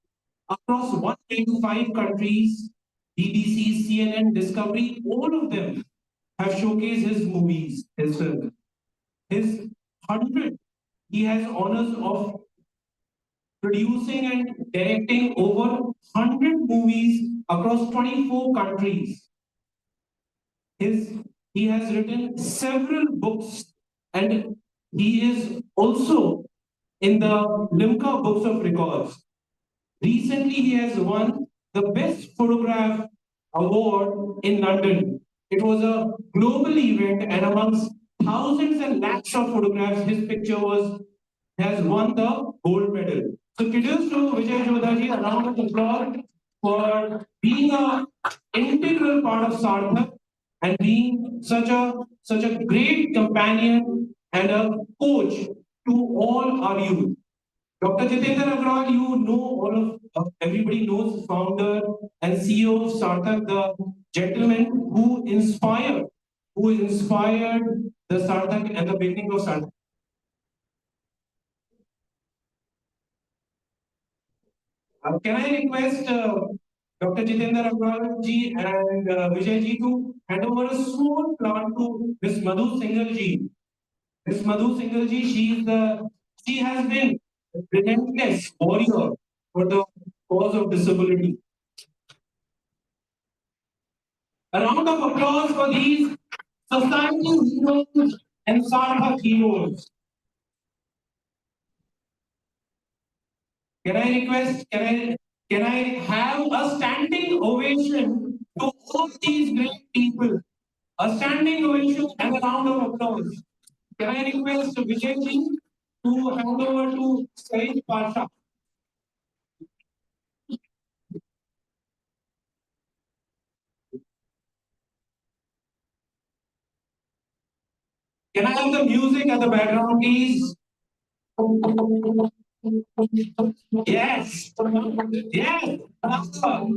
across 185 countries. BBC, CNN, Discovery, all of them have showcased his movies, his films. His 100, he has honors of producing and directing over 100 movies across 24 countries. He has written several books and he is also in the Limca Books of Records. Recently, he has won the Best Photograph Award in London. It was a global event, and amongst thousands and lakhs of photographs, his picture has won the gold medal. So, kudos to Vijay Jodhaji. A round of applause for being an integral part of Sarthak and being such a great companion and a coach to all our youth. Dr. Jitendra Agarwal, you know everybody knows founder and CEO of Sarthak, the gentleman who inspired the Sarthak and the beginning of Sarthak. Can I request Dr. Jitendra Agarwal ji and Vijay ji to hand over a small plant to Ms. Madhu Singhal ji. Ms. Madhu Singhal ji, she has been a relentless warrior for the cause of disability. A round of applause for these society heroes and Sarthak heroes. Can I have a standing ovation to all these great people? A standing ovation and a round of applause. Can I request Vijay ji to hand over to Saeed Pasha? Can I have the music at the background, please? Yes. Yes.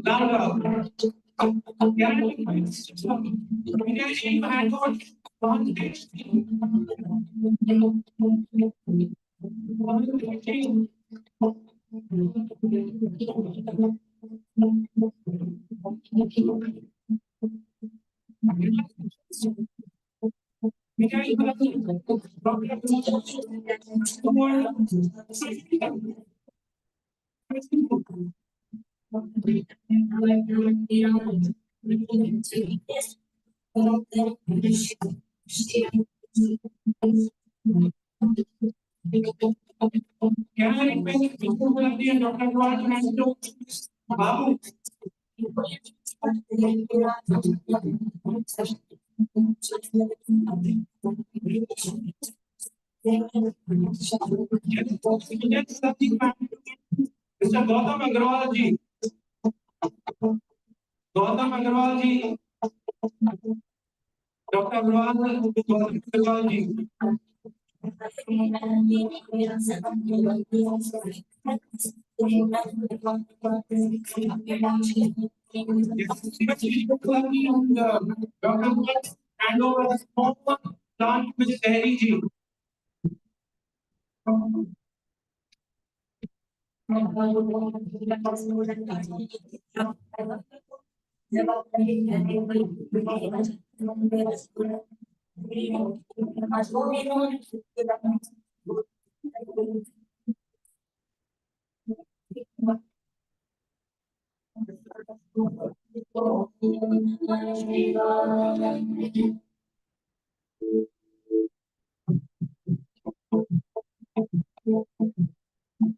Louder. Can I request Vijay ji to hand over on stage? Can I request Mr. Gulati and Dr. Gawal to hand over to Babu? Mr. Gautam Agarwal ji. Gautam Agarwal ji. Dr. Agarwal, Gautam Agarwal ji. Hand over a small plant to Ms. Tehri ji. Can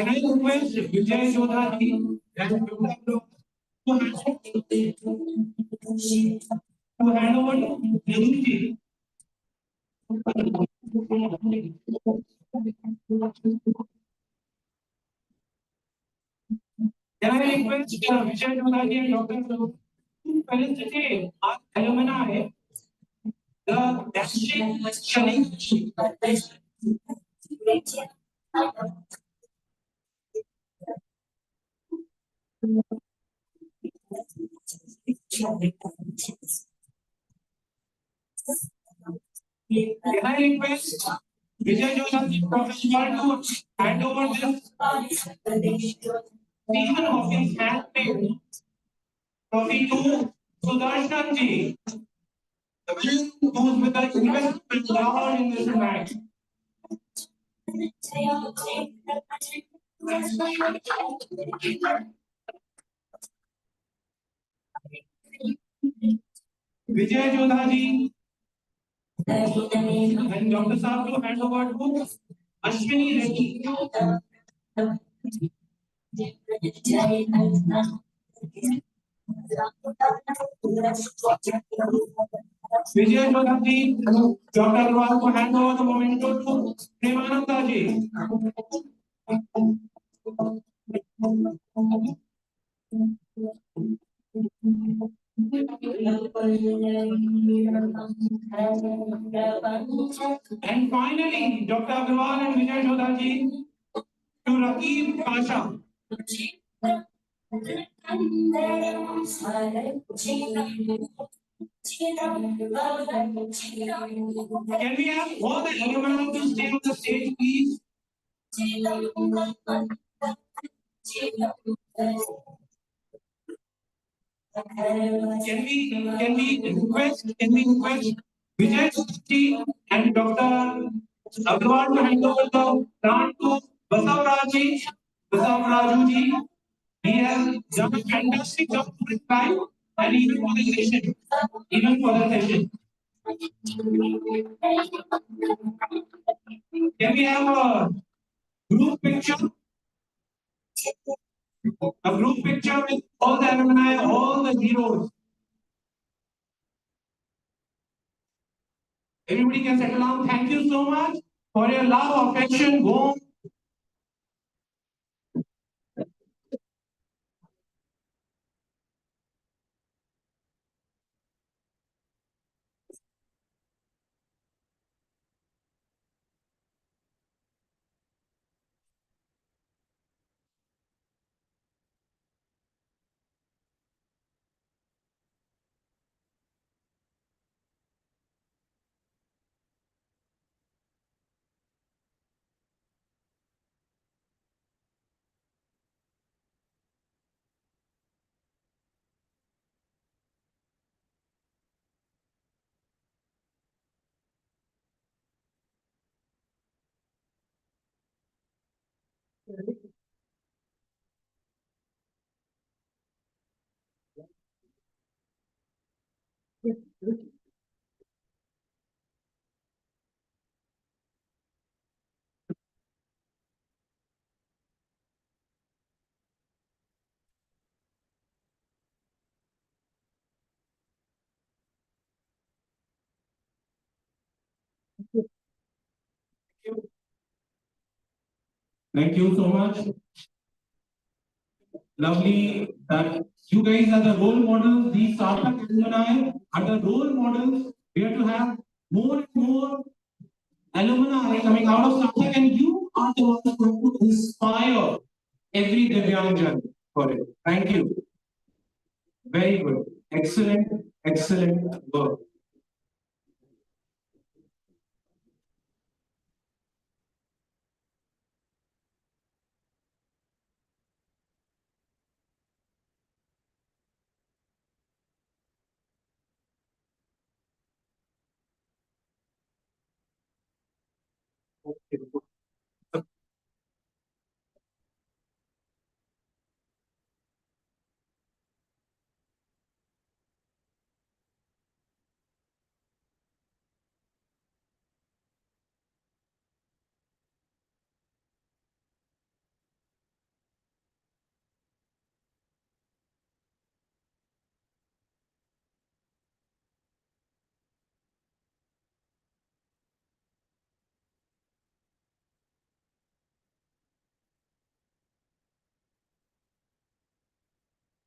I request Vijay Jodhati and to hand over to Nidhi? Can I request Vijay Jodhati and Dr. to felicitate our alumni, the dashing Shani? Can I request Vijay Jodhati Professional to hand over this Stephen Hawking's handmade trophy to Sudarshan ji, the man who's with the investment Lahore Investment Bank. Vijay Jodhati and Dr. Saab to hand over to Ashwini Reddy. Vijay Jodhati, Dr. Agarwal to hand over the memento to Premananda ji. And finally, Dr. Agarwal and Vijay Jodhati to Rakib Pasha. Can we have all the alumni to stay on the stage, please? Can we request Vijay Jodhati and Dr. Agarwal to hand over the grant to Basavaraj ji? He has done a fantastic job for his time and even for the session. Even for the session. Can we have a group picture? A group picture with all the alumni, all the heroes. Everybody can settle down. Thank you so much for your love, affection, warmth. Thank you so much. Lovely that you guys are the role models. These Sarthak alumni are the role models. We have to have more and more alumni coming out of Sarthak, and you are the ones who inspire every Divyanjan for it. Thank you. Very good. Excellent, excellent work.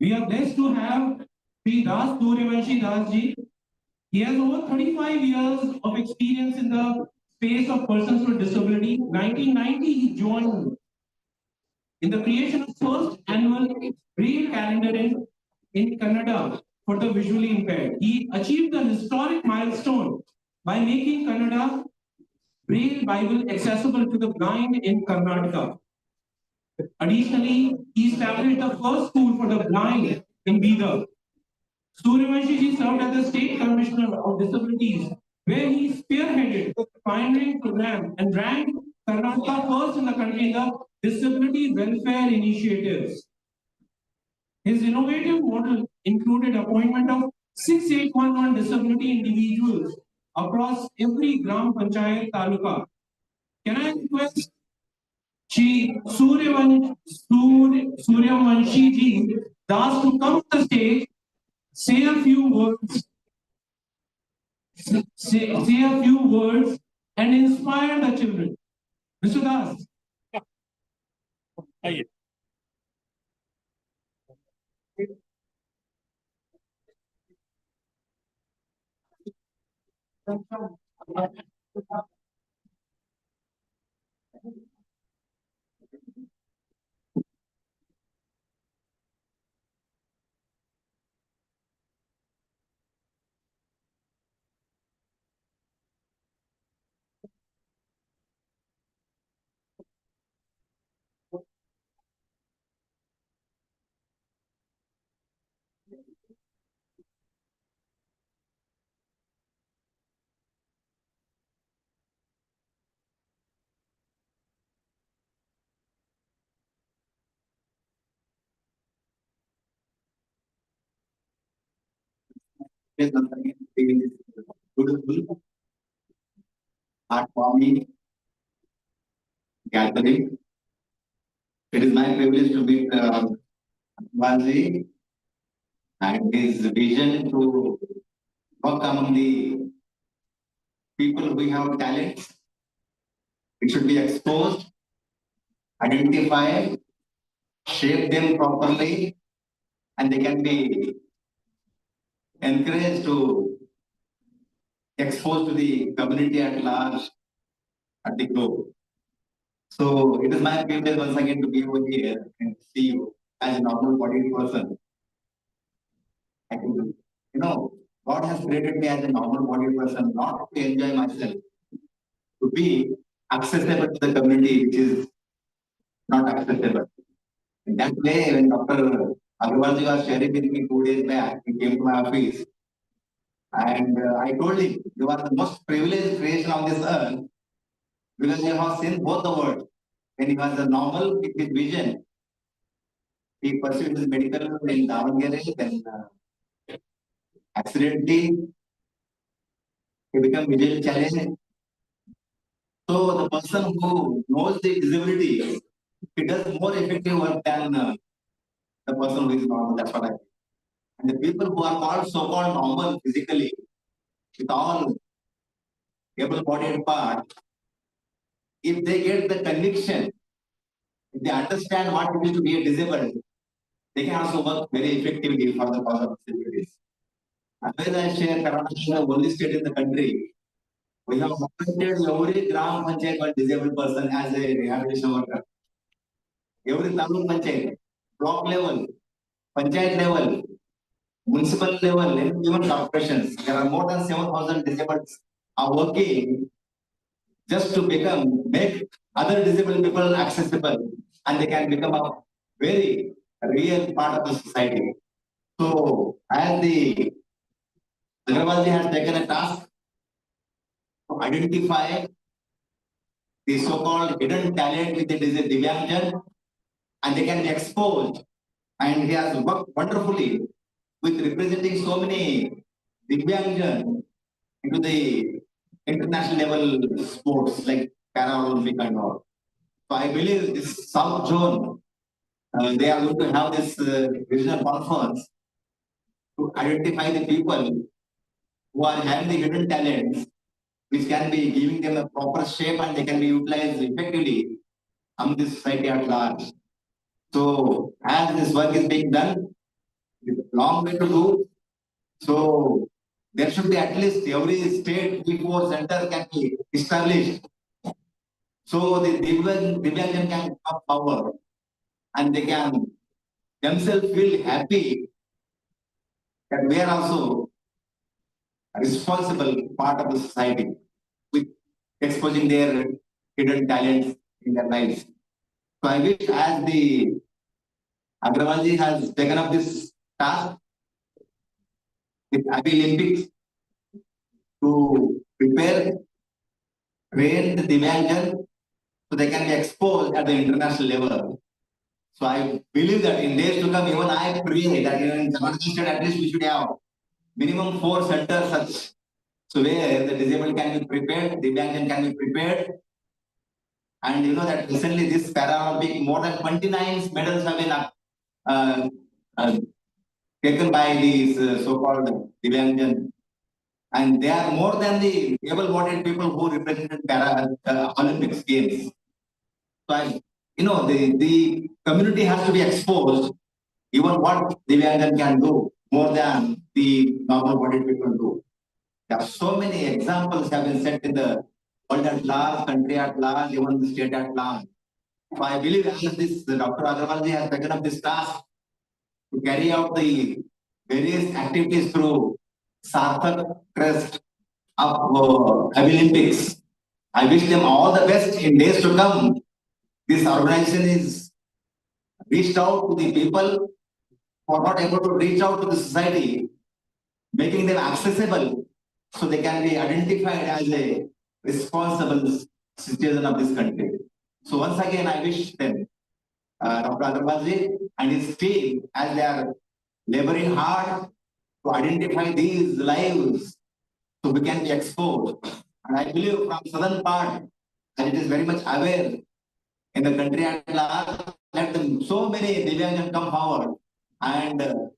We are blessed to have Sri Das Suryavanshi Das ji. He has over 35 years of experience in the space of persons with disability. 1990, he joined in the creation of first annual Braille calendar in Kannada for the visually impaired. He achieved the historic milestone by making Kannada Braille Bible accessible to the blind in Karnataka. Additionally, he established the first school for the blind in Bidar. Suryavanshi ji served as the State Commissioner of Disabilities, where he spearheaded the pioneering program and ranked Karnataka first in the country in the disability welfare initiatives. His innovative model included appointment of 6811 disability individuals across every Gram Panchayat Taluka. Can I request Shri Suryavanshi ji Das to come to the stage, say a few words, and inspire the children. Mr. Das. Beautiful, heartwarming gathering. It is my privilege to meet Banji and his vision to work among the people who have talents. It should be exposed, identified, shape them properly, and they can be encouraged to expose to the community at large at the globe. So it is my privilege once again to be over here and see you as a normal bodied person. I think, God has created me as a normal bodied person, not to enjoy myself, to be accessible to the community, which is not accessible. In that way, when Dr. Agarwalji was sharing with me 2 days back, he came to my office and I told him, you are the most privileged creation on this earth because you have seen both the worlds. When he was a normal with his vision, he pursued his medical in Davangere, then accidentally he became visually challenged. So the person who knows the disability, he does more effective work than the person who is normal. That's what I think. And the people who are called so-called normal physically, with all able-bodied part, if they get the conviction, if they understand what it is to be a disabled, they can also work very effectively for the cause of disabilities. As I share, Karnataka is the only state in the country. We have appointed every Gram Panchayat or disabled person as a rehabilitation worker. Every Taluk Panchayat, block level, Panchayat level, municipal level, and even corporations. There are more than 7,000 disabled are working just to make other disabled people accessible and they can become a very real part of the society. So, as the Agarwalji has taken a task to identify the so-called hidden talent with the Divyangjan and they can be exposed. And he has worked wonderfully with representing so many Divyangjan into the international level sports like Paralympic and all. So I believe this South Zone, they are going to have this regional conference to identify the people who are having the hidden talents, which can be giving them a proper shape and they can be utilized effectively among the society at large. So as this work is being done, long way to do. So there should be at least every state P4 center can be established. So the Divyangan can have power and they can themselves feel happy that we are also a responsible part of the society with exposing their hidden talents in their lives. So I wish as the Agrawalji has taken up this task with Abilympics to prepare, train the Divyangan so they can be exposed at the international level. So I believe that in days to come, even I pray that in Jamaica state at least we should have minimum 4 centers such so where the disabled can be prepared, the Divyangan can be prepared. And you know that recently this Paralympic more than 29 medals have been uh, taken by these so-called Divyangan. And they are more than the able-bodied people who represented Olympics games. So the community has to be exposed even what Divyangan can do more than the normal-bodied people do. There are so many examples have been set in the world at large, country at large, even the state at large. So I believe as this Dr. Agrawalji has taken up this task to carry out the various activities through Sarthak Trust of Abilympics. I wish them all the best in days to come. This organization is reached out to the people who are not able to reach out to the society, making them accessible so they can be identified as a responsible citizen of this country. So once again, I wish them, Dr. Agrawalji and his team, as they are laboring hard to identify these lives so we can be exposed. And I believe from southern part, that it is very much aware in the country at large, let them so many Divyangan come forward and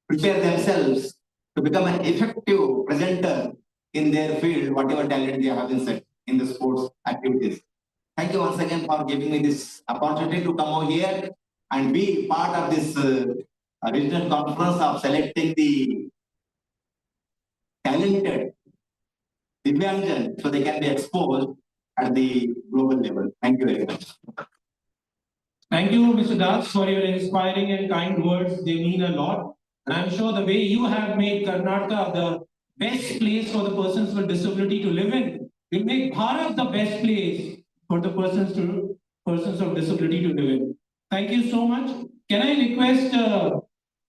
prepare themselves to become an effective presenter in their field, whatever talent they have inside in the sports activities. Thank you once again for giving me this opportunity to come over here and be part of this regional conference of selecting the talented Divyangan so they can be exposed at the global level. Thank you very much. Thank you, Mr. Das, for your inspiring and kind words. They mean a lot. And I'm sure the way you have made Karnataka the best place for the persons with disability to live in will make Bharat the best place for the persons of disability to live in. Thank you so much. Can I request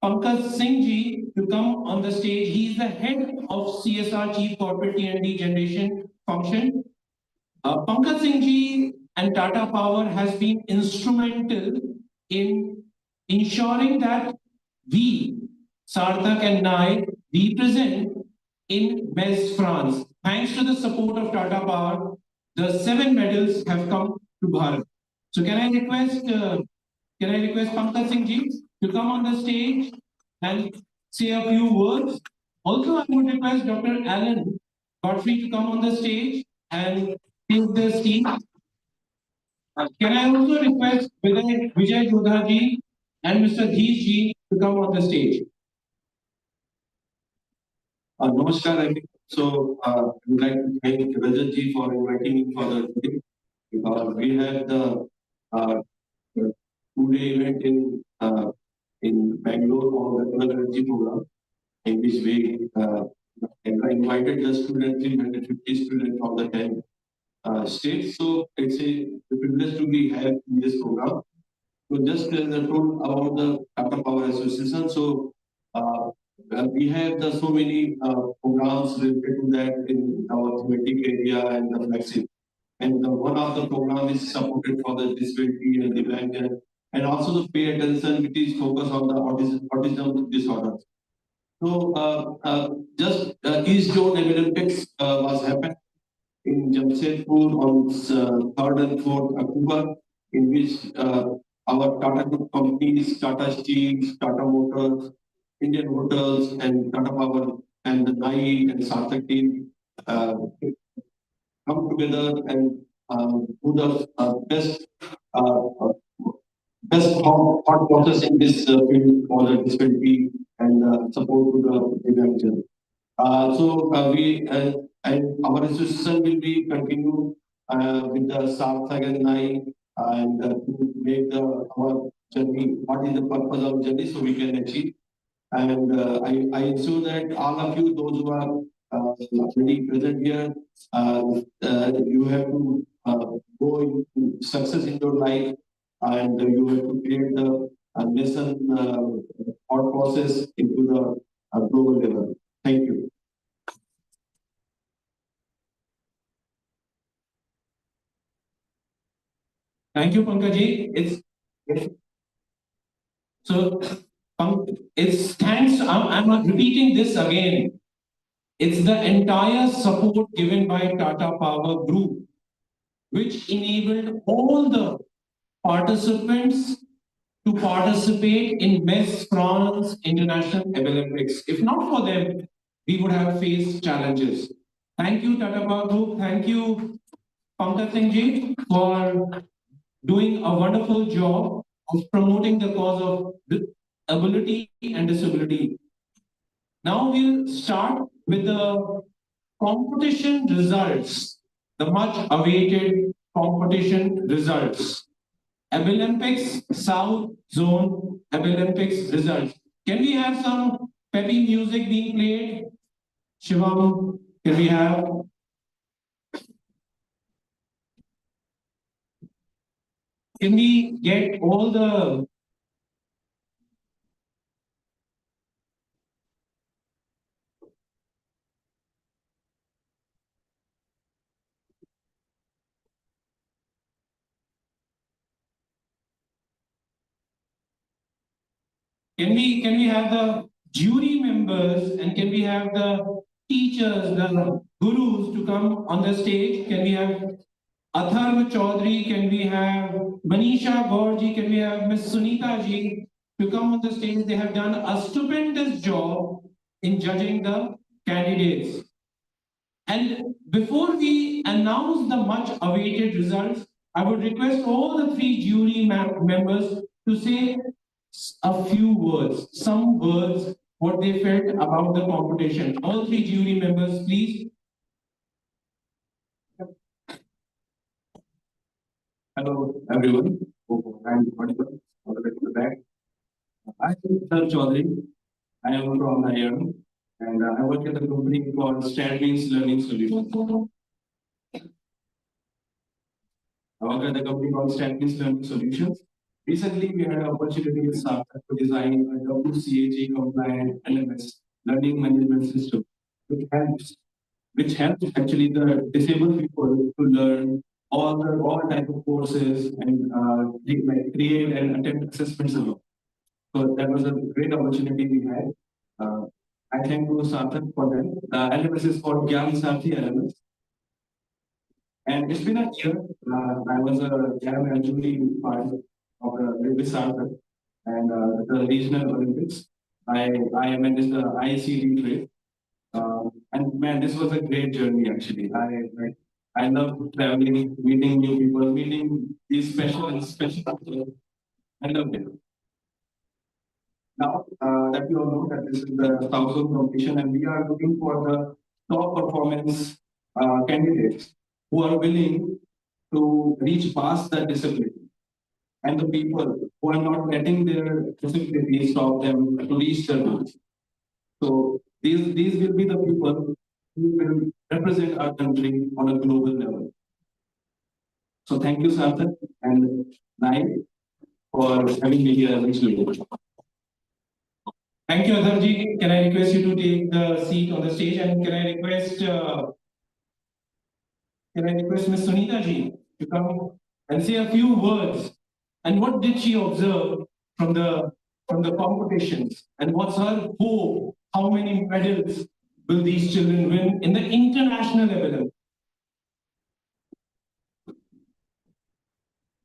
Pankaj Singh ji to come on the stage? He is the head of CSR Chief Corporate T&D Generation Function. Pankaj Singh ji and Tata Power has been instrumental in ensuring that we, Sarthak and naai, represent in West France. Thanks to the support of Tata Power, the 7 medals have come to Bharat. So can I request Pankaj Singh ji to come on the stage and say a few words? Also, I would request Dr. Alan Godfrey to come on the stage and take the stage. Can I also request Vijay Jodha ji and Mr. Dheej ji to come on the stage? Namaskar. So, I would like to thank Rajat ji for inviting me for the today because we had the 2-day event in Bengaluru on the Solar Energy Program, in which we invited the students, 350 students from the 10 states. So it's a privilege to be here in this program. So just told about the Tata Power Association. So we have so many programs related to that in our thematic area and the flagship. And one of the program is supported for the disability and the blind, and also the pay attention which is focused on the autism disorder. So just East Zone Abilympics was happened in Jamshedpur on 3rd and 4th October, in which our Tata Group companies, Tata Steel, Tata Motors, Indian Hotels, and Tata Power, and the naai and Sarthak team come together and do the best best thought process in this field for the disability and support to the individual. And our institution will be continue with the Sarthak and naai and to make our journey, what is the purpose of journey, so we can achieve. And I ensure that all of you, those who are already present here, you have to go into success in your life, and you have to create the lesson thought process into the global level. Thank you. Thank you, Pankaji. So it's thanks. I'm repeating this again. It's the entire support given by Tata Power Group, which enabled all the participants to participate in Miss France International Abilympics. If not for them, we would have faced challenges. Thank you, Tata Power Group. Thank you, Pankaj Singh ji, for doing a wonderful job of promoting the cause of ability and disability. Now we'll start with the competition results, the much awaited competition results. Abilympics South Zone Abilympics results. Can we have some peppy music being played? Shivam, can we have? Can we get all the can we have the jury members and can we have the teachers, the gurus to come on the stage? Can we have Atharv Chaudhary? Can we have Manisha Gaurji? Can we have Miss Sunita ji to come on the stage? They have done a stupendous job in judging the candidates. And before we announce the much awaited results, I would request all the three jury members to say a few words, some words, what they felt about the competition. All three jury members, please. Hello, everyone. I'm audible. Welcome to the back. I'm Sarthak Chaudhary. I am from Haryana, and I work at a company called Stanley's Learning Solutions. I work at a company called Stanley's Learning Solutions. Recently, we had an opportunity with Sarthak to design a WCAG compliant LMS learning management system, which helps actually the disabled people to learn all type of courses and create and attempt assessments alone. So that was a great opportunity we had. I thank you, Sarthak, for that. The LMS is called Gyan Sarthi LMS. And it's been a year. I was a Jam and Julie part of with Sarthak and the regional Olympics. I managed the ICD trade. And man, this was a great journey actually. I love traveling, meeting new people, meeting these special people. I loved it. Now that you all know that this is the South Zone competition, and we are looking for the top performance candidates who are willing to reach past that disability, and the people who are not letting their disability stop them to reach their goals. So these will be the people who will represent our country on a global level. So thank you, Sarthak and naai for having me here eventually. Thank you, Atharji. Can I request you to take the seat on the stage, and can I request Miss Sunita ji to come and say a few words? And what did she observe from the competitions? And what's her hope? How many medals will these children win in the international level?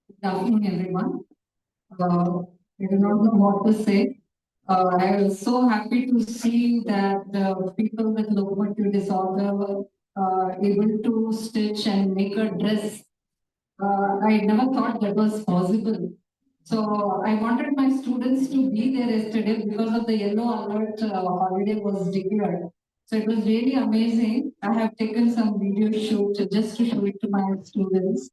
Good afternoon, everyone. I do not know what to say. I was so happy to see that people with locomotive disorder were able to stitch and make a dress. I never thought that was possible. So I wanted my students to be there yesterday because of the yellow alert holiday was declared. So it was really amazing. I have taken some video shoot just to show it to my students.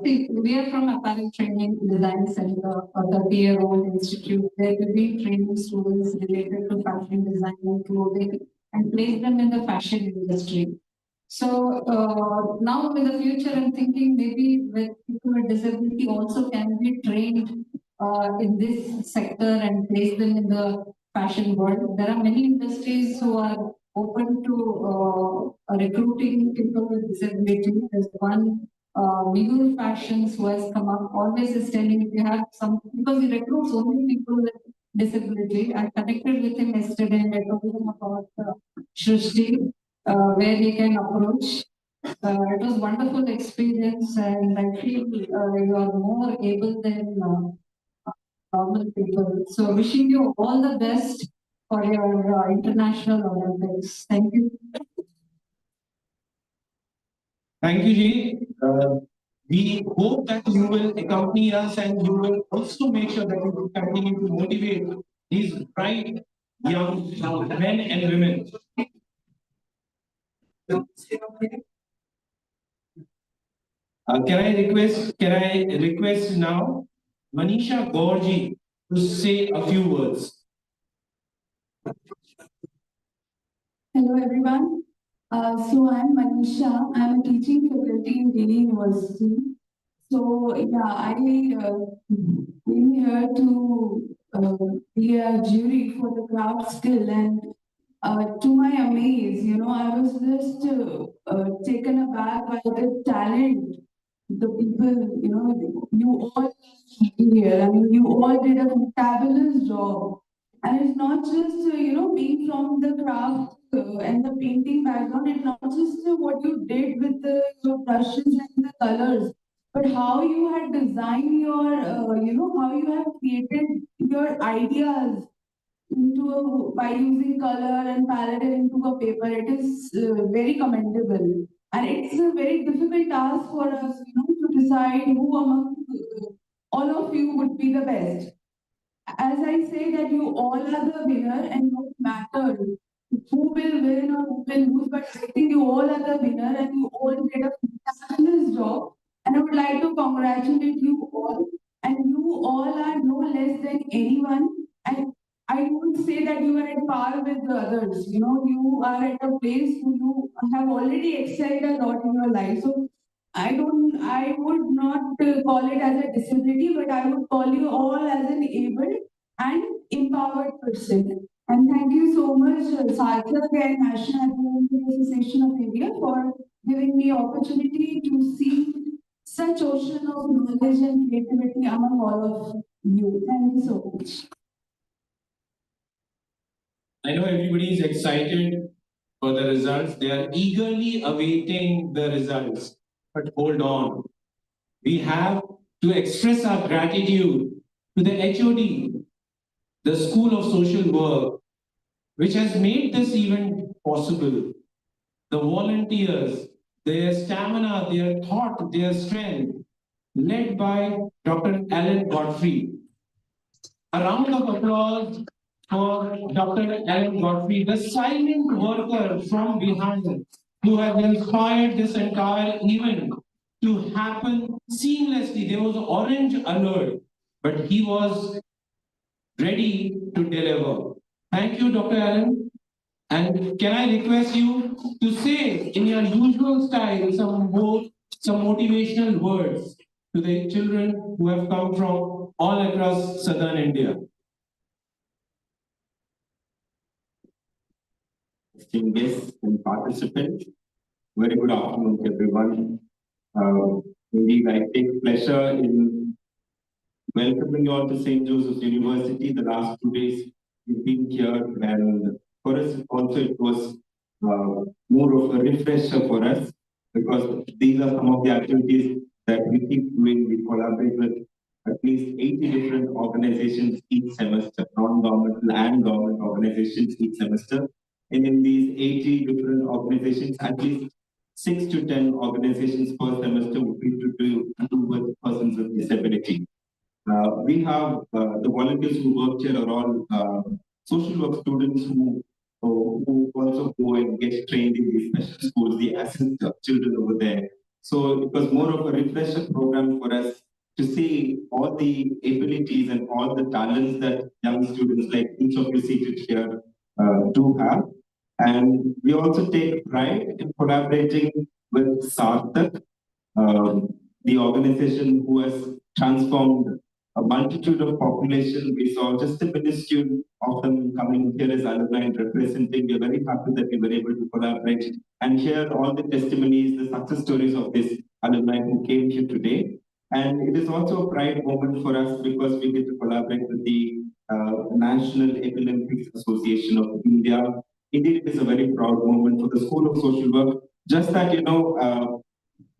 See, we are from Apparel Training Design Center, a 30-year-old institute. There will be training students related to fashion design and clothing and place them in the fashion industry. So now in the future, I'm thinking maybe with people with disability also can be trained in this sector and place them in the fashion world. There are many industries who are open to recruiting people with disability. There's one Mule Fashions who has come up, always is telling if you have some, because he recruits only people with disability. I connected with him yesterday and I told him about Shrishti, where he can approach. It was wonderful experience and I feel you are more able than normal people. So wishing you all the best for your international Olympics. Thank you. Thank you, Ji. We hope that you will accompany us and you will also make sure that you will continue to motivate these bright young men and women. Can I request now Manisha Gorji to say a few words? Hello everyone. So I'm Manisha. I'm a teaching faculty in Delhi University. So yeah, I came here to be a jury for the craft skill, and to my amaze, I was just taken aback by the talent. The people, you all here. I mean, you all did a fabulous job. And it's not just, being from the craft and the painting background, it's not just what you did with your brushes and the colors, but how you had designed your, how you have created your ideas into by using color and palette into a paper. It is very commendable. And it's a very difficult task for us, to decide who among all of you would be the best. As I say that you all are the winner and no matter who will win or who will lose, but I think you all are the winner and you all did a fabulous job. And I would like to congratulate you all. And you all are no less than anyone. And I would say that you are at par with the others. You are at a place where you have already excelled a lot in your life. So I would not call it as a disability, but I would call you all as an able and empowered person. And thank you so much, Sarthak and National Abilympics Association of India for giving me opportunity to see such ocean of knowledge and creativity among all of you. Thank you so much. I know everybody is excited for the results. They are eagerly awaiting the results. But hold on. We have to express our gratitude to the HOD, the School of Social Work, which has made this event possible. The volunteers, their stamina, their thought, their strength, led by Dr. Alan Godfrey. A round of applause for Dr. Alan Godfrey, the silent worker from behind, who has inspired this entire event to happen seamlessly. There was an orange alert, but he was ready to deliver. Thank you, Dr. Allen. And can I request you to say in your usual style some motivational words to the children who have come from all across southern India? Esteemed guests and participants, very good afternoon to everyone. Indeed, I take pleasure in welcoming you all to St. Joseph's University. The last 2 days we've been here, and for us also it was more of a refresher for us because these are some of the activities that we keep doing. We collaborate with at least 80 different organizations each semester, non-governmental and government organizations each semester. And in these 80 different organizations, at least 6 to 10 organizations per semester would be to do with persons with disability. We have the volunteers who work here are all social work students who also go and get trained in these special schools. They assist the children over there. So it was more of a refresher program for us to see all the abilities and all the talents that young students like each of you seated here do have. And we also take pride in collaborating with Sarthak, the organization who has transformed a multitude of population. We saw just a minuscule of them coming here as alumni and representing. We are very happy that we were able to collaborate and hear all the testimonies, the success stories of this alumni who came here today. And it is also a pride moment for us because we get to collaborate with the National Abilympics Association of India. Indeed, it is a very proud moment for the School of Social Work. Just that,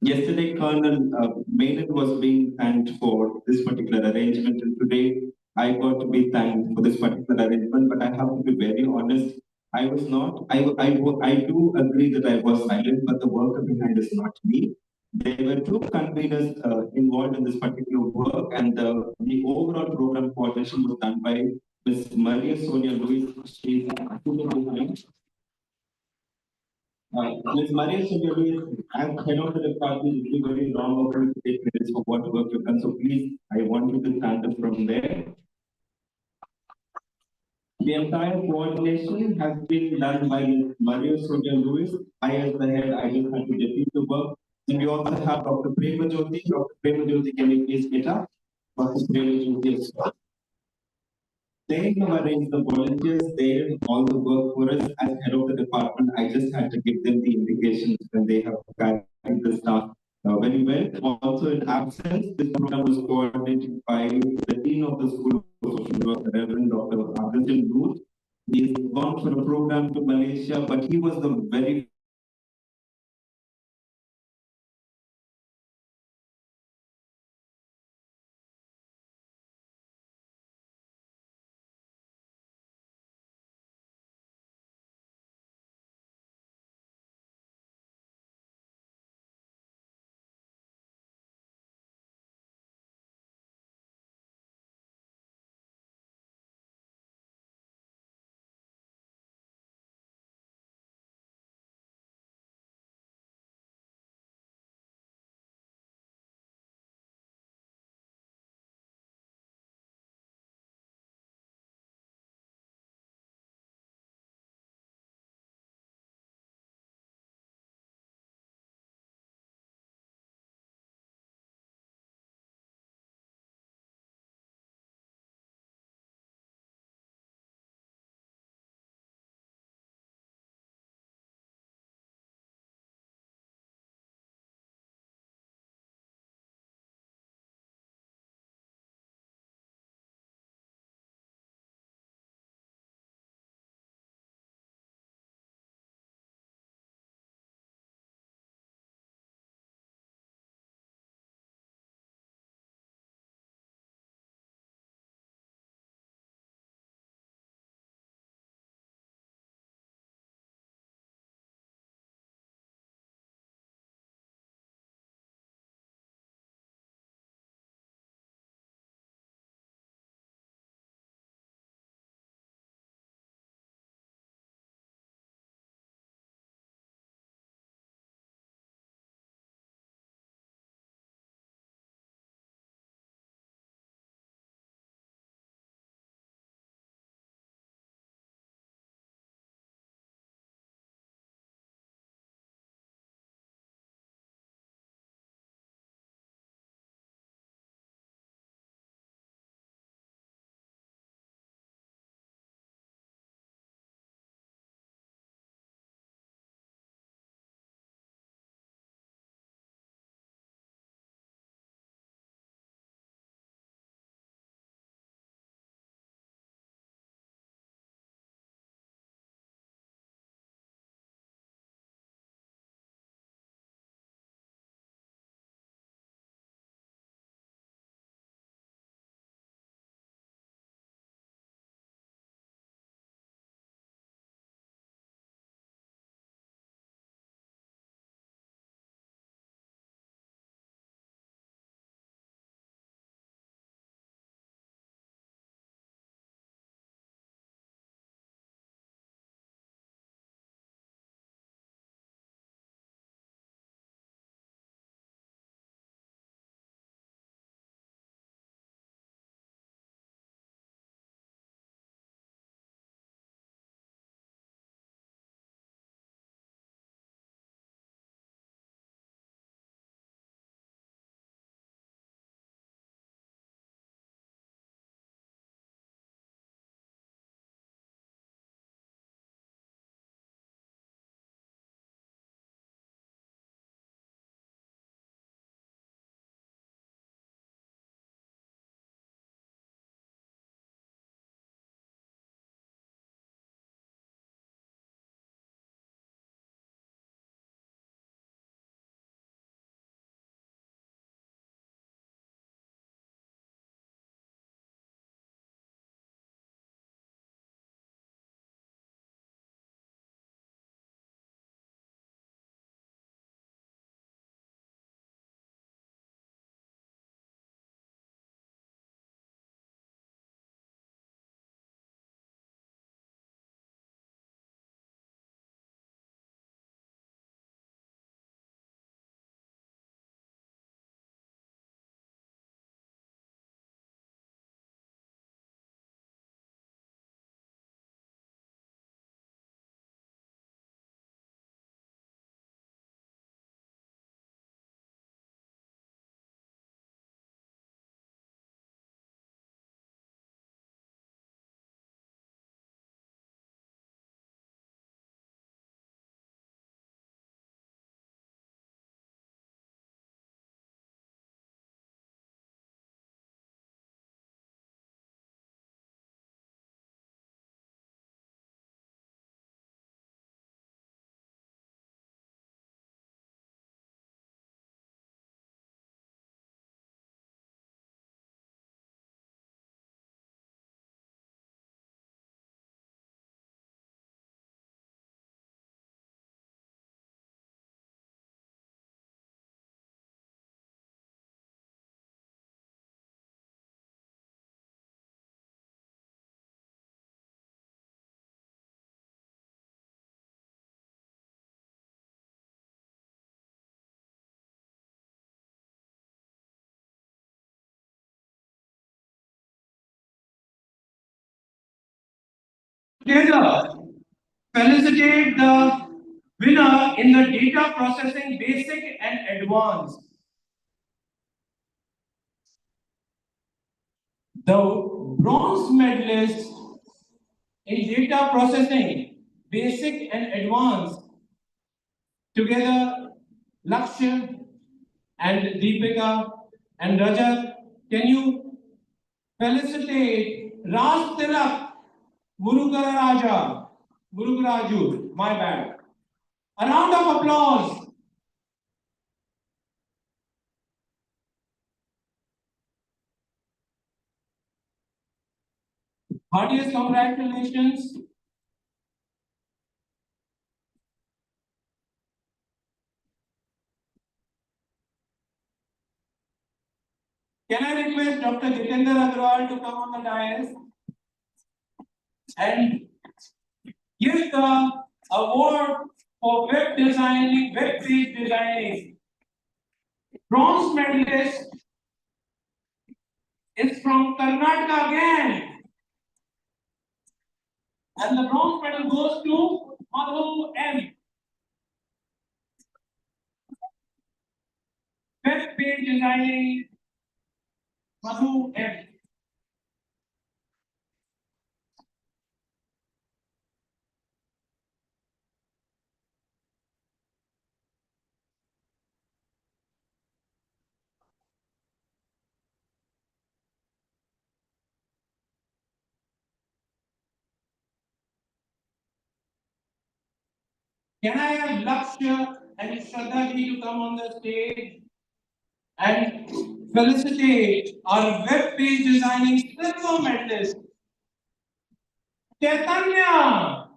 yesterday, Colonel Maynard was being thanked for this particular arrangement, and today I got to be thanked for this particular arrangement. But I have to be very honest, I was not. I do agree that I was silent, but the worker behind is not me. There were two conveners involved in this particular work, and the overall program coordination was done by Ms. Maria Sonia Luis. She is behind. Ms. Maria Sonia, as head of the department, it will be very wrong of you to take credit for what work you've done. So please, I want you to stand up from there. The entire coordination has been done by Ms. Maria Sonia Lewis. I, as the head, I just had to deputy the work. And we also have Dr. Prema Jyoti. Dr. Prema Jyoti, can you please get up? Dr. Prema Jyoti is they have arranged the volunteers, they did all the work for us as head of the department. I just had to give them the indications when they have carried the staff very well. Also in absence, this program was coordinated by the dean of the School of Social Work, Reverend Dr. Abilympics Ruth. He's gone for a program to Malaysia, but he was the very together felicitate the winner in the data processing basic and advanced. The bronze medalist in data processing basic and advanced, together Lakshya and Deepika and Rajat, can you felicitate Raj Tilak Murugaraju, my bad. A round of applause. Heartiest congratulations. Can I request Dr. Jitendra Agrawal to come on the dais and give the award for web designing, web page designing. Bronze medalist is from Karnataka again. And the bronze medal goes to Madhu M. Web page designing, Madhu M. Can I have Lakshya and Shraddha ji to come on the stage and felicitate our web page designing silver medalist, Chaitanya?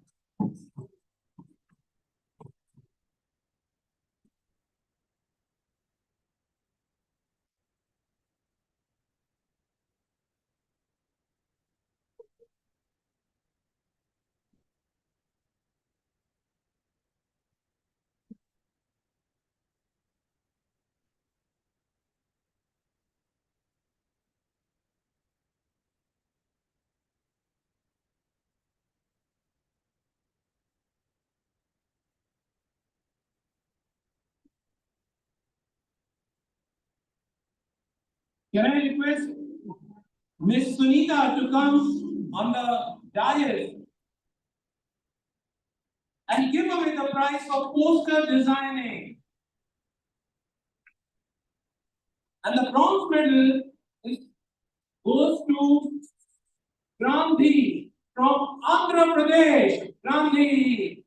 Can I request Miss Sunita to come on the dais and give away the prize for poster designing? And the bronze medal goes to Gandhi from Andhra Pradesh. Gandhi,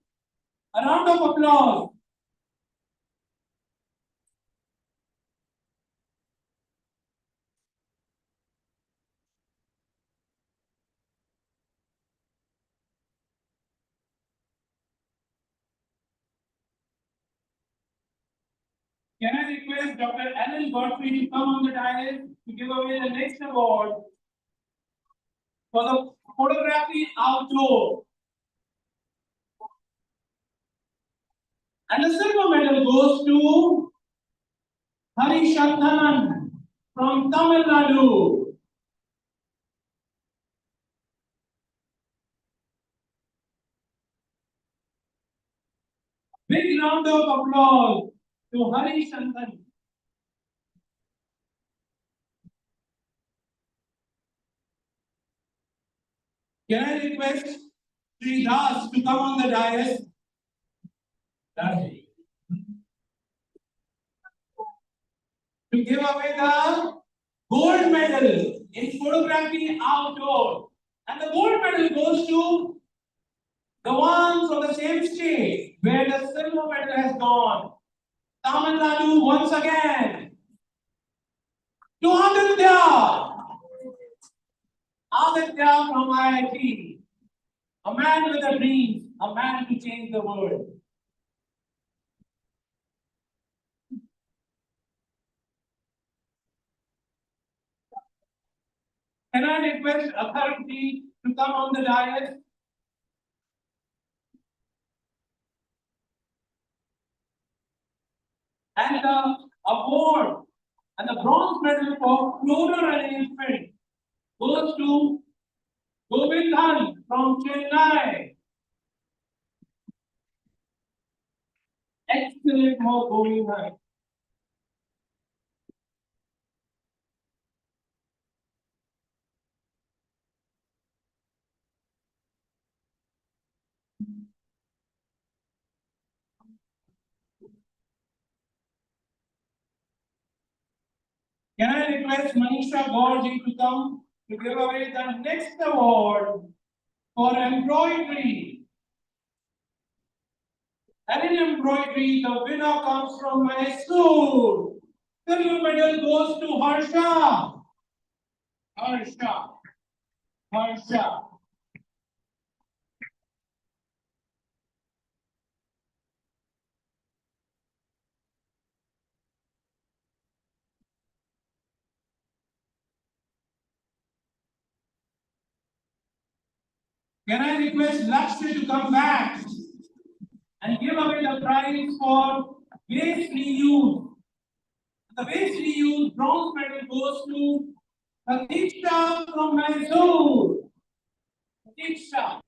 a round of applause. Can I request Dr. Alan Godfrey to come on the dais to give away the next award for the photography outdoor? And the silver medal goes to Hari Shantanan from Tamil Nadu. Big round of applause to Hari Shantanan. Can I request Sri Das to come on the dais? To give away the gold medal in photography outdoor. And the gold medal goes to the ones on the same stage where the silver medal has gone. Tamil Nadu once again. To Aditya. Aditya from IIT. A man with a dream, a man to change the world. Can I request authority to come on the dais? And the award and the bronze medal for floater and infant goes to Govindhan from Chennai. Excellent work going on. Can I request Manisha Gorji to come to give away the next award for embroidery? And in embroidery, the winner comes from Mysore. Silver medal goes to Harsha. Harsha. Harsha. Can I request Lakshmi to come back and give away the prize for waste reuse? The waste reuse bronze medal goes to Pratiksha from Mysore. Pratiksha.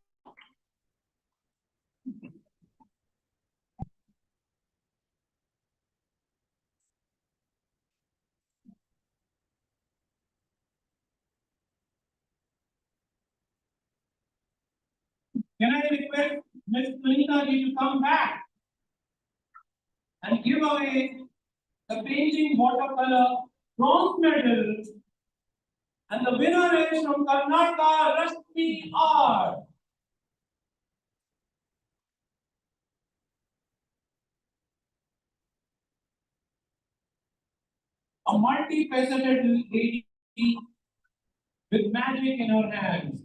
Can I request Ms. Sunita ji to come back and give away the painting watercolor bronze medal? And the winner is from Karnataka, Rashmi R. A multifaceted lady with magic in her hands.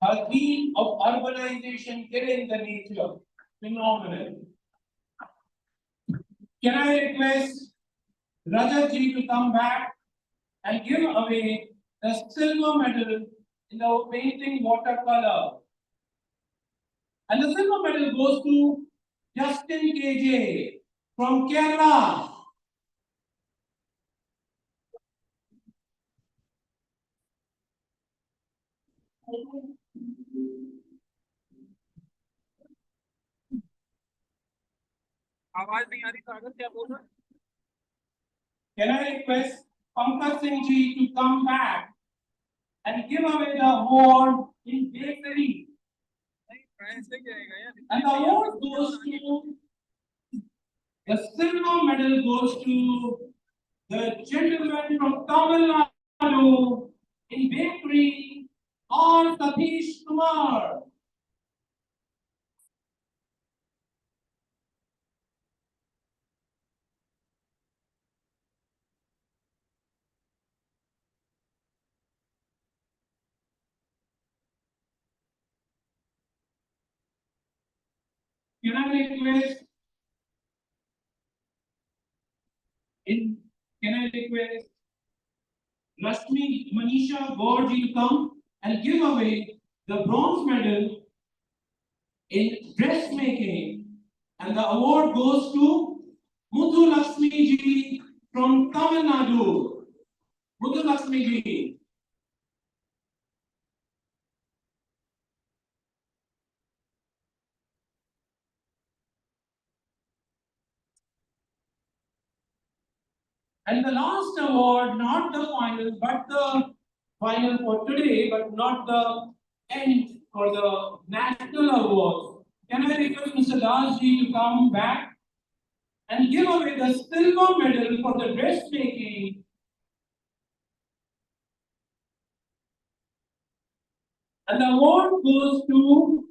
Her theme of urbanization killing the nature. Phenomenal. Can I request Rajat ji to come back and give away the silver medal in the painting watercolor? And the silver medal goes to Justin KJ from Kerala. आवाज नहीं आ रही सागर क्या बोल रहा? Can I request Pankaj Singh ji to come back and give away the award in bakery? And the award goes to, the silver medal goes to the gentleman from Tamil Nadu in bakery, or Satish Kumar. Can I request Rashmi Manisha Gorji to come and give away the bronze medal in dressmaking, and the award goes to Muthu Lakshmi ji from Tamil Nadu. Muthu Lakshmi ji. And the last award, not the final, but the final for today, but not the end for the national awards. Can I request Mr. Das ji to come back and give away the silver medal for the dressmaking? And the award goes to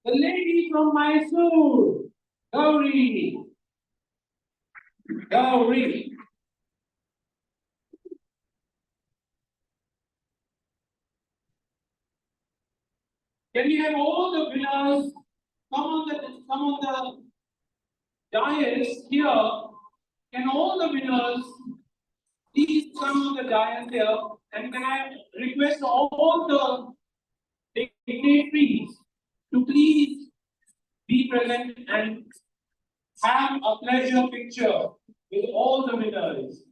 the lady from Mysore, Gauri. Gauri. Can we have all the winners come on the dais here? Can all the winners please come on the dais here? And can I request all the dignitaries to please be present and have a pleasure picture with all the winners?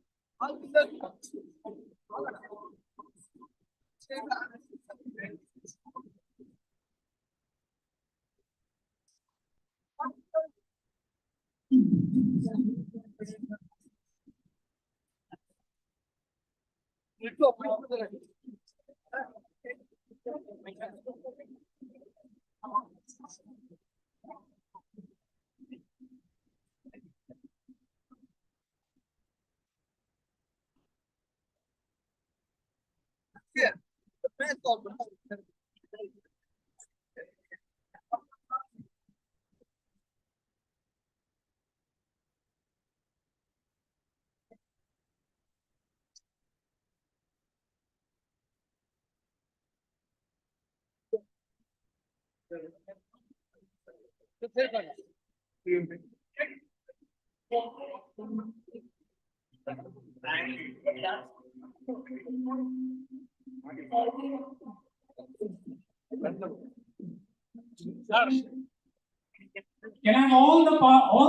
Can I have all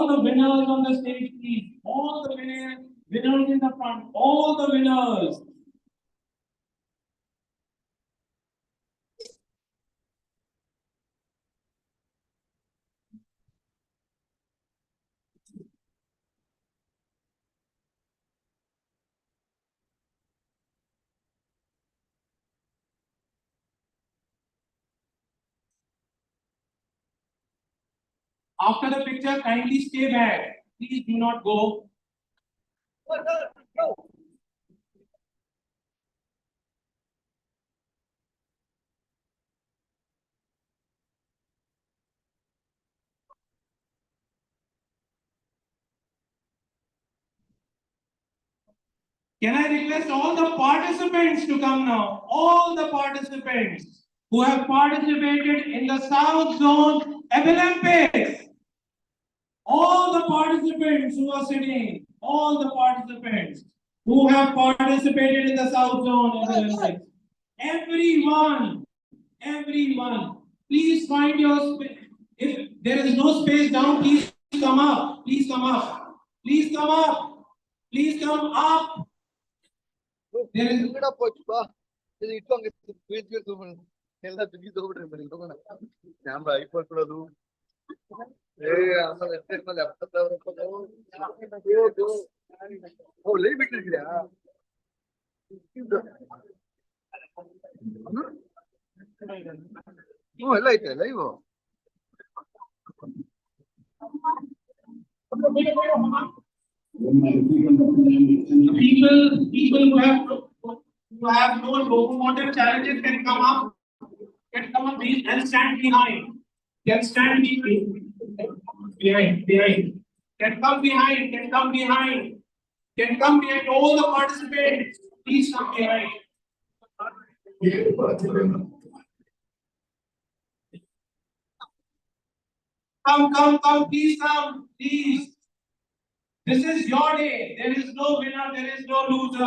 the winners on the stage, please? All the winners in the front. All the winners. After the picture, kindly stay back. Please do not go. Can I request all the participants to come now? All the participants who have participated in the South Zone Abilympics. All the participants who are sitting, all the participants who have participated in the South Zone Abilympics. Everyone, please find your space. If there is no space down, please come up. Please come up. Please come up. Please come up. There is people who have no locomotive challenges can come up. Can come up please and stand behind. Can stand behind. Can come behind. Can come behind. Can come behind. All the participants, please come behind. Come, please come, please. This is your day. There is no winner, there is no loser.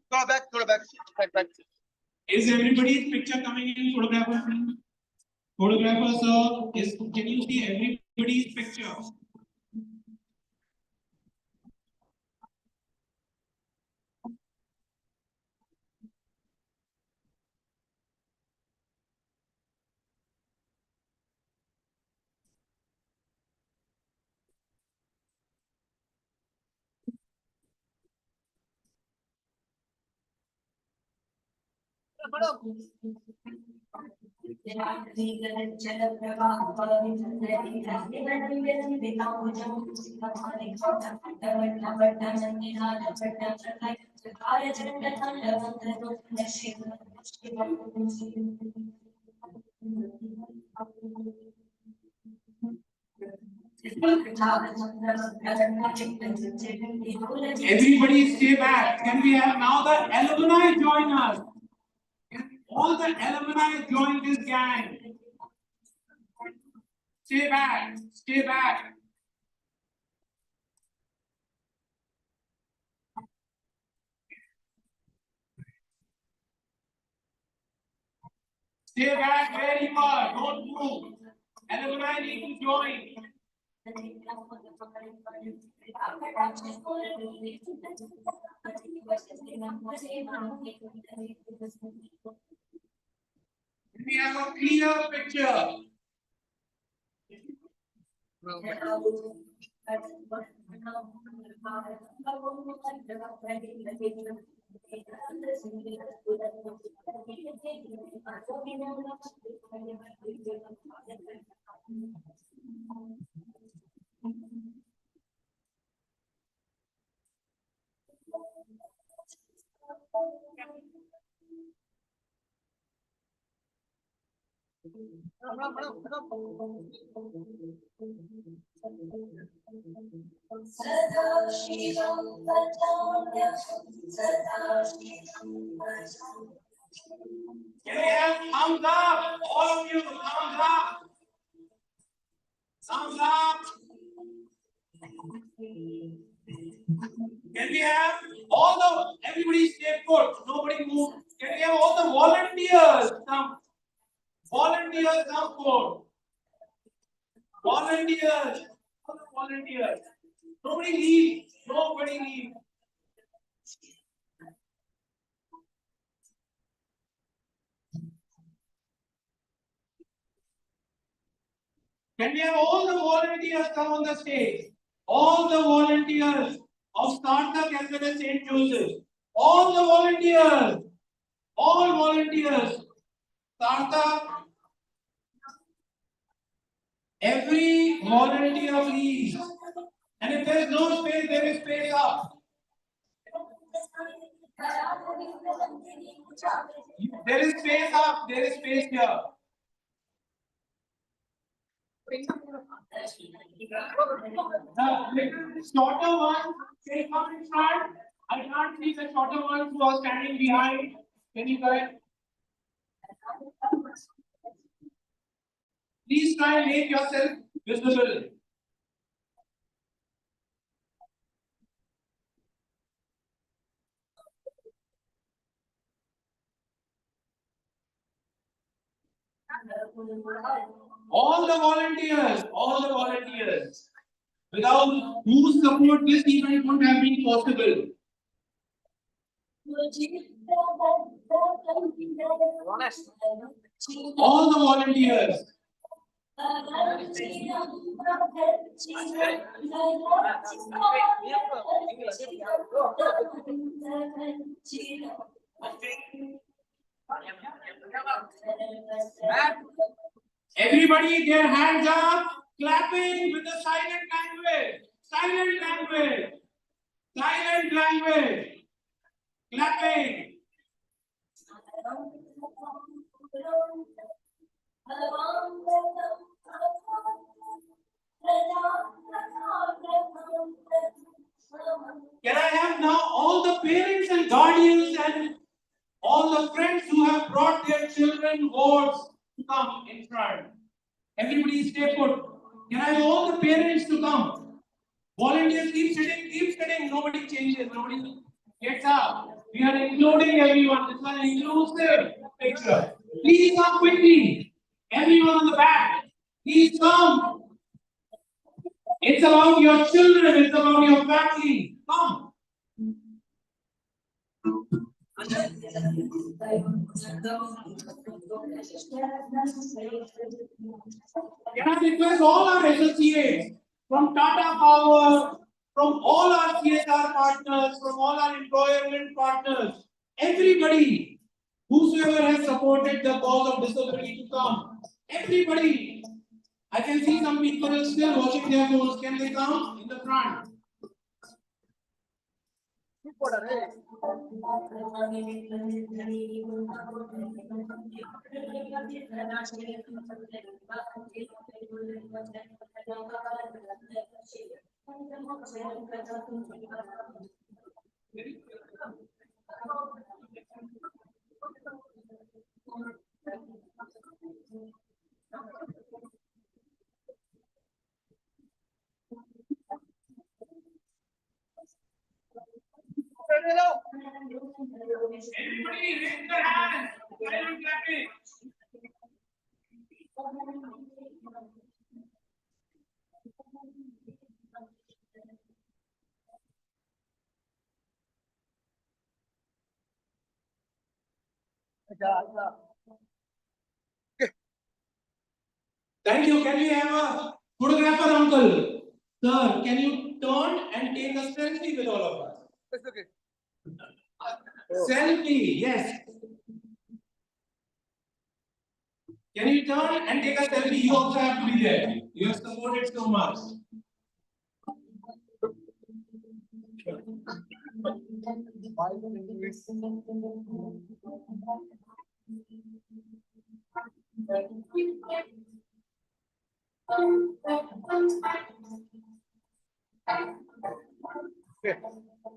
Go back. Is everybody's picture coming in? Photographer, please. Photographer, sir, can you see everybody's picture? Everybody stay back. Can we have now the alumni join us? All the alumni join this gang. Stay back. Stay back. Stay back where you are. Don't move. Alumni need to join. We have a clear picture. Can we have thumbs up? All of you, thumbs up. Thumbs up. Can we have all the, everybody stay put, nobody move. Can we have all the volunteers come? Volunteers come forward. Volunteers. Volunteers. Nobody leave. Nobody leave. Can we have all the volunteers come on the stage? All the volunteers of Sarthak as well as St. Joseph. All the volunteers. All volunteers. Sarthak. Every volunteer please. And if there is no space, there is space up. There is space up. There is space here. The shorter ones can come in front. I can't see the shorter ones who are standing behind. Can you guys? Please try and make yourself visible. All the volunteers, without whose support this event would have been possible. All the volunteers. Everybody, their hands up, clapping with the silent language. Silent language. Silent language. Clapping. Can I have now all the parents and guardians and all the friends who have brought their children wards to come in front? Everybody stay put. Can I have all the parents to come? Volunteers keep sitting, nobody changes, nobody gets up. We are including everyone. This is an inclusive picture. Please come quickly. Everyone on the back, please come. It's about your children, it's about your family. Come. Can I request all our associates from Tata Power, from all our CSR partners, from all our employment partners, everybody, whosoever has supported the cause of disability to come. Everybody. I can see some people still watching their phones. Can they come in the front? Everybody raise their hands. Silent clapping. Thank you. Can we have a photographer, uncle? Sir, can you turn and take a selfie with all of us? That's okay. Selfie, yes. Can you turn and take a selfie? You also have to be there. You have supported so much.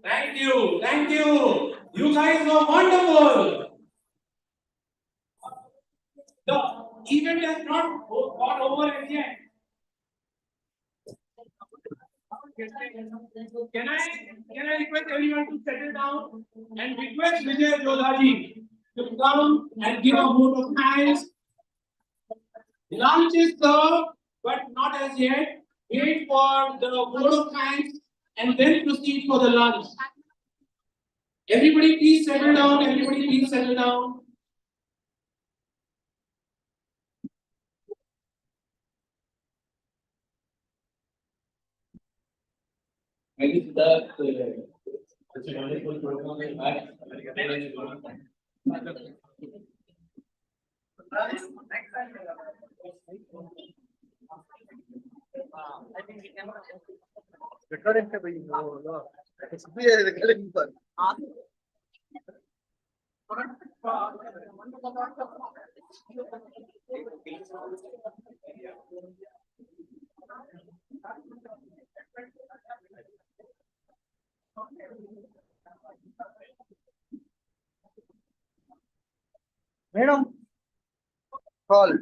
Thank you. Thank you. You guys were wonderful. The event has not got over as yet. Can I request everyone to settle down and request Vijay Jodhaji to come and give a vote of thanks. Lunch is served, but not as yet. Wait for the vote of thanks and then proceed for the lunch. Everybody please settle down. Everybody please settle down. Thank you, Siddharth. Such a wonderful program. Madam, call.